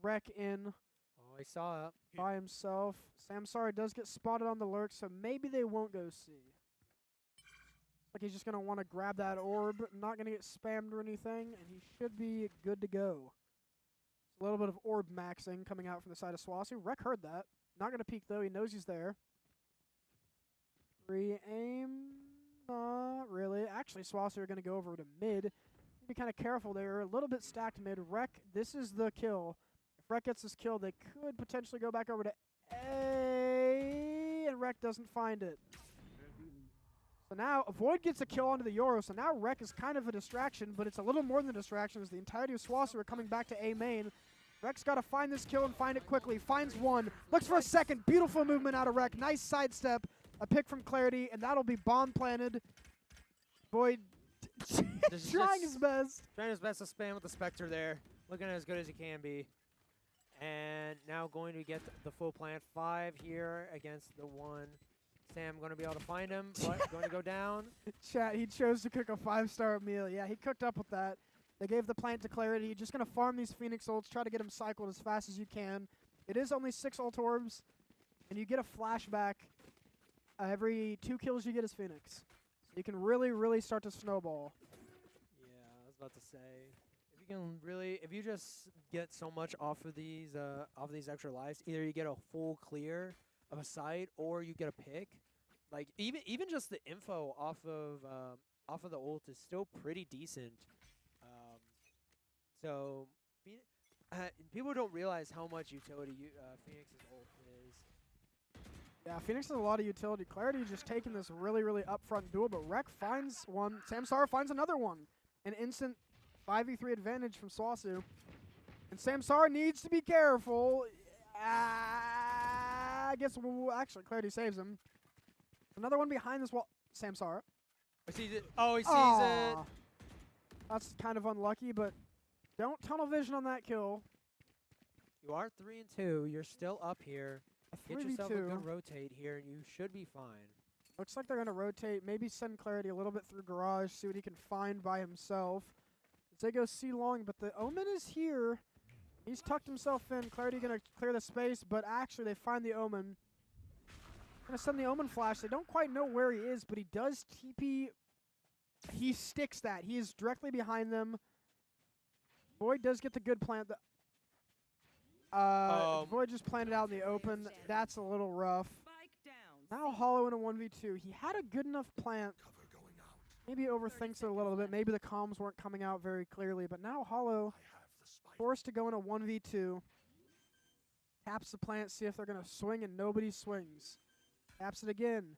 Rek in Oh, I saw it. by himself. Samsara does get spotted on the lurk, so maybe they won't go C. Like he's just going to want to grab that orb, not going to get spammed or anything, and he should be good to go. A little bit of orb maxing coming out from the side of SWOSU. Rek heard that. Not going to peek, though. He knows he's there. Free aim. Not really. Actually, SWOSU are going to go over to mid. Be kind of careful there. A little bit stacked mid. Rek, this is the kill. If Rek gets this kill, they could potentially go back over to A, and Rek doesn't find it. So now Void gets a kill onto the Euro, so now Rek is kind of a distraction, but it's a little more than a distraction as the entirety of SWOSU are coming back to A main. Rek's got to find this kill and find it quickly. Finds one. Looks for a second. Beautiful movement out of Rek. Nice sidestep. A pick from Clarity, and that'll be bomb planted. Void trying his best. Trying his best to spam with the Spectre there. Looking as good as he can be. And now going to get the full plant 5 here against the 1. Sam going to be able to find him, but going to go down. Chat, he chose to cook a 5-star meal. Yeah, he cooked up with that. They gave the plant to Clarity. Just going to farm these Phoenix ults, try to get him cycled as fast as you can. It is only 6 ult orbs, and you get a flashback every 2 kills you get is Phoenix. So you can really, really start to snowball. Yeah, I was about to say, if you just get so much off of these extra lives, either you get a full clear of a site or you get a pick. Like even just the info off of the ult is still pretty decent. So people don't realize how much utility Phoenix's ult is. Yeah, Phoenix has a lot of utility. Clarity just taking this really, really upfront duel, but Rek finds one. Samsara finds another one. An instant 5v3 advantage from SWOSU. And Samsara needs to be careful. I guess, actually, Clarity saves him. Another one behind this wall. Samsara. He sees it. Oh, he sees it. Aw. That's kind of unlucky, but don't tunnel vision on that kill. You are 3 and 2. You're still up here. A Get yourself a 3v2. good rotate here, and you should be fine. Looks like they're going to rotate, maybe send Clarity a little bit through Garage, see what he can find by himself. As they go C-long, but the Omen is here. He's tucked himself in. Clarity going to clear the space, but actually they find the Omen. Going to send the Omen flash. They don't quite know where he is, but he does TP. He sticks that. He is directly behind them. Void does get the good plant. Void just planted out in the open. That's a little rough. Now Hollow in a 1v2. He had a good enough plant. Maybe overthinks it a little bit. Maybe the comms weren't coming out very clearly. But now Hollow forced to go in a 1v2. Taps the plant, see if they're going to swing, and nobody swings. Taps it again.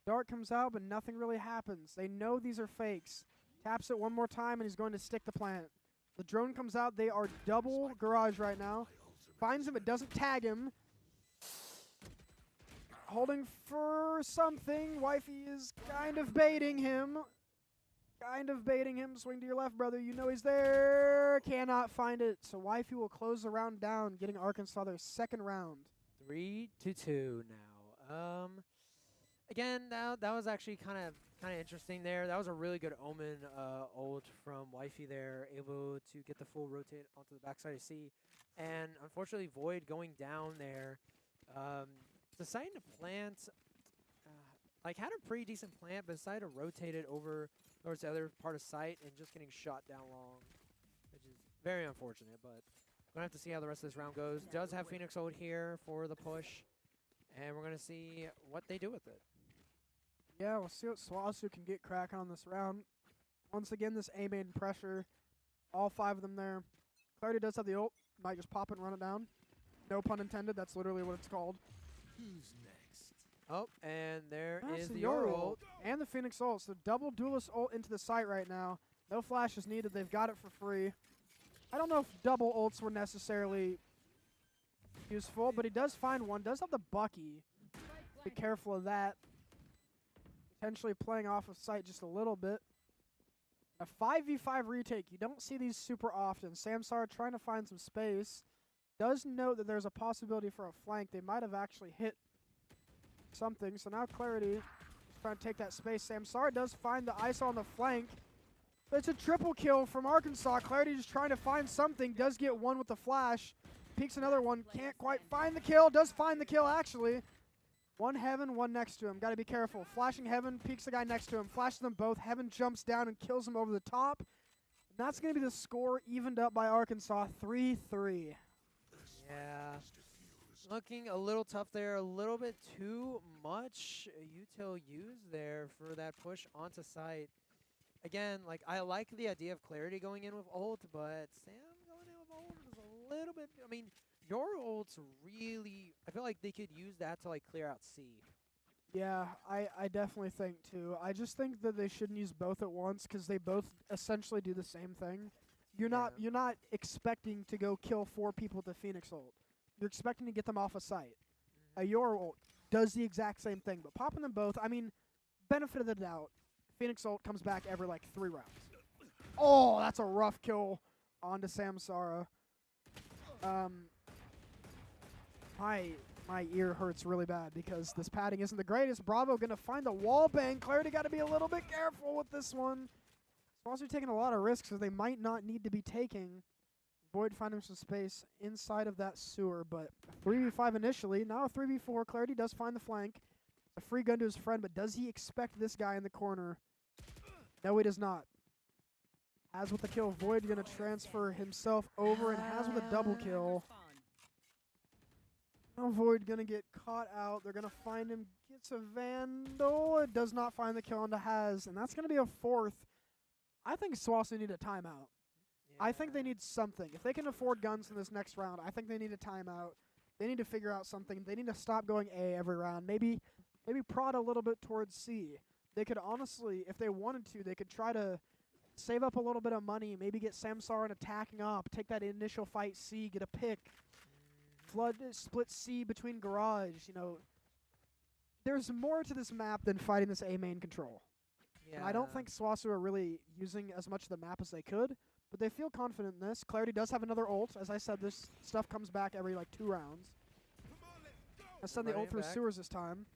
Dart comes out, but nothing really happens. They know these are fakes. Taps it one more time, and he's going to stick the plant. The drone comes out. They are double Garage right now. Finds him, but doesn't tag him. Holding for something. Wifey is kind of baiting him. Swing to your left, brother. You know he's there. Cannot find it. So Wifey will close the round down, getting Arkansas their second round. 3-2 now. Again, that was actually kind of interesting there. That was a really good Omen ult from Wifey there, able to get the full rotate onto the backside of C. And unfortunately, Void going down there. Deciding to plant, had a pretty decent plant, but decided to rotate it over towards the other part of site and just getting shot down long, which is very unfortunate. But we're going to have to see how the rest of this round goes. Does have Phoenix ult here for the push, and we're going to see what they do with it. Yeah, we'll see what SWOSU can get cracking on this round. Once again, this A-main pressure. All 5 of them there. Clarity does have the ult. Might just pop it and run it down. No pun intended. That's literally what it's called. Who's next? Oh, and there That's is the Yor Yor ult. ult. And the Phoenix ult. So double duelist ult into the site right now. No flash is needed. They've got it for free. I don't know if double ults were necessarily useful, but he does find one. Does have the Bucky. Be careful of that. Potentially playing off of site just a little bit. A 5v5 retake. You don't see these super often. Samsara trying to find some space. Does note that there's a possibility for a flank. They might have actually hit something. So now Clarity is trying to take that space. Samsara does find the ice on the flank. But it's a triple kill from Arkansas. Clarity just trying to find something. Does get one with the flash. Peeks another one. Can't quite find the kill. Does find the kill actually. One Heaven, one next to him. Got to be careful. Flashing Heaven, peeks the guy next to him. Flashes them both. Heaven jumps down and kills him over the top. And that's going to be the score, evened up by Arkansas, 3-3. Yeah. Looking a little tough there. A little bit too much util used there for that push onto site. Again, I like the idea of Clarity going in with ult, but Sam going in with ult is a little bit... I mean... Your ults really, I feel like they could use that to clear out C. Yeah, I definitely think too. I just think that they shouldn't use both at once because they both essentially do the same thing. You're not expecting to go kill 4 people with the Phoenix ult. You're expecting to get them off a site. Your ult does the exact same thing, but popping them both, I mean, benefit of the doubt. Phoenix ult comes back every 3 rounds. Oh, that's a rough kill onto Samsara. My ear hurts really bad because this padding isn't the greatest. Bravo going to find the wall bang. Clarity got to be a little bit careful with this one. SWOSU taking a lot of risks that they might not need to be taking. Void finding some space inside of that sewer, but 3v5 initially. Now a 3v4. Clarity does find the flank. A free gun to his friend, but does he expect this guy in the corner? No, he does not. Has with the kill. Void going to transfer himself over and has with a double kill. Now Void going to get caught out. They're going to find him. Gets a Vandal. It does not find the kill onto Has, and that's going to be a fourth. I think SWOSU need a timeout. I think they need something. If they can afford guns in this next round, I think they need a timeout. They need to figure out something. They need to stop going A every round. Maybe prod a little bit towards C. They could honestly, if they wanted to, they could try to save up a little bit of money, maybe get Samsar and attacking up, take that initial fight C, get a pick, flood, split C between garage. You know, there's more to this map than fighting this A main control. Yeah. And I don't think SWOSU are really using as much of the map as they could, but they feel confident in this. Clarity does have another ult. As I said, this stuff comes back every like 2 rounds. I send the Running ult through back. sewers this time.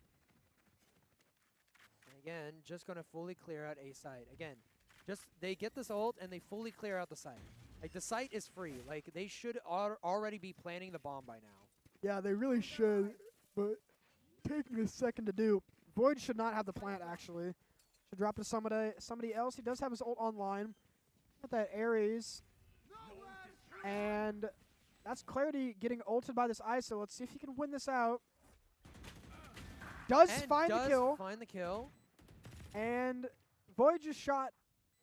And again, just going to fully clear out A site. Again, just they get this ult and they fully clear out the site. Like, the site is free. Like, they should already be planting the bomb by now. Yeah, they really should, but taking a second to do. Void should not have the plant, actually. Should drop to somebody else. He does have his ult online. With that Ares. And that's Clarity getting ulted by this ISO. Let's see if he can win this out. Does find the kill. And Void just shot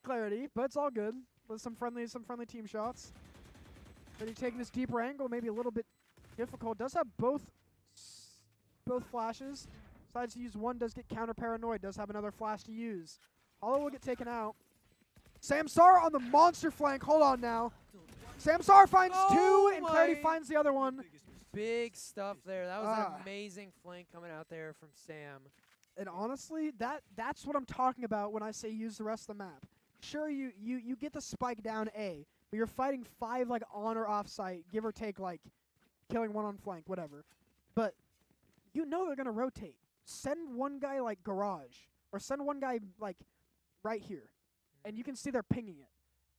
Clarity, but it's all good. With some friendly team shots. Clarity taking this deeper angle, maybe a little bit difficult. Does have both flashes. Decides to use one, does get counter paranoid, does have another flash to use. Hollow will get taken out. Samsar on the monster flank. Hold on now. Samsar finds 2, and Clarity finds the other one. Big stuff there. That was an amazing flank coming out there from Sam. And honestly, that's what I'm talking about when I say use the rest of the map. Sure, you get the spike down A, but you're fighting 5 like on or off site, give or take like killing 1 on flank, whatever. But you know they're gonna rotate. Send one guy like garage, or send one guy like right here. And you can see they're pinging it.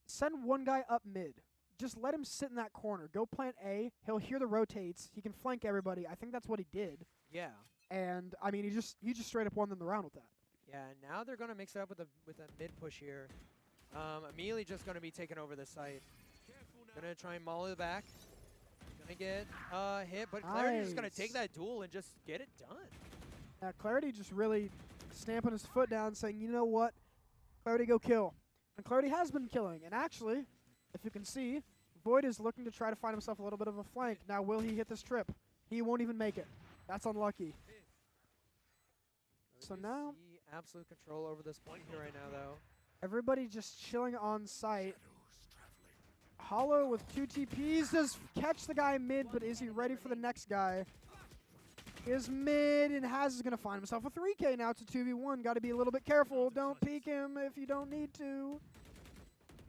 Send one guy up mid. Just let him sit in that corner. Go plant A. He'll hear the rotates. He can flank everybody. I think that's what he did. Yeah. And I mean, he just straight up won them the round with that. Yeah. Now they're gonna mix it up with a mid push here. Immediately just gonna be taking over the site. Gonna try and molly the back. Gonna get hit, but Clarity's just gonna take that duel and just get it done. Yeah, Clarity just really stamping his foot down, saying, you know what? Clarity, go kill. And Clarity has been killing. And actually, if you can see, Void is looking to try to find himself a little bit of a flank. Now, will he hit this trip? He won't even make it. That's unlucky. So now, see absolute control over this point here right now, though. everybody just chilling on site. Hollow with 2 TPs does catch the guy mid, but is he ready for the next guy? Is mid, and Has is going to find himself a 3K now. It's a 2v1. Got to be a little bit careful. Don't peek him if you don't need to.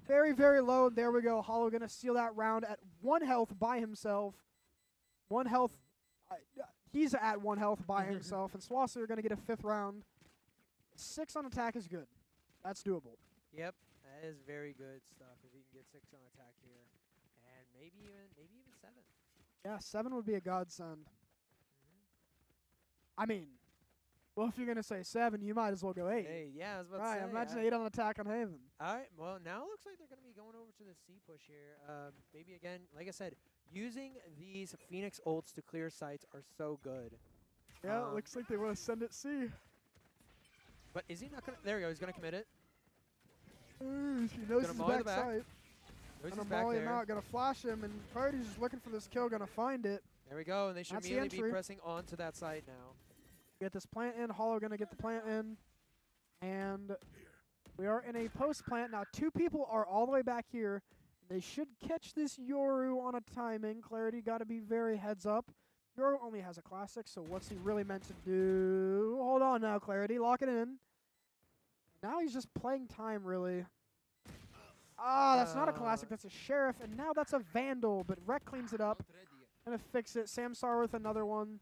Very, very low. There we go. Hollow going to seal that round at 1 health by himself. 1 health. He's at 1 health by himself. And SWOSU are going to get a 5th round. 6 on attack is good. That's doable. Yep, that is very good stuff if you can get 6 on attack here. And maybe even 7. Yeah, 7 would be a godsend. I mean, well, if you're going to say 7, you might as well go 8. Hey, yeah, I was about Right, to say. imagine 8 on attack on Haven. All right, well, now it looks like they're going to be going over to the C push here. Maybe, again, like I said, using these Phoenix ults to clear sites are so good. Yeah, it looks like they want to send it C. But is he not going to? There we go. He's going to commit it. He knows Gonna his molly the back back. side. Knows Gonna he's back molly him there. out, gonna flash him, and Clarity's just looking for this kill, gonna find it. There we go, and they should That's the immediately be entry. pressing onto that site now. Get this plant in. Hollow gonna get the plant in. And we are in a post plant. Now 2 people are all the way back here. They should catch this Yoru on a timing. Clarity gotta be very heads up. Yoru only has a classic, so what's he really meant to do? Hold on now, Clarity. Lock it in. Now he's just playing time, really. Ah, that's not a classic. That's a Sheriff. And now that's a Vandal, but Rec cleans it up. Gonna fix it. Samsar with another one.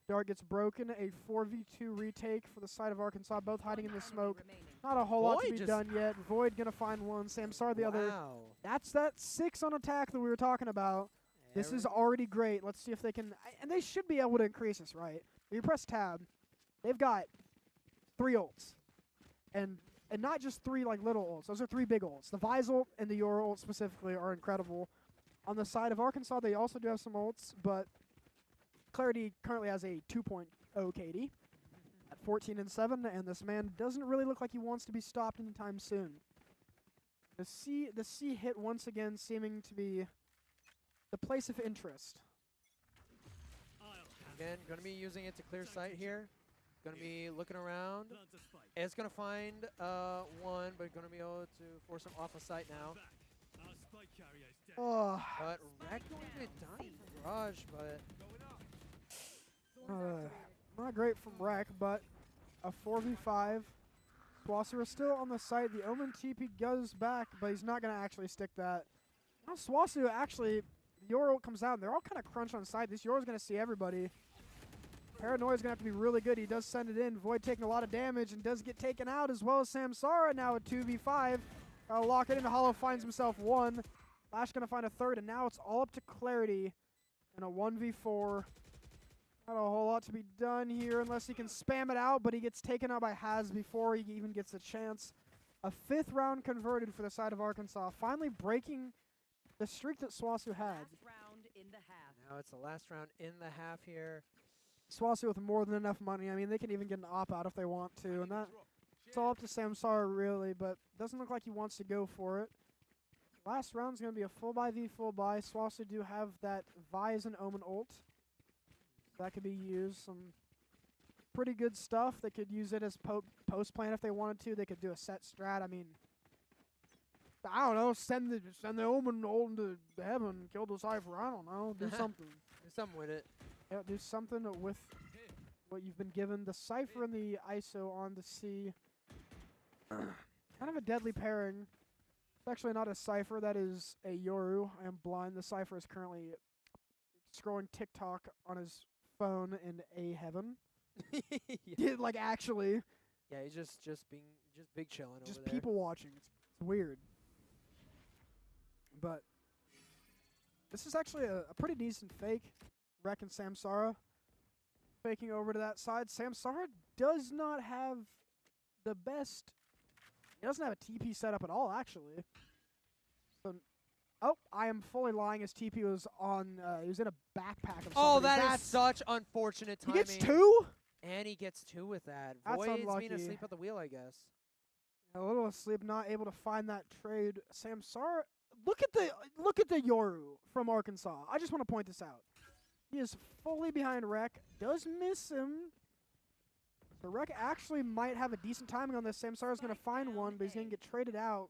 Dart gets broken. A 4v2 retake for the side of Arkansas, both hiding in the smoke. Not a whole lot to Void be done yet. Void gonna find one. Samsar the other. Wow. That's that 6 on attack that we were talking about. This is already great. Let's see if they can. And they should be able to increase this, right? You press tab. they've got 3 ults. And not just 3 like little ults. Those are 3 big ults. The Vise ult and the Yoru ult specifically are incredible. On the side of Arkansas, they also do have some ults, but Clarity currently has a 2.0 KD at 14-7, and this man doesn't really look like he wants to be stopped anytime soon. The C hit once again seeming to be the place of interest. Again, going to be using it to clear sight here. Going to be looking around. It's going to find one, but going to be able to force him off of sight now. Oh, But Rec going to be done from Garage, but not great from Rec, but a 4v5. SWOSU is still on the site. The Omen TP goes back, but he's not going to actually stick that. Now SWOSU actually, the Yoru comes out, and they're all kind of crunched on site. This Yoru's going to see everybody. Paranoia's going to have to be really good. He does send it in. Void taking a lot of damage and does get taken out, as well as Samsara now at 2v5. Lock it in. Hollow finds himself 1. Lash going to find a 3rd, and now it's all up to Clarity in a 1v4. Not a whole lot to be done here unless he can spam it out, but he gets taken out by Haz before he even gets a chance. A 5th round converted for the side of Arkansas, finally breaking the streak that SWOSU had. Last round in the half. now it's the last round in the half here. SWOSU with more than enough money. I mean, they can even get an op-out if they want to, and it's all up to Samsara, really, but doesn't look like he wants to go for it. Last round's going to be a full buy v full buy. SWOSU do have that Vise and Omen ult. That could be used. Some pretty good stuff. They could use it as post plan if they wanted to. They could do a set strat. I mean, I don't know. Send the Omen ult into heaven. Kill the Cypher. I don't know. Do something. Do something with it. Yeah, do something with what you've been given. The Cypher and the ISO on the C. Kind of a deadly pairing. It's actually not a Cypher. That is a Yoru. I am blind. The Cypher is currently scrolling TikTok on his phone in a heaven. Yeah. Like, actually. Yeah, he's just big chilling Just over there. people watching. It's weird. But this is actually a pretty decent fake. Rec and Samsara faking over to that side. Samsara does not have the best. He doesn't have a TP set up at all, actually. So, oh, I am fully lying. His TP was on. He was in a backpack of Oh, somebody. that is such unfortunate He timing. gets 2. And he gets 2 with that. That's Void's unlucky. being asleep at the wheel, I guess. A little asleep, not able to find that trade. Samsara, look at the Yoru from Arkansas. I just want to point this out. He is fully behind Rec. Does miss him. So Rec actually might have a decent timing on this. Samsara's going to find one, but he's going to get traded out.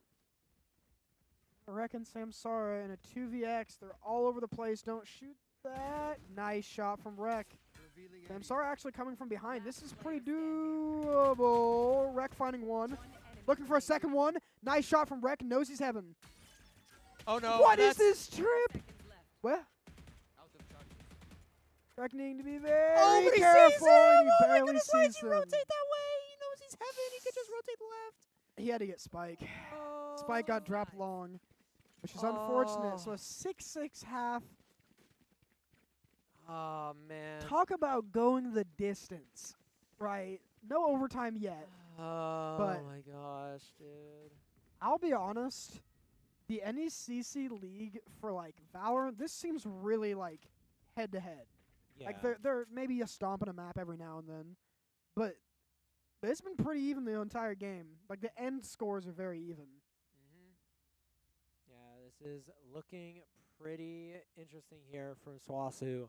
Rec and Samsara in a 2vx. They're all over the place. Don't shoot that. Nice shot from Rec. Samsara actually coming from behind. This is pretty doable. Rec finding one. Looking for a second one. Nice shot from Rec. Knows he's heaven. Oh no! What is that's- this trip? Where? Rec needing to be very Oh, but he careful. sees him! And he Oh my barely goodness, why sees did he him. rotate that way? He knows he's heaven. He could just rotate left. He had to get Spike. Oh. Spike got dropped long, which is unfortunate. So Oh. a 6-6 half. Oh man. Talk about going the distance, right? No overtime yet. Oh but- my gosh, dude. I'll be honest. The NECC league for like Valorant, this seems really like head to head. Yeah. Like they're maybe a stomp in a map every now and then, but it's been pretty even the entire game. Like the end scores are very even. Yeah, this is looking pretty interesting here for SWOSU.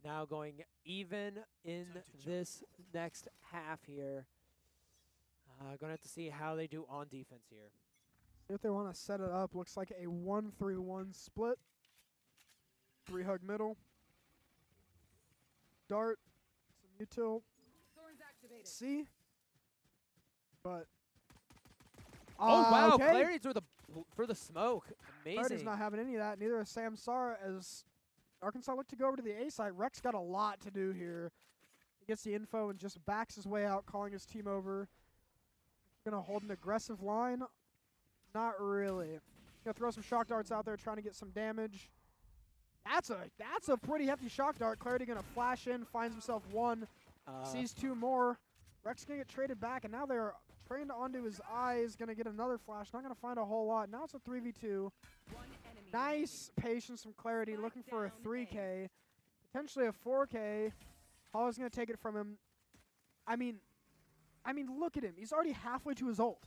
Now going even in this next half here. Gonna have to see how they do on defense here. See if they want to set it up. Looks like a 1-3-1 split. 3-hug middle. Dart. Some util. Thorns activated. C. But. Oh wow, okay. Clarity for the smoke. Amazing. Clarity's not having any of that. Neither is Samsara, as Arkansas look to go over to the A side. Rec's got a lot to do here. He gets the info and just backs his way out, calling his team over. Gonna hold an aggressive line. Not really. Gonna throw some shock darts out there, trying to get some damage. That's a pretty hefty shock dart. Clarity gonna flash in, finds himself one, sees 2 more. Rek's going to get traded back, and now they're trained onto his eyes. Going to get another flash. Not going to find a whole lot. Now it's a 3v2. One enemy Nice patience from Clarity, Spike looking for a down 3K. Potentially a 4K. Hollow's going to take it from him. I mean, look at him. He's already halfway to his ult.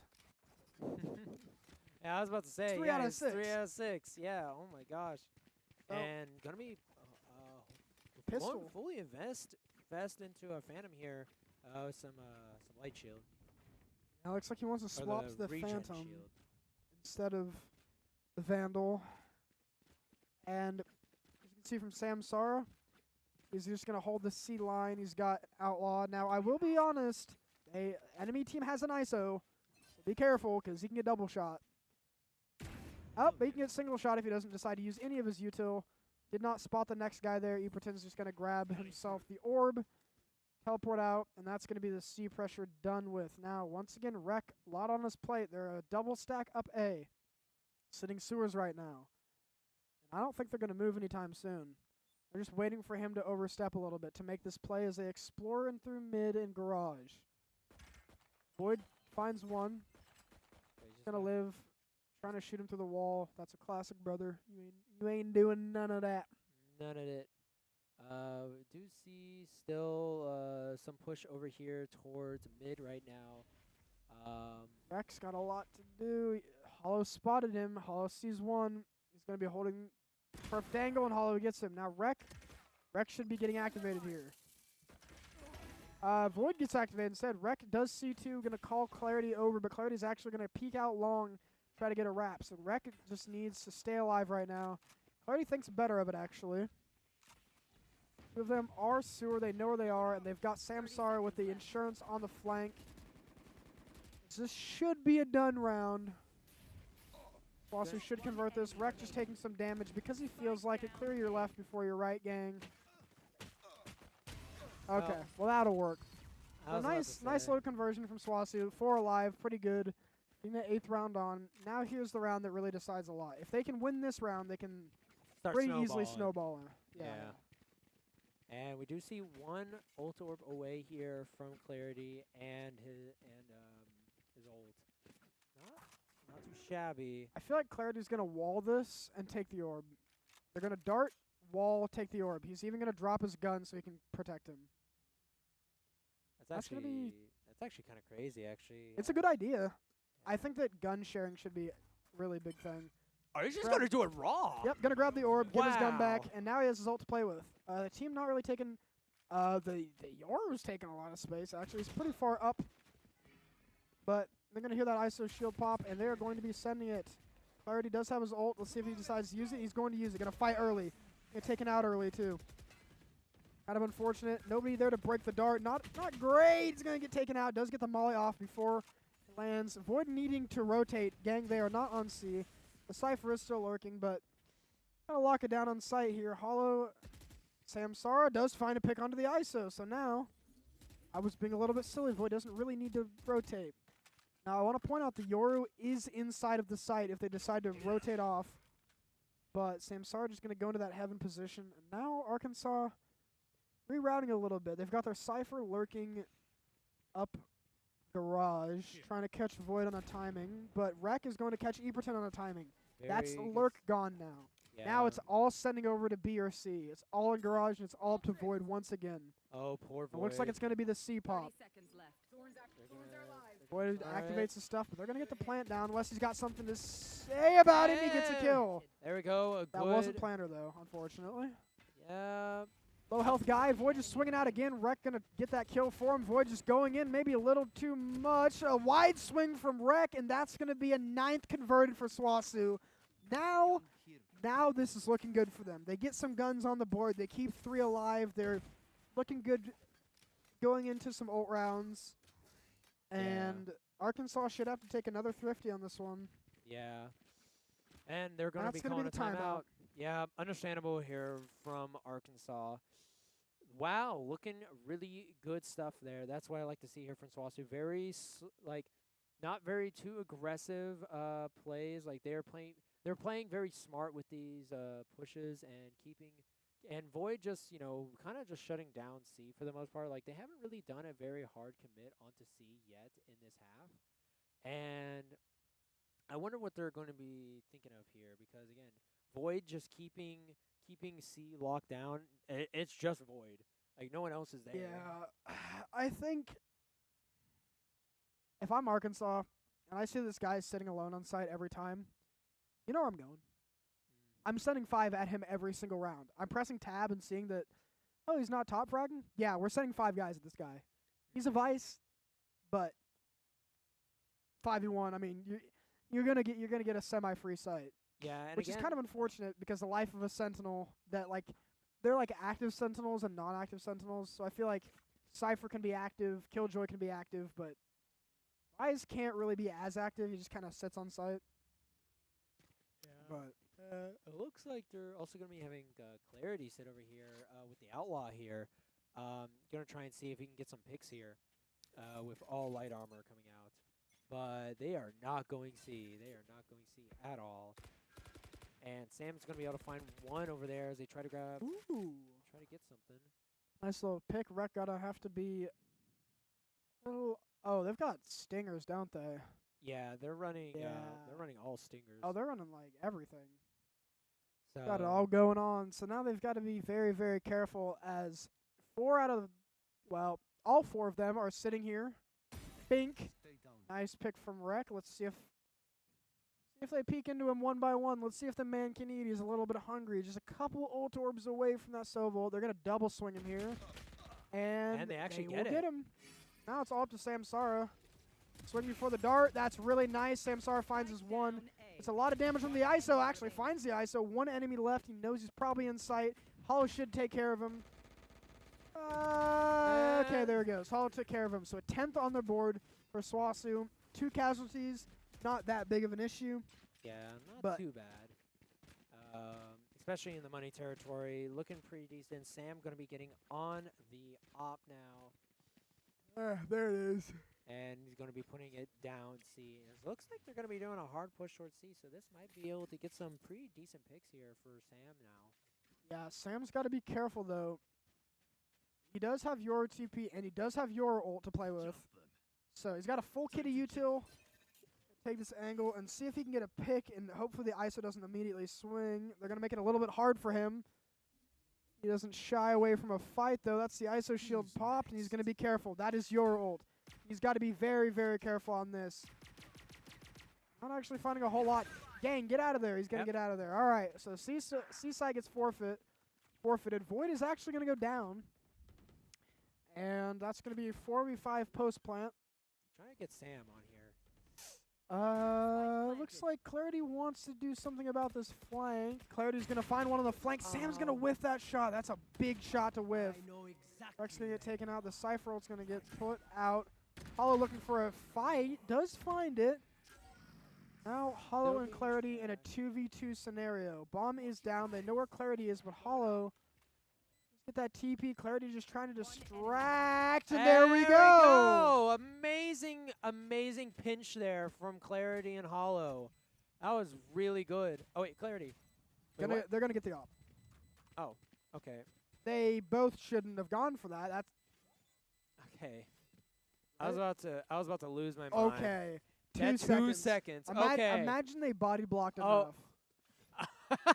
Yeah, I was about to say. 3 yeah, out of it's 6. 3 out of 6. Yeah. Oh my gosh. So- And gonna be Pistol. fully invest into a Phantom here. Some light shield. Now looks like he wants to Or swap to the regen Phantom shield. instead of the Vandal. And as you can see from Samsara, he's just going to hold the C line. He's got Outlaw. Now, I will be honest, enemy team has an ISO. So be careful, because he can get double shot. Oh, but he can get single shot if he doesn't decide to use any of his util. Did not spot the next guy there. Pretends just going to grab himself the orb, teleport out, and that's going to be the C pressure done with. Now, once again, Rec, a lot on his plate. They're a double stack up A, sitting sewers right now. And I don't think they're going to move anytime soon. They're just waiting for him to overstep a little bit to make this play as they explore in through mid and garage. Void finds one. He's going to live. Trying to shoot him through the wall. That's a classic, brother. You ain't doing none of that. None of it. We do see still some push over here towards mid right now. Rex got a lot to do. Hollow spotted him. Hollow sees one. He's going to be holding perfect angle, and Hollow gets him. Now Rex should be getting activated here. Void gets activated instead. Rec does C2, going to call Clarity over, but Clarity's actually going to peek out long, try to get a wrap. So Rec just needs to stay alive right now. Clarity thinks better of it, actually. Two of them are sewer. They know where they are, and they've got Samsara with the insurance on the flank. This should be a done round. SWOSU should convert this. Rec just taking some damage because he feels like it. Clear your left before your right, gang. Okay, well that'll work. So nice low conversion from SWOSU. 4 alive, pretty good. Getting the 8th round on. Now here's the round that really decides a lot. If they can win this round, they can pretty easily snowball. Yeah. And we do see one ult orb away here from Clarity and his ult. Not too shabby. I feel like Clarity's gonna wall this and take the orb. They're gonna dart, wall, take the orb. He's even gonna drop his gun so he can protect him. That's gonna be- actually kind of crazy. Actually, It's a good idea. I think that gun sharing should be a really big thing. Are you just Grab- gonna do it raw? Yep, gonna grab the orb, get his gun back, Wow. and now he has his ult to play with. The team not really taking. The Yoru's taking a lot of space. Actually, he's pretty far up. But they're gonna hear that ISO shield pop, and they are going to be sending it. Clarity does have his ult. Let's see if he decides to use it. He's going to use it. Gonna fight early. Get taken out early too. Kind of unfortunate. Nobody there to break the dart. Not great. He's gonna get taken out. Does get the molly off before it lands. Void needing to rotate. Gang, they are not on C. The Cypher is still lurking, but gotta lock it down on site here. Hollow Samsara does find a pick onto the ISO, so now I was being a little bit silly. Void doesn't really need to rotate. Now I want to point out the Yoru is inside of the site if they decide to rotate off, but Samsara just gonna go into that heaven position. And now Arkansas rerouting a little bit. They've got their Cypher lurking up garage, trying to catch Void on the timing, but Rec is going to catch Eberton on the timing. That's the lurk gone now. Yeah. Now it's all sending over to B or C. It's all in garage, and it's all up to Void once again. Oh, poor It Void. looks like it's going to be the C 30 pop. seconds left. Thorns are live. Void Alright. activates the stuff, but they're going to get the plant down. Wesley's got something to say about it, and he gets a Yeah. kill. There we go. That wasn't planter, though, unfortunately. Yeah. Low health guy. Void just swinging out again. Rec going to get that kill for him. Void just going in, maybe a little too much. A wide swing from Rec, and that's going to be a 9th converted for SWOSU. Now this is looking good for them. They get some guns on the board. They keep 3 alive. They're looking good going into some ult rounds. And Arkansas should have to take another thrifty on this one. Yeah. And they're going to be That's gonna calling be a the timeout. timeout. Yeah, understandable here from Arkansas. Wow, looking really good stuff there. That's what I like to see here from SWOSU. Very not very too aggressive plays. Like they're playing very smart with these pushes and and Void just, kind of just shutting down C for the most part. Like, they haven't really done a very hard commit onto C yet in this half. And I wonder what they're going to be thinking of here because, again, Void just keeping C locked down. It's just Void. Like, no one else is there. Yeah, I think if I'm Arkansas and I see this guy sitting alone on site every time, you know where I'm going. I'm sending 5 at him every single round. I'm pressing tab and seeing that, oh, he's not top fragging? Yeah, we're sending 5 guys at this guy. He's a vice, but 5v1, I mean, you're gonna get a semi-free site. Yeah, and Which again, is kind of unfortunate because the life of a sentinel that like they're like active sentinels and non-active sentinels. So I feel like Cypher can be active, Killjoy can be active, but Vice can't really be as active. He just kind of sits on site. But it looks like they're also going to be having Clarity sit over here with the Outlaw here. Going to try and see if he can get some picks here with all light armor coming out. But they are not going C. They are not going C at all. And Sam's going to be able to find one over there as they try to grab, try to get something. nice little pick. Rec gotta have to be. Oh, they've got stingers, don't they? Yeah, they're running. Yeah. They're running all stingers. Oh, they're running like everything. so Got it all going on. So now they've got to be very, very careful as all 4 of them are sitting here. Bink. Stay down. Nice pick from Rec. Let's see if they peek into him one by one. Let's see if the man can eat. He's a little bit hungry. Just a couple ult orbs away from that Sovo. They're going to double swing him here. And they actually will get it. get him. Now it's all up to Samsara. Swing before the dart. That's really nice. Samsara finds his one. Down A. It's a lot of damage from the ISO. Actually finds the ISO. 1 enemy left. He knows he's probably in sight. Hollow should take care of him. Okay, there he goes. Hollow took care of him. So a 10th on the board for SWOSU. 2 casualties. Not that big of an issue. Yeah, not but- too bad. Especially in the money territory. Looking pretty decent. Sam going to be getting on the op now. There it is. And he's going to be putting it down C. And it looks like they're going to be doing a hard push towards C, so this might be able to get some pretty decent picks here for Sam now. Yeah, Sam's got to be careful, though. He does have your TP, and he does have your ult to play with. Jump 'em. So he's got a full kitty util. Take this angle and see if he can get a pick, and hopefully the ISO doesn't immediately swing. They're going to make it a little bit hard for him. He doesn't shy away from a fight, though. That's the ISO shield Who's popped, and he's next? going to be careful. That is your ult. He's got to be very, very careful on this. Not actually finding a whole lot. Gang, get out of there. He's going to Yep. get out of there. All right, so Seaside gets forfeited. Void is actually going to go down. And that's going to be 4v5 post-plant. Trying to get Sam on here. Looks like Clarity wants to do something about this flank. Clarity's going to find one on the flank. Sam's going to whiff that shot. That's a big shot to whiff. I know exactly. Rex going to get taken out. The Cypher ult's going to get put out. Hollow looking for a fight. Does find it. Now Hollow and Clarity in a 2v2 scenario. Bomb is down. They know where Clarity is, but Hollow... Get that TP. Clarity just trying to distract. And there we go. Amazing, amazing pinch there from Clarity and Hollow. That was really good. Oh, wait, Clarity. Wait, what? They're going to get the op. Oh, okay. They both shouldn't have gone for that. That's Okay. I was about to lose my mind. okay. Yeah, 2 2 seconds. seconds. Okay. Imagine they body blocked Oh. enough.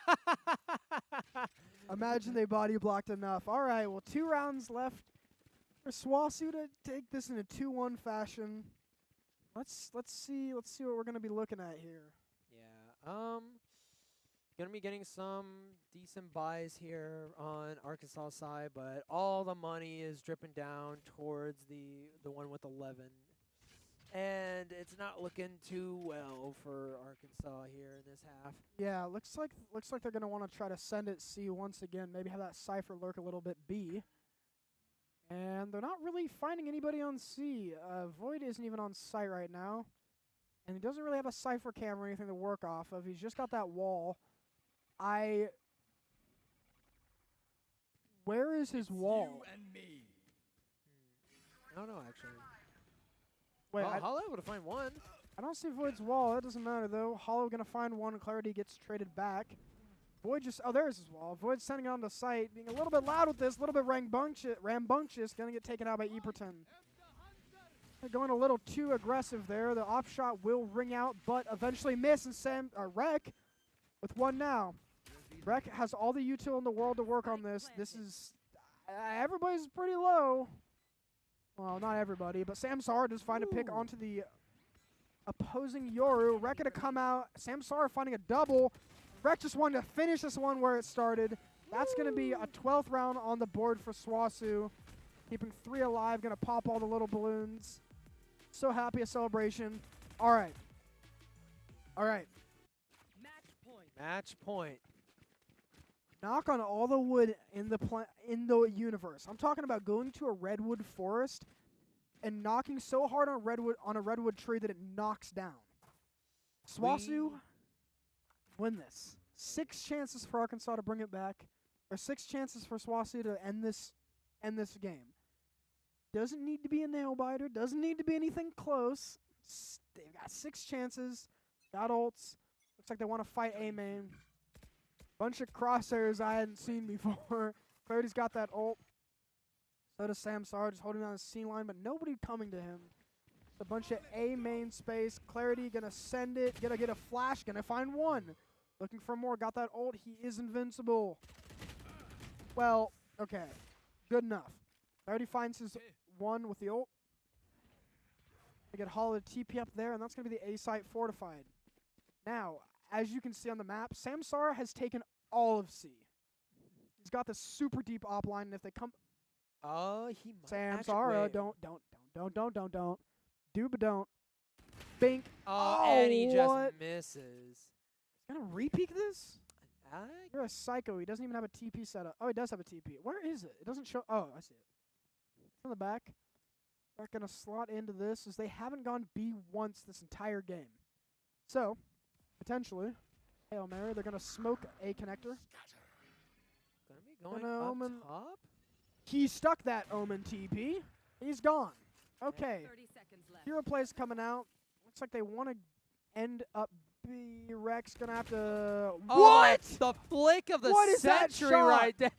Imagine they body blocked enough. All right, well, 2 rounds left for SWOSU to take this in a 2-1 fashion. Let's see what we're gonna be looking at here. Yeah. Gonna be getting some decent buys here on Arkansas side, but all the money is dripping down towards the one with 11. And it's not looking too well for Arkansas here in this half. Yeah, looks like they're gonna want to try to send it C once again. Maybe have that Cypher lurk a little bit B. And they're not really finding anybody on C. Void isn't even on site right now, and he doesn't really have a Cypher cam or anything to work off of. He's just got that wall. Where is his wall? You and me. I don't know, actually. Wait, Well, Hollow able to find one. I don't see Void's wall. That doesn't matter though. Hollow gonna find one. Clarity gets traded back. Void just, oh, there's his wall. Void sending it on the site, being a little bit loud with this, a little bit rambunctious, going to get taken out by Eperton. They're going a little too aggressive there. The op shot will ring out, but eventually miss, and Rek with one now. Rek has all the util in the world to work on this. This is, everybody's pretty low. Well, not everybody, but Samsara does find a pick onto the opposing Yoru. Rek gonna come out. Samsara finding a double. Rek just wanted to finish this one where it started. That's going to be a 12th round on the board for SWOSU. Keeping 3 alive. Going to pop all the little balloons. So happy, a celebration. All right. All right. Match point. Match point. Knock on all the wood in the universe. I'm talking about going to a redwood forest and knocking so hard on a redwood tree that it knocks down. SWOSU win this. 6 chances for Arkansas to bring it back, or 6 chances for SWOSU to end this game. Doesn't need to be a nail biter. Doesn't need to be anything close. They've got 6 chances. Got ults. Looks like they want to fight A main. Bunch of crosshairs I hadn't seen before. Clarity's got that ult. So does Samsara, just holding down the C line, but nobody coming to him. A bunch of A main space. Clarity gonna send it. Gonna get a flash. Gonna find one. Looking for more. Got that ult. He is invincible. Well, okay. Good enough. Clarity finds his one with the ult. They get Hollow TP up there, and that's gonna be the A site fortified. Now, as you can see on the map, Samsara has taken all of C. He's got this super deep op line, and if they come, Oh, he might Samsara, don't. Do but don't. Bink. Oh, and he just what? misses. He's gonna repeat this? I You're a psycho. He doesn't even have a TP set up. Oh, he does have a TP. Where is it? It doesn't show. Oh, I see it. It's in the back. They're gonna slot into this as they haven't gone B once this entire game. So, potentially, Hail Mary, they're gonna smoke A connector. Gonna be going Gonna up Omen- top. He stuck that Omen TP. He's gone. Okay. 30 seconds left. Hero plays coming out. Looks like they want to end up B. Rex gonna have to. What? The flick of the What is that century shot? right there.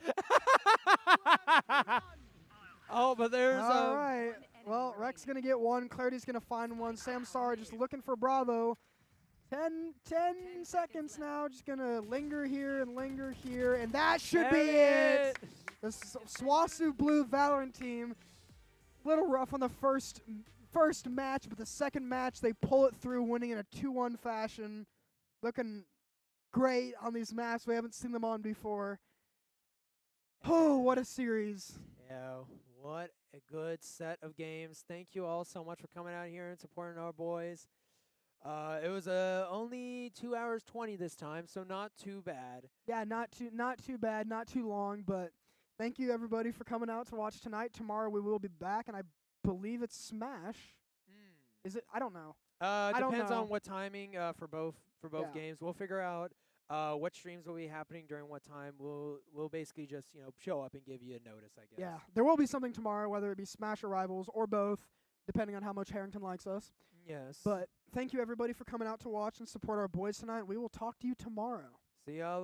Oh, but there's All right. Well, Rex gonna get one. Clarity's gonna find one. Samsara just looking for Bravo. 10 seconds now. Just gonna linger here, and that should be it. The SWOSU Blue Valorant team. Little rough on the first match, but the second match they pull it through, winning in a 2-1 fashion. Looking great on these maps. We haven't seen them on before. Oh, what a series. Yeah, what a good set of games. Thank you all so much for coming out here and supporting our boys. It was only 2 hours 20 this time, so not too bad. Yeah, not too bad, not too long, but thank you everybody for coming out to watch tonight. Tomorrow we will be back, and I believe it's Smash. Is it? I don't know. don't Depends know. on what timing for both Yeah. games. We'll figure out what streams will be happening during what time. We'll basically just show up and give you a notice, I guess. Yeah, there will be something tomorrow, whether it be Smash or Rivals or both, depending on how much Harrington likes us. Yes. But thank you everybody for coming out to watch and support our boys tonight. We will talk to you tomorrow. See y'all later.